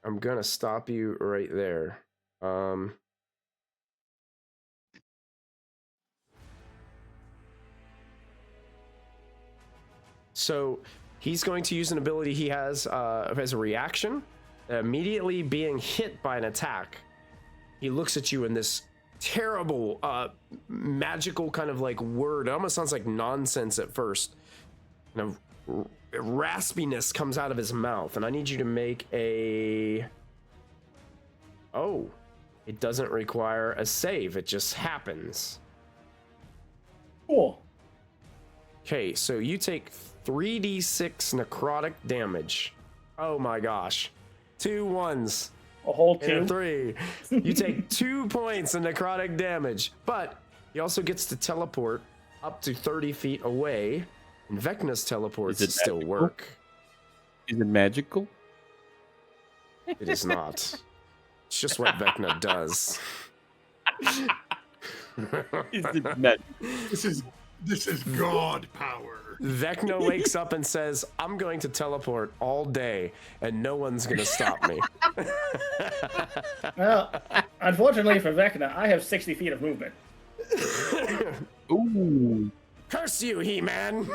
I'm gonna stop you right there. So he's going to use an ability he has as a reaction. Immediately being hit by an attack, he looks at you in this terrible magical kind of like word. It almost sounds like nonsense at first. Raspiness comes out of his mouth, and I need you to make a... Oh, it doesn't require a save. It just happens. Cool. Okay, so you take 3d6 necrotic damage. Oh my gosh. 2 1s. A whole 2. And a 3. You take 2 points of necrotic damage, but he also gets to teleport up to 30 feet away, and Vecna's teleports still magical? work. Is it magical? It is not. It's just what Vecna does. Is it magical? This is God power. Vecna wakes up and says, I'm going to teleport all day, and no one's going to stop me. Well, unfortunately for Vecna, I have 60 feet of movement. Ooh. Curse you, He-Man!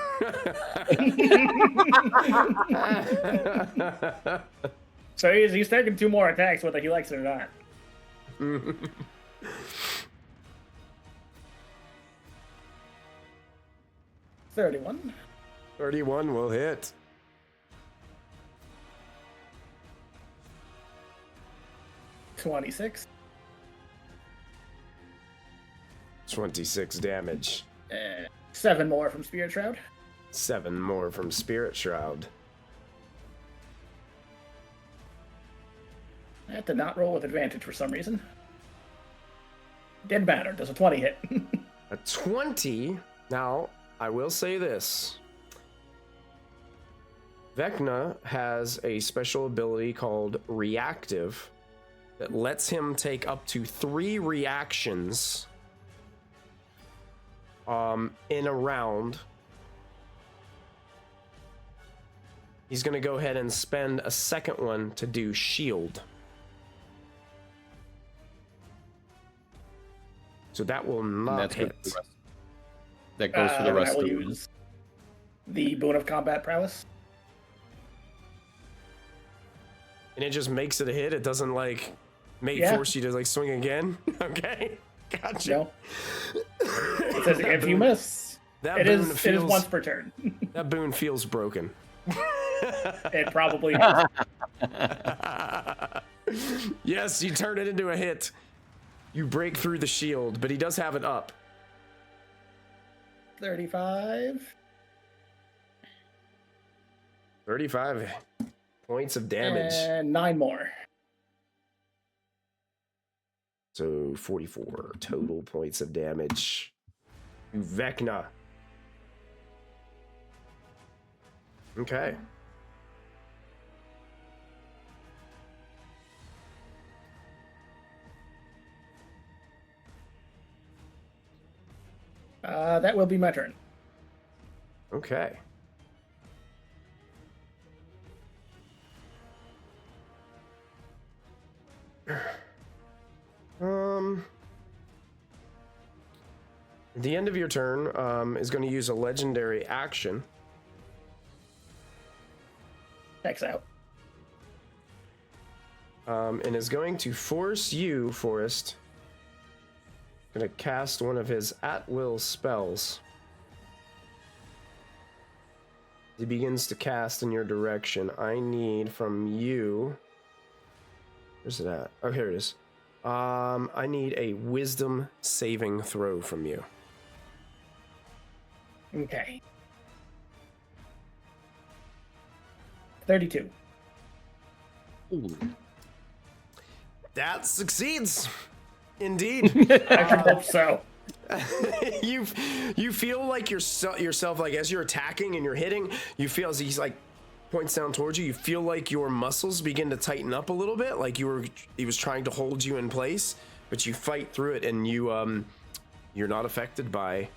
So he's taking 2 more attacks whether he likes it or not. 31. 31 will hit. 26. 26 damage. 7 more from Spirit Shroud. 7 more from Spirit Shroud. That did not roll with advantage for some reason. Didn't matter. Does a 20 hit? A 20. Now, I will say this. Vecna has a special ability called Reactive that lets him take up to 3 reactions in a round. He's going to go ahead and spend a second one to do shield. So that will not hit. That goes for the rest I will of use the Boon of Combat Prowess. And it just makes it a hit. It doesn't like force you to like swing again. Okay, gotcha. No. It says if you miss, it is once per turn. That boon feels broken. It probably is. Yes, you turn it into a hit. You break through the shield, but he does have it up. 35. 35 points of damage. And 9 more. So 44 total points of damage. Vecna. Okay. That will be my turn. Okay. The end of your turn is going to use a legendary action. Checks out. And is going to force you, Forrest, going to cast one of his at-will spells. He begins to cast in your direction. I need from you... Where's it at? Oh, here it is. I need a wisdom saving throw from you. Okay. 32. Ooh. That succeeds. Indeed. I should hope so. you feel like yourself, like as you're attacking and you're hitting, you feel as he's like points down towards you, you feel like your muscles begin to tighten up a little bit, like he was trying to hold you in place, but you fight through it and you're not affected by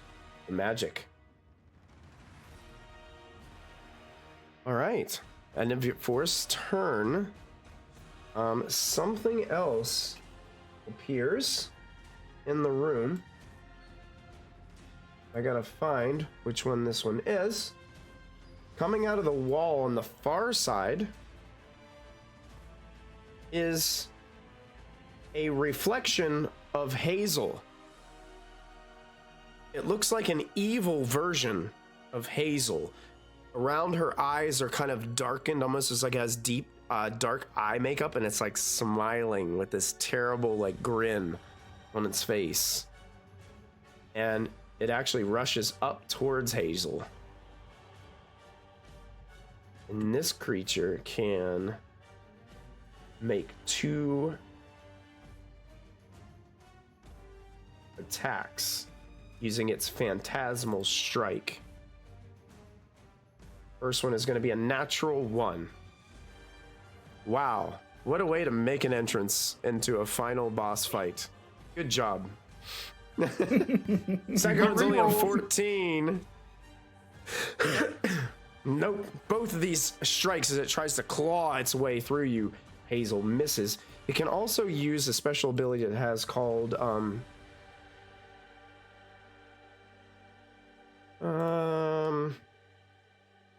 the magic. All right. And if your Forrest's turn, something else appears in the room. I gotta find which one this one is. Coming out of the wall on the far side is a reflection of Hazel. It looks like an evil version of Hazel. Around her eyes are kind of darkened, almost as like it has deep dark eye makeup, and it's like smiling with this terrible like grin on its face. And it actually rushes up towards Hazel. And this creature can make 2 attacks using its phantasmal strike. First one is going to be a natural 1. Wow, what a way to make an entrance into a final boss fight. Good job. Second one's only a 14. Nope. Both of these strikes, as it tries to claw its way through you, Hazel misses. It can also use a special ability it has called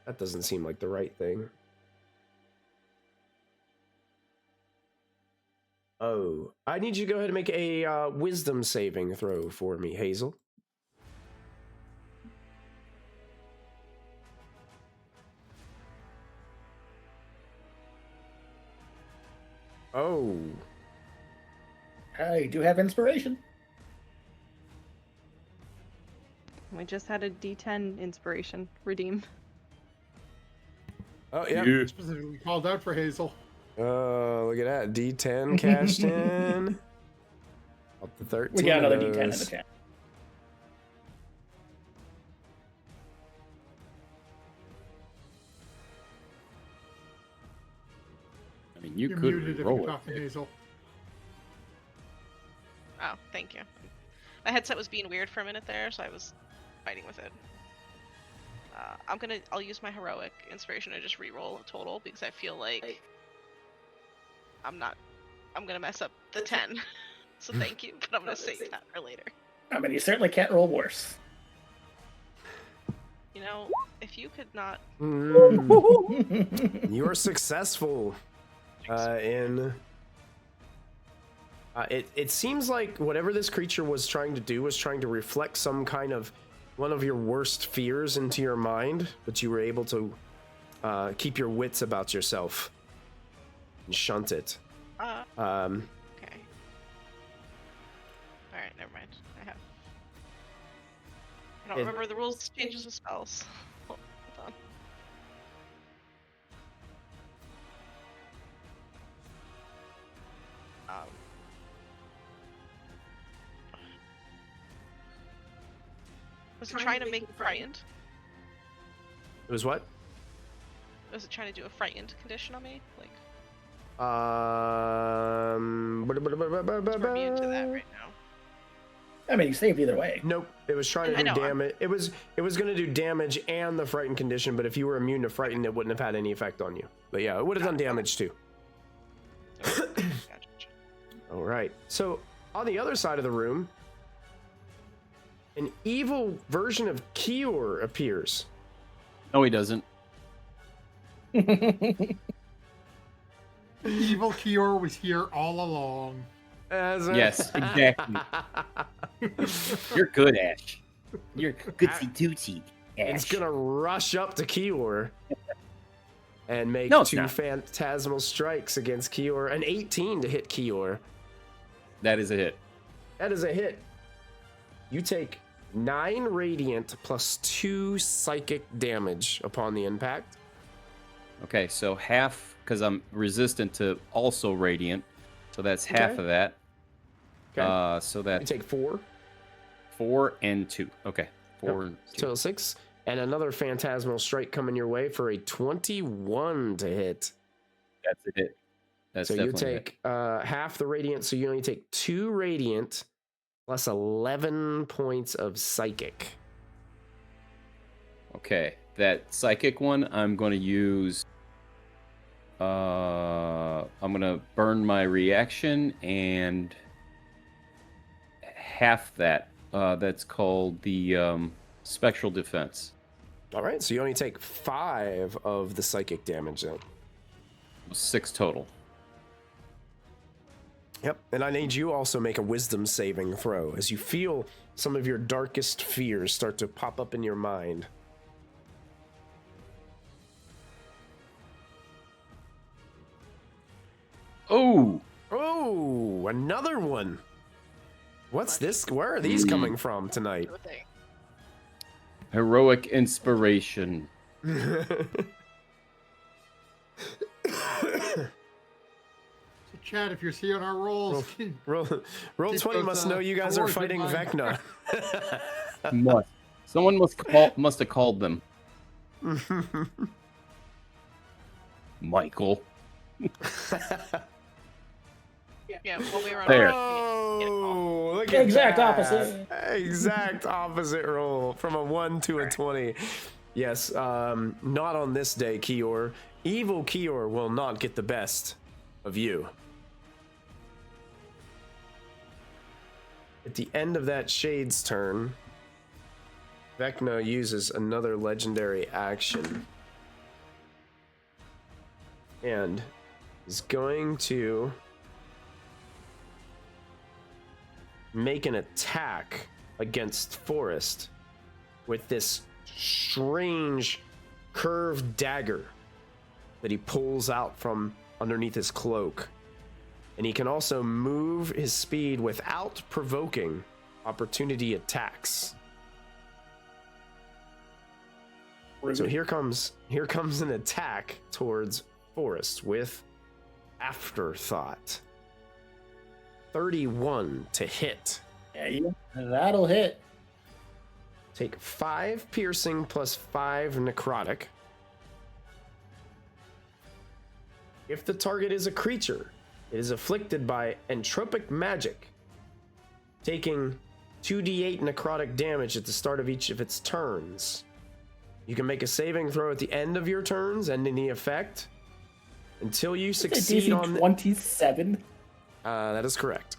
that doesn't seem like the right thing. Oh, I need you to go ahead and make a wisdom saving throw for me, Hazel. Oh. I do have inspiration. We just had a D10 inspiration redeem. Oh, yeah. Specifically called out for Hazel. Oh, look at that. D10 cashed in. Up to 13. We got another of D10 in those. the chat. I mean, you You're could muted if roll you're it. talking, Hazel. Oh, thank you. My headset was being weird for a minute there, so I was fighting with it. I'll use my heroic inspiration to just re-roll a total because I feel like I'm gonna mess up the 10. So thank you, but I'm gonna save that for later. I mean, you certainly can't roll worse. You know, if you could not. You're successful in. It seems like whatever this creature was trying to do was trying to reflect some kind of one of your worst fears into your mind, but you were able to keep your wits about yourself and shunt it. Okay. All right, never mind. I don't remember the rules changes of spells. Hold on. Was it trying to make me frightened? It was what? Was it trying to do a frightened condition on me? Like, We're immune to that right now. I mean, you saved either way. Nope. It was trying to do damage. It was going to do damage and the frightened condition, but if you were immune to frightened, it wouldn't have had any effect on you. But yeah, it would have done damage too. Gotcha. All right. So on the other side of the room, an evil version of Kior appears. No, he doesn't. Evil Kior was here all along. Yes, exactly. You're good, Ash. You're goodsy tootsie, Ash. It's gonna rush up to Kior and make two phantasmal strikes against Kior. An 18 to hit Kior. That is a hit. That is a hit. You take 9 radiant plus 2 psychic damage upon the impact. Okay, so half, because I'm resistant to also radiant, so that's half of that. Okay. So that you take 4. 4 and 2. Okay, 4 and 2. Total 6. And another phantasmal strike coming your way for a 21 to hit. That's a hit. That's so you definitely take half the radiant, so you only take 2 radiant plus 11 points of psychic. Okay, that psychic one, I'm going to use. I'm going to burn my reaction and half that. That's called the spectral defense. All right, so you only take 5 of the psychic damage then. 6 total. Yep, and I need you also make a wisdom saving throw as you feel some of your darkest fears start to pop up in your mind. Oh! Oh, another one. What's this? Where are these coming from tonight? Heroic inspiration. Chad, if you're seeing our rolls, roll 20 must know you guys are fighting Vecna. Someone must have called them. Michael. Yeah, well, we were on there. Oh, look at exact that. opposite. Exact opposite roll from a 1 to a 20. Yes, not on this day, Kior. Evil Kior will not get the best of you. At the end of that Shade's turn, Vecna uses another legendary action and is going to make an attack against Forest with this strange curved dagger that he pulls out from underneath his cloak. And he can also move his speed without provoking opportunity attacks. So here comes an attack towards Forest with afterthought. 31 to hit. Yeah, that'll hit. Take 5 piercing plus 5 necrotic. If the target is a creature, it is afflicted by entropic magic, taking 2d8 necrotic damage at the start of each of its turns. You can make a saving throw at the end of your turns, ending the effect, until you succeed on 27. That is correct.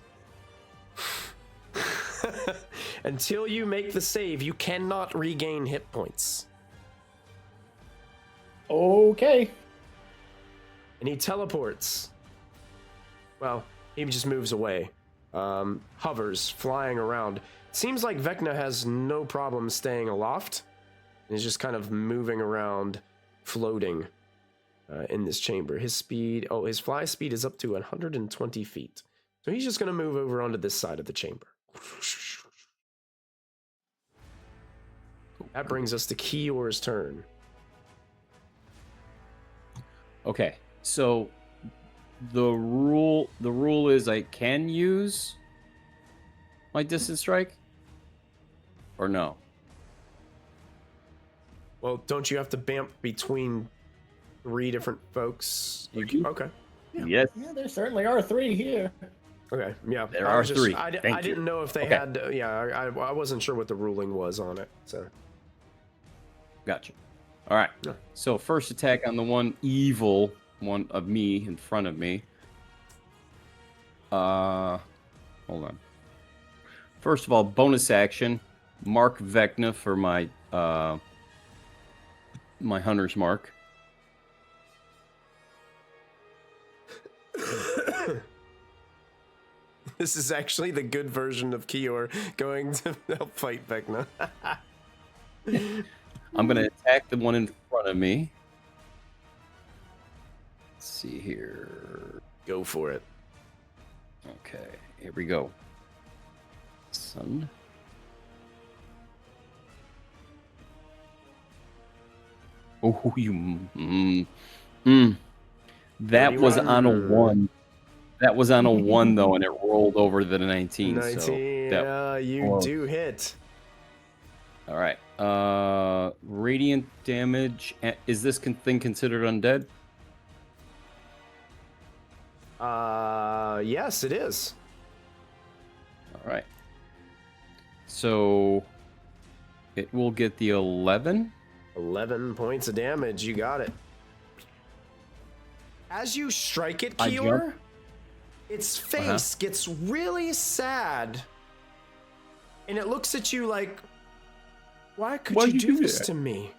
Until you make the save, you cannot regain hit points. Okay. And he teleports. Well, he just moves away. Hovers, flying around. Seems like Vecna has no problem staying aloft. And is just kind of moving around, floating in this chamber. His fly speed is up to 120 feet. So he's just going to move over onto this side of the chamber. That brings us to Kior's turn. Okay, so the rule is I can use my distance strike, or no? Well, don't you have to bamf between 3 different folks? Okay. Yes. Yeah, there certainly are 3 here. Okay. Yeah. There are 3. I Thank you. didn't know if they had. I wasn't sure what the ruling was on it. So. Gotcha. All right. Yeah. So first attack on the one evil one of me in front of me. Hold on. First of all, bonus action, mark Vecna for my my hunter's mark. This is actually the good version of Kior going to help fight Vecna. I'm going to attack the one in front of me. Let's see here. Go for it. Okay, here we go. Son. Oh, you. That was on a 1. That was on a 1 though, and it rolled over to the 19. 19. So You do hit. All right. Radiant damage. Is this thing considered undead? Yes, it is. All right. So it will get the 11. 11 points of damage. You got it. As you strike it, I Kior, jump. its face gets really sad. And it looks at you like, why could Why'd you do do this that? to me?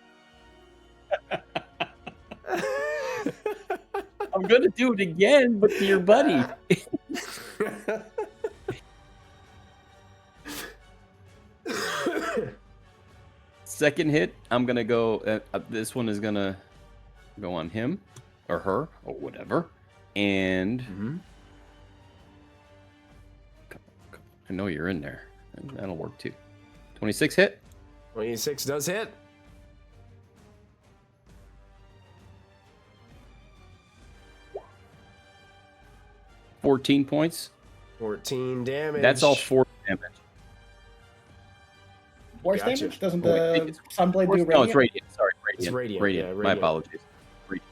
I'm going to do it again, but to your buddy. Second hit, I'm going to go. This one is going to go on him or her or whatever. And come on. I know you're in there. And that'll work too. 26 hit. 26 does hit. $14 points. 14 damage. That's all 4 damage. Force Gotcha. damage? Doesn't Oh, wait, the it's Sunblade do radiant? No, it's radiant. Sorry, radiant. It's radiant, Radiant. yeah, My radiant. apologies. Radiant.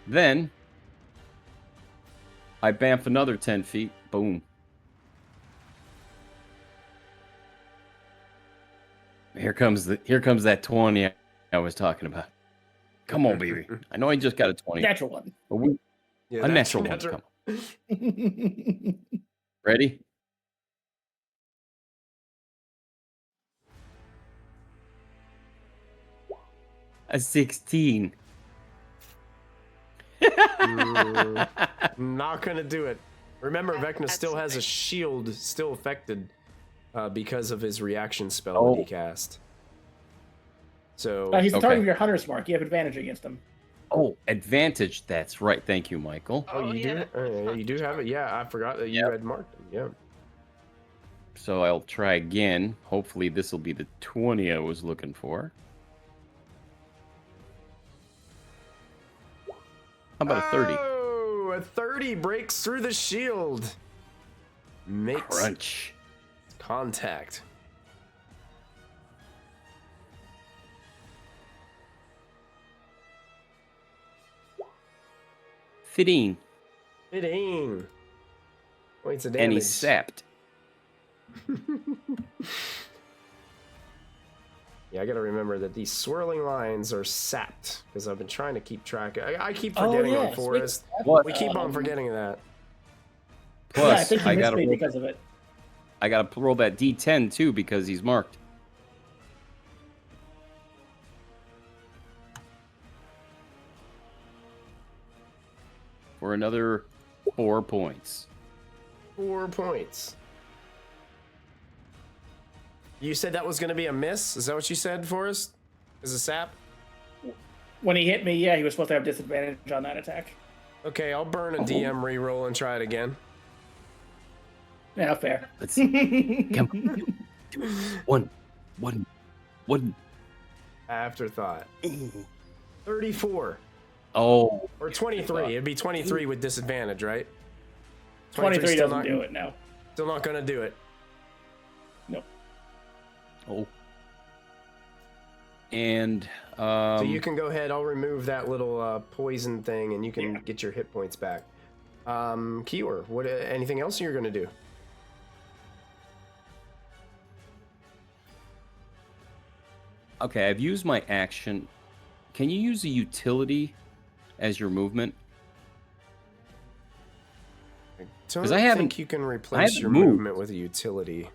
Then I bamf another 10 feet. Boom. Here comes that 20 I was talking about. Come on, baby. I know I just got a 20. Natural one. But a that's natural one. Come on. Ready? A 16. Not gonna do it. Remember, Vecna That's still has a something. shield still affected because of his reaction spell that he cast. So He's the Okay. target of your hunter's mark. You have advantage against him. Oh, advantage. That's right. Thank you, Michael. oh, you do you do have it. Yeah, I forgot that you Yep. had marked him. Yeah. So I'll try again. Hopefully this will be the 20 I was looking for. How about a 30? Oh, Ooh, a 30 breaks through the shield. Makes Crunch. contact. Fitting. Points of damage. And he's sapped. Yeah, I gotta remember that these swirling lines are sapped because I've been trying to keep track. I keep Oh, forgetting on yes. Forest. What? We keep on forgetting that. Yeah, I Plus, think you I missed gotta me roll, because of it. I gotta roll that D10 too because he's marked. For another 4 points. 4 points. You said that was going to be a miss? Is that what you said, Forrest? Is a sap? When he hit me, yeah, he was supposed to have disadvantage on that attack. Okay, I'll burn a DM reroll and try it again. Yeah, fair. Let's see. Come on. One. Afterthought. 34. Oh. Or 23. It'd be 23 with disadvantage, right? 23 still doesn't not, do it, no. Still not going to do it. Nope. Oh. And so you can go ahead. I'll remove that little poison thing, and you can get your hit points back. Kior, what? Anything else you're going to do? okay, I've used my action. Can you use a utility as your movement? Because I I haven't- think you can replace your moved. movement with a utility.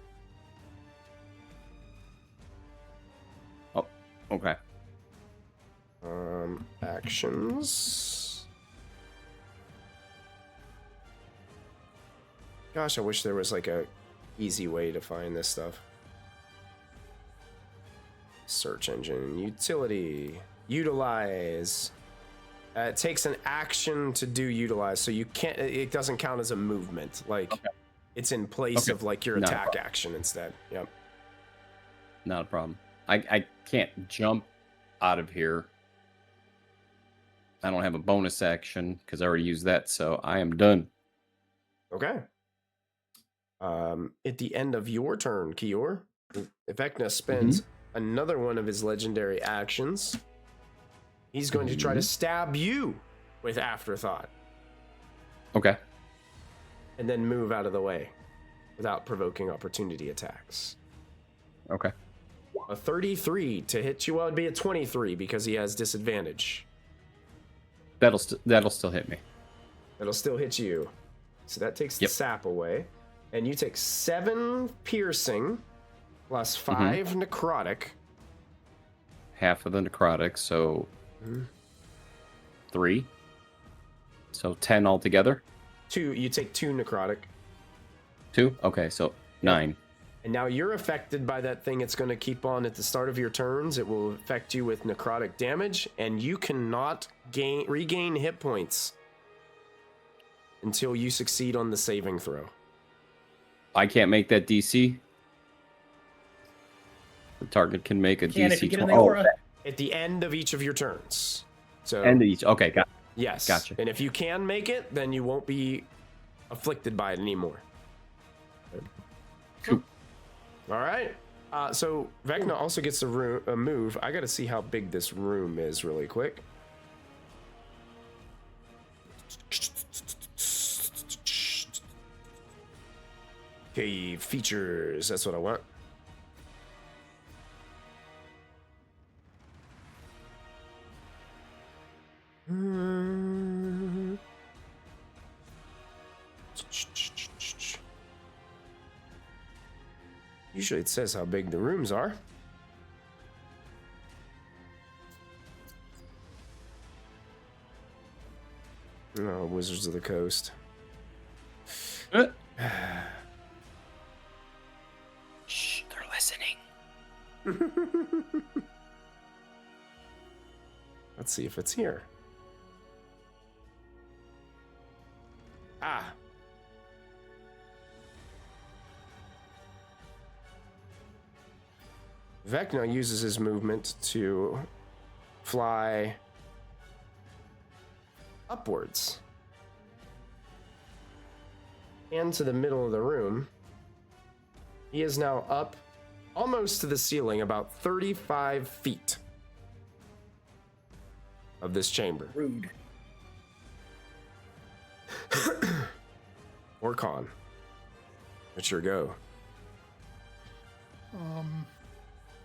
Oh, okay. Actions. Gosh, I wish there was like a easy way to find this stuff. Search engine, utility, utilize. It takes an action to do utilize, so you can't. It doesn't count as a movement. Like it's in place of like your Not a attack problem. action instead. Yep. Not a problem. I can't jump out of here. I don't have a bonus action because I already used that, so I am done. Okay. At the end of your turn, Kior, Vecna spends another one of his legendary actions. He's going to try to stab you with Afterthought Okay. and then move out of the way without provoking opportunity attacks. Okay. A 33 to hit you. Well, it'd be a 23 because he has disadvantage. That'll still hit me. That'll still hit you. So that takes the Yep. sap away. And you take 7 piercing plus 5 necrotic. Half of the necrotic, so 3. So 10 altogether. 2. You take 2 necrotic. 2? Okay, so 9. And now you're affected by that thing. It's going to keep on at the start of your turns. It will affect you with necrotic damage, and you cannot regain hit points until you succeed on the saving throw. I can't make that DC. The target can make a Can if you DC get in 20. the aura. At the end of each of your turns. So End of each. Okay, got yes. Gotcha. And if you can make it, then you won't be afflicted by it anymore. Cool. All right. So Vecna also gets a move. I got to see how big this room is really quick. Okay, features. That's what I want. Usually it says how big the rooms are. Oh, Wizards of the Coast. Shh, they're listening. Let's see if it's here. Ah. Vecna uses his movement to fly upwards. and to the middle of the room. He is now up almost to the ceiling, about 35 feet of this chamber. Rude. Orcon, it's your go.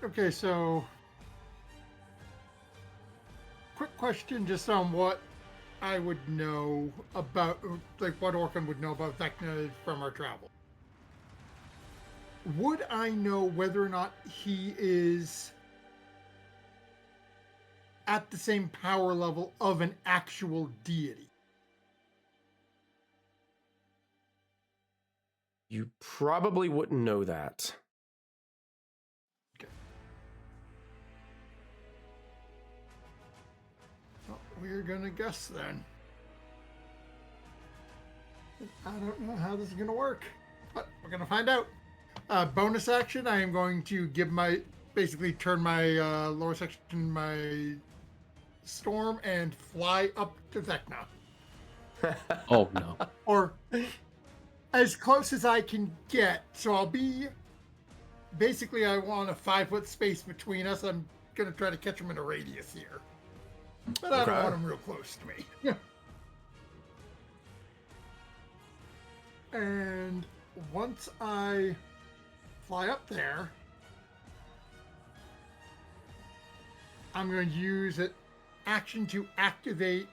Okay, so quick question just on what I would know about, like what Orcon would know about Vecna from our travel. Would I know whether or not he is at the same power level of an actual deity? You probably wouldn't know that. Well, we're gonna guess then. I don't know how this is gonna work, but we're gonna find out. Bonus action, I am going to give basically turn my lower section, my storm, and fly up to Vecna. Oh no. Or as close as I can get. So I'll be, basically I want a 5-foot space between us. I'm gonna try to catch him in a radius here. But I don't want him real close to me. And once I fly up there, I'm going to use an action to activate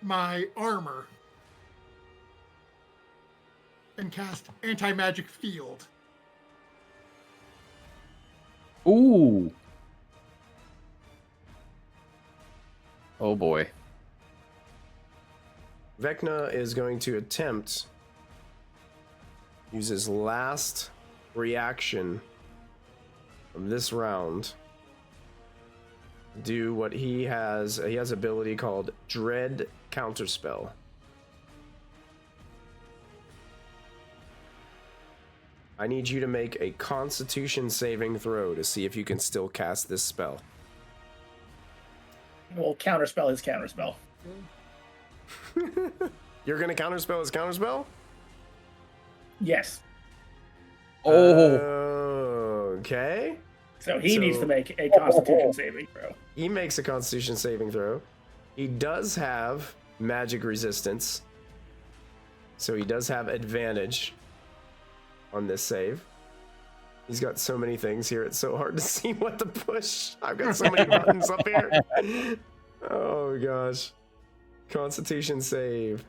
my armor and cast anti-magic field. Ooh. Oh boy. Vecna is going to attempt use his last reaction of this round. Do what he has. He has an ability called Dread Counterspell. I need you to make a Constitution saving throw to see if you can still cast this spell. Well, counterspell is counterspell. You're gonna counterspell his counterspell? Yes. Oh. Okay. So he needs to make a Constitution saving throw. He makes a Constitution saving throw. He does have magic resistance, so he does have advantage on this save. He's got so many things here, it's so hard to see what to push. I've got so many buttons up here. Oh gosh. Constitution save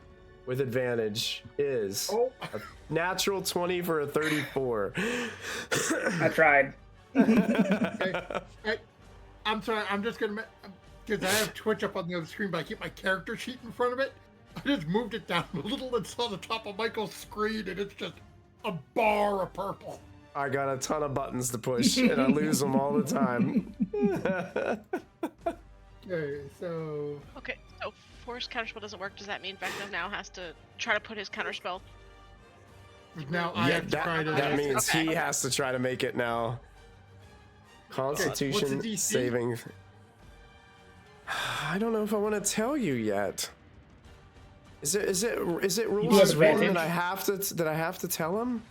with advantage is a natural 20 for a 34. I tried. Hey, I'm sorry, I'm just gonna, because I have Twitch up on the other screen, but I keep my character sheet in front of it. I just moved it down a little and saw the top of Michael's screen, and it's just a bar of purple. I got a ton of buttons to push, and I lose them all the time. Okay, so Okay, so force counterspell doesn't work. Does that mean Vecna now has to try to put his counterspell? now I have to try to. that means Okay. he has to try to make it now. Constitution What's the DC? saving. I don't know if I want to tell you yet. Is it rules have as written that advantage. I have to tell him?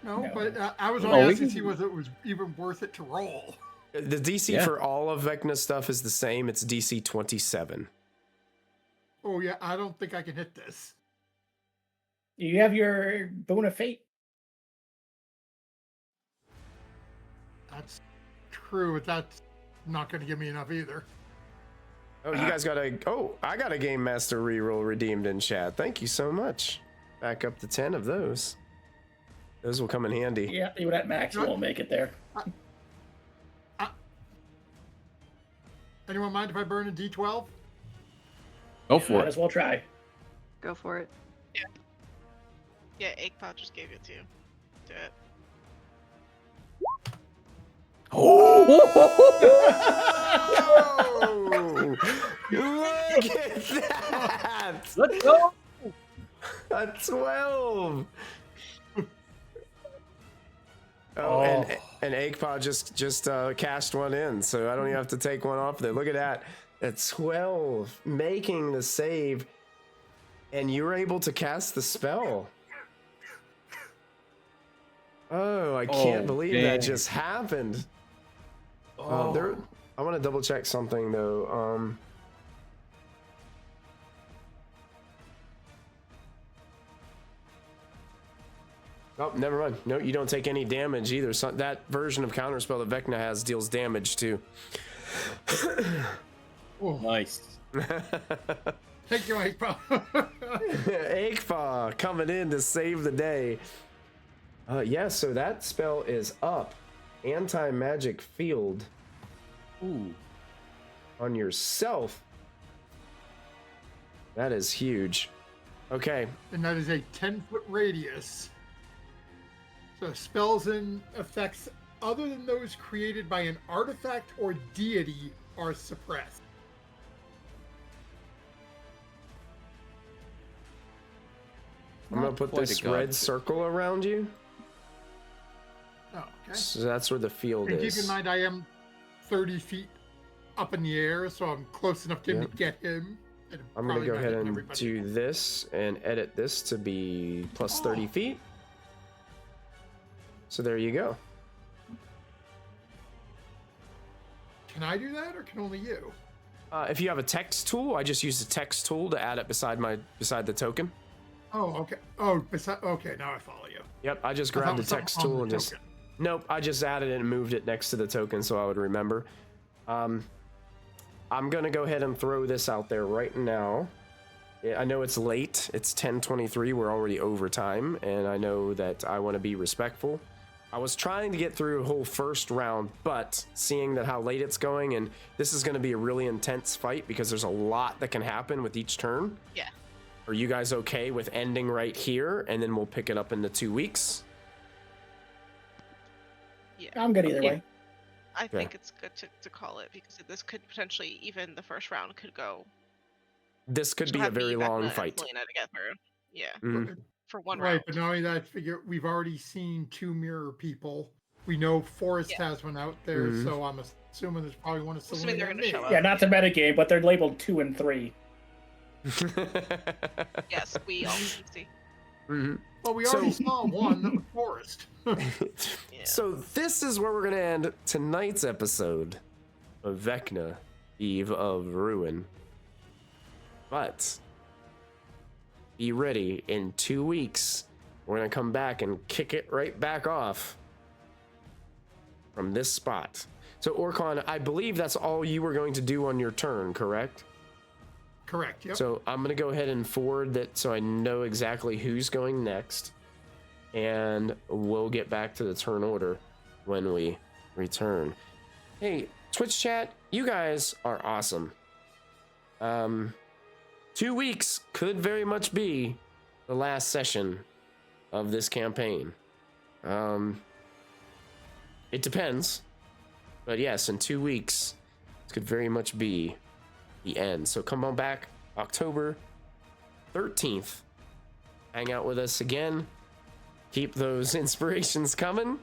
No, No. but I was Oh, only we asking to can- see whether it was even worth it to roll. The DC Yeah. for all of Vecna's stuff is the same. It's DC 27. Oh yeah, I don't think I can hit this. You have your Boon of Fate. That's true, but that's not going to give me enough either. Oh, you guys got a... Oh, I got a Game Master reroll redeemed in chat. Thank you so much. Back up to 10 of those. Those will come in handy. Yeah, even at max, you won't make it there. Anyone mind if I burn a D12? Go for Might it. as well try. Go for it. Yeah, Eggbot just gave it to you. Do it. Oh! Look at that! Let's go. A 12! Oh. And Eggbot just cashed one in, so I don't even have to take one off there. Look at that. A 12, making the save. And you were able to cast the spell. Oh, I can't believe that just happened. I want to double check something though. Oh, never mind. No, you don't take any damage either. So that version of counterspell that Vecna has deals damage too. Nice. Thank you, Aikpa. Aikpa coming in to save the day. Yeah, so that spell is up. Anti-magic field. Ooh. On yourself. That is huge. Okay. And that is a 10-foot radius. So spells and effects other than those created by an artifact or deity are suppressed. I'm gonna put this red circle around you. Oh, okay. So that's where the field And is. keep in mind, I am 30 feet up in the air, so I'm close enough to him to get him. I'm gonna go ahead and do this and edit this to be plus 30 feet. So there you go. Can I do that, or can only you? If you have a text tool, I just use the text tool to add it beside the token. Oh, okay. Oh, okay. Now I follow you. Yep, I just grabbed the text tool and just. Nope, I just added it and moved it next to the token so I would remember. I'm gonna go ahead and throw this out there right now. I know it's late. It's 10:23. We're already over time, and I know that I want to be respectful. I was trying to get through a whole first round, but seeing that how late it's going, and this is going to be a really intense fight because there's a lot that can happen with each turn. Yeah. Are you guys okay with ending right here, and then we'll pick it up in the 2 weeks? Yeah. I'm good either way. I think it's good to call it because this could potentially, even the first round could go. This could be a very long fight. To get through. Yeah. Mm-hmm. For one right, round. but not only that, figure we've already seen 2 mirror people. We know Forrest has one out there, so I'm assuming there's probably one still in there. Yeah, not to metagame, but they're labeled 2 and 3. Yes, we all can see. Mm-hmm. Well, we already saw one, that was Forrest. So this is where we're going to end tonight's episode of Vecna, Eve of Ruin. But be ready, in 2 weeks, we're going to come back and kick it right back off from this spot. So Orkon, I believe that's all you were going to do on your turn, correct? Correct, yep. So I'm going to go ahead and forward that so I know exactly who's going next. And we'll get back to the turn order when we return. Hey, Twitch chat, you guys are awesome. 2 weeks could very much be the last session of this campaign. It depends. But yes, in 2 weeks, this could very much be the end. So come on back October 13th. Hang out with us again. Keep those inspirations coming.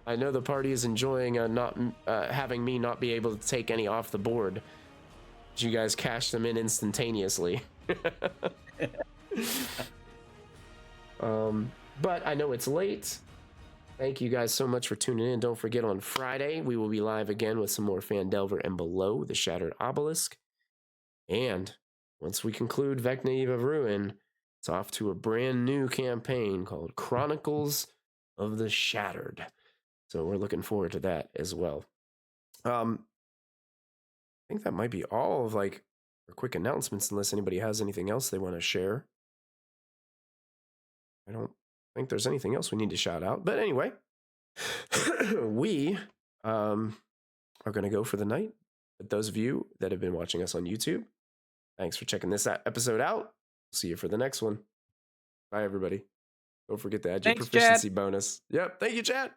I know the party is enjoying not having me not be able to take any off the board. You guys cash them in instantaneously. But I know it's late. Thank you guys so much for tuning in. Don't forget, on Friday, we will be live again with some more Phandelver and Below the Shattered Obelisk. And once we conclude Vecna Eve of Ruin, it's off to a brand new campaign called Chronicles of the Shattered. So we're looking forward to that as well. I think that might be all of our quick announcements, unless anybody has anything else they want to share. I don't think there's anything else we need to shout out. But anyway, we are going to go for the night. But those of you that have been watching us on YouTube, thanks for checking this episode out. See you for the next one. Bye, everybody. Don't forget to add your proficiency bonus. Yep. Thank you, chat.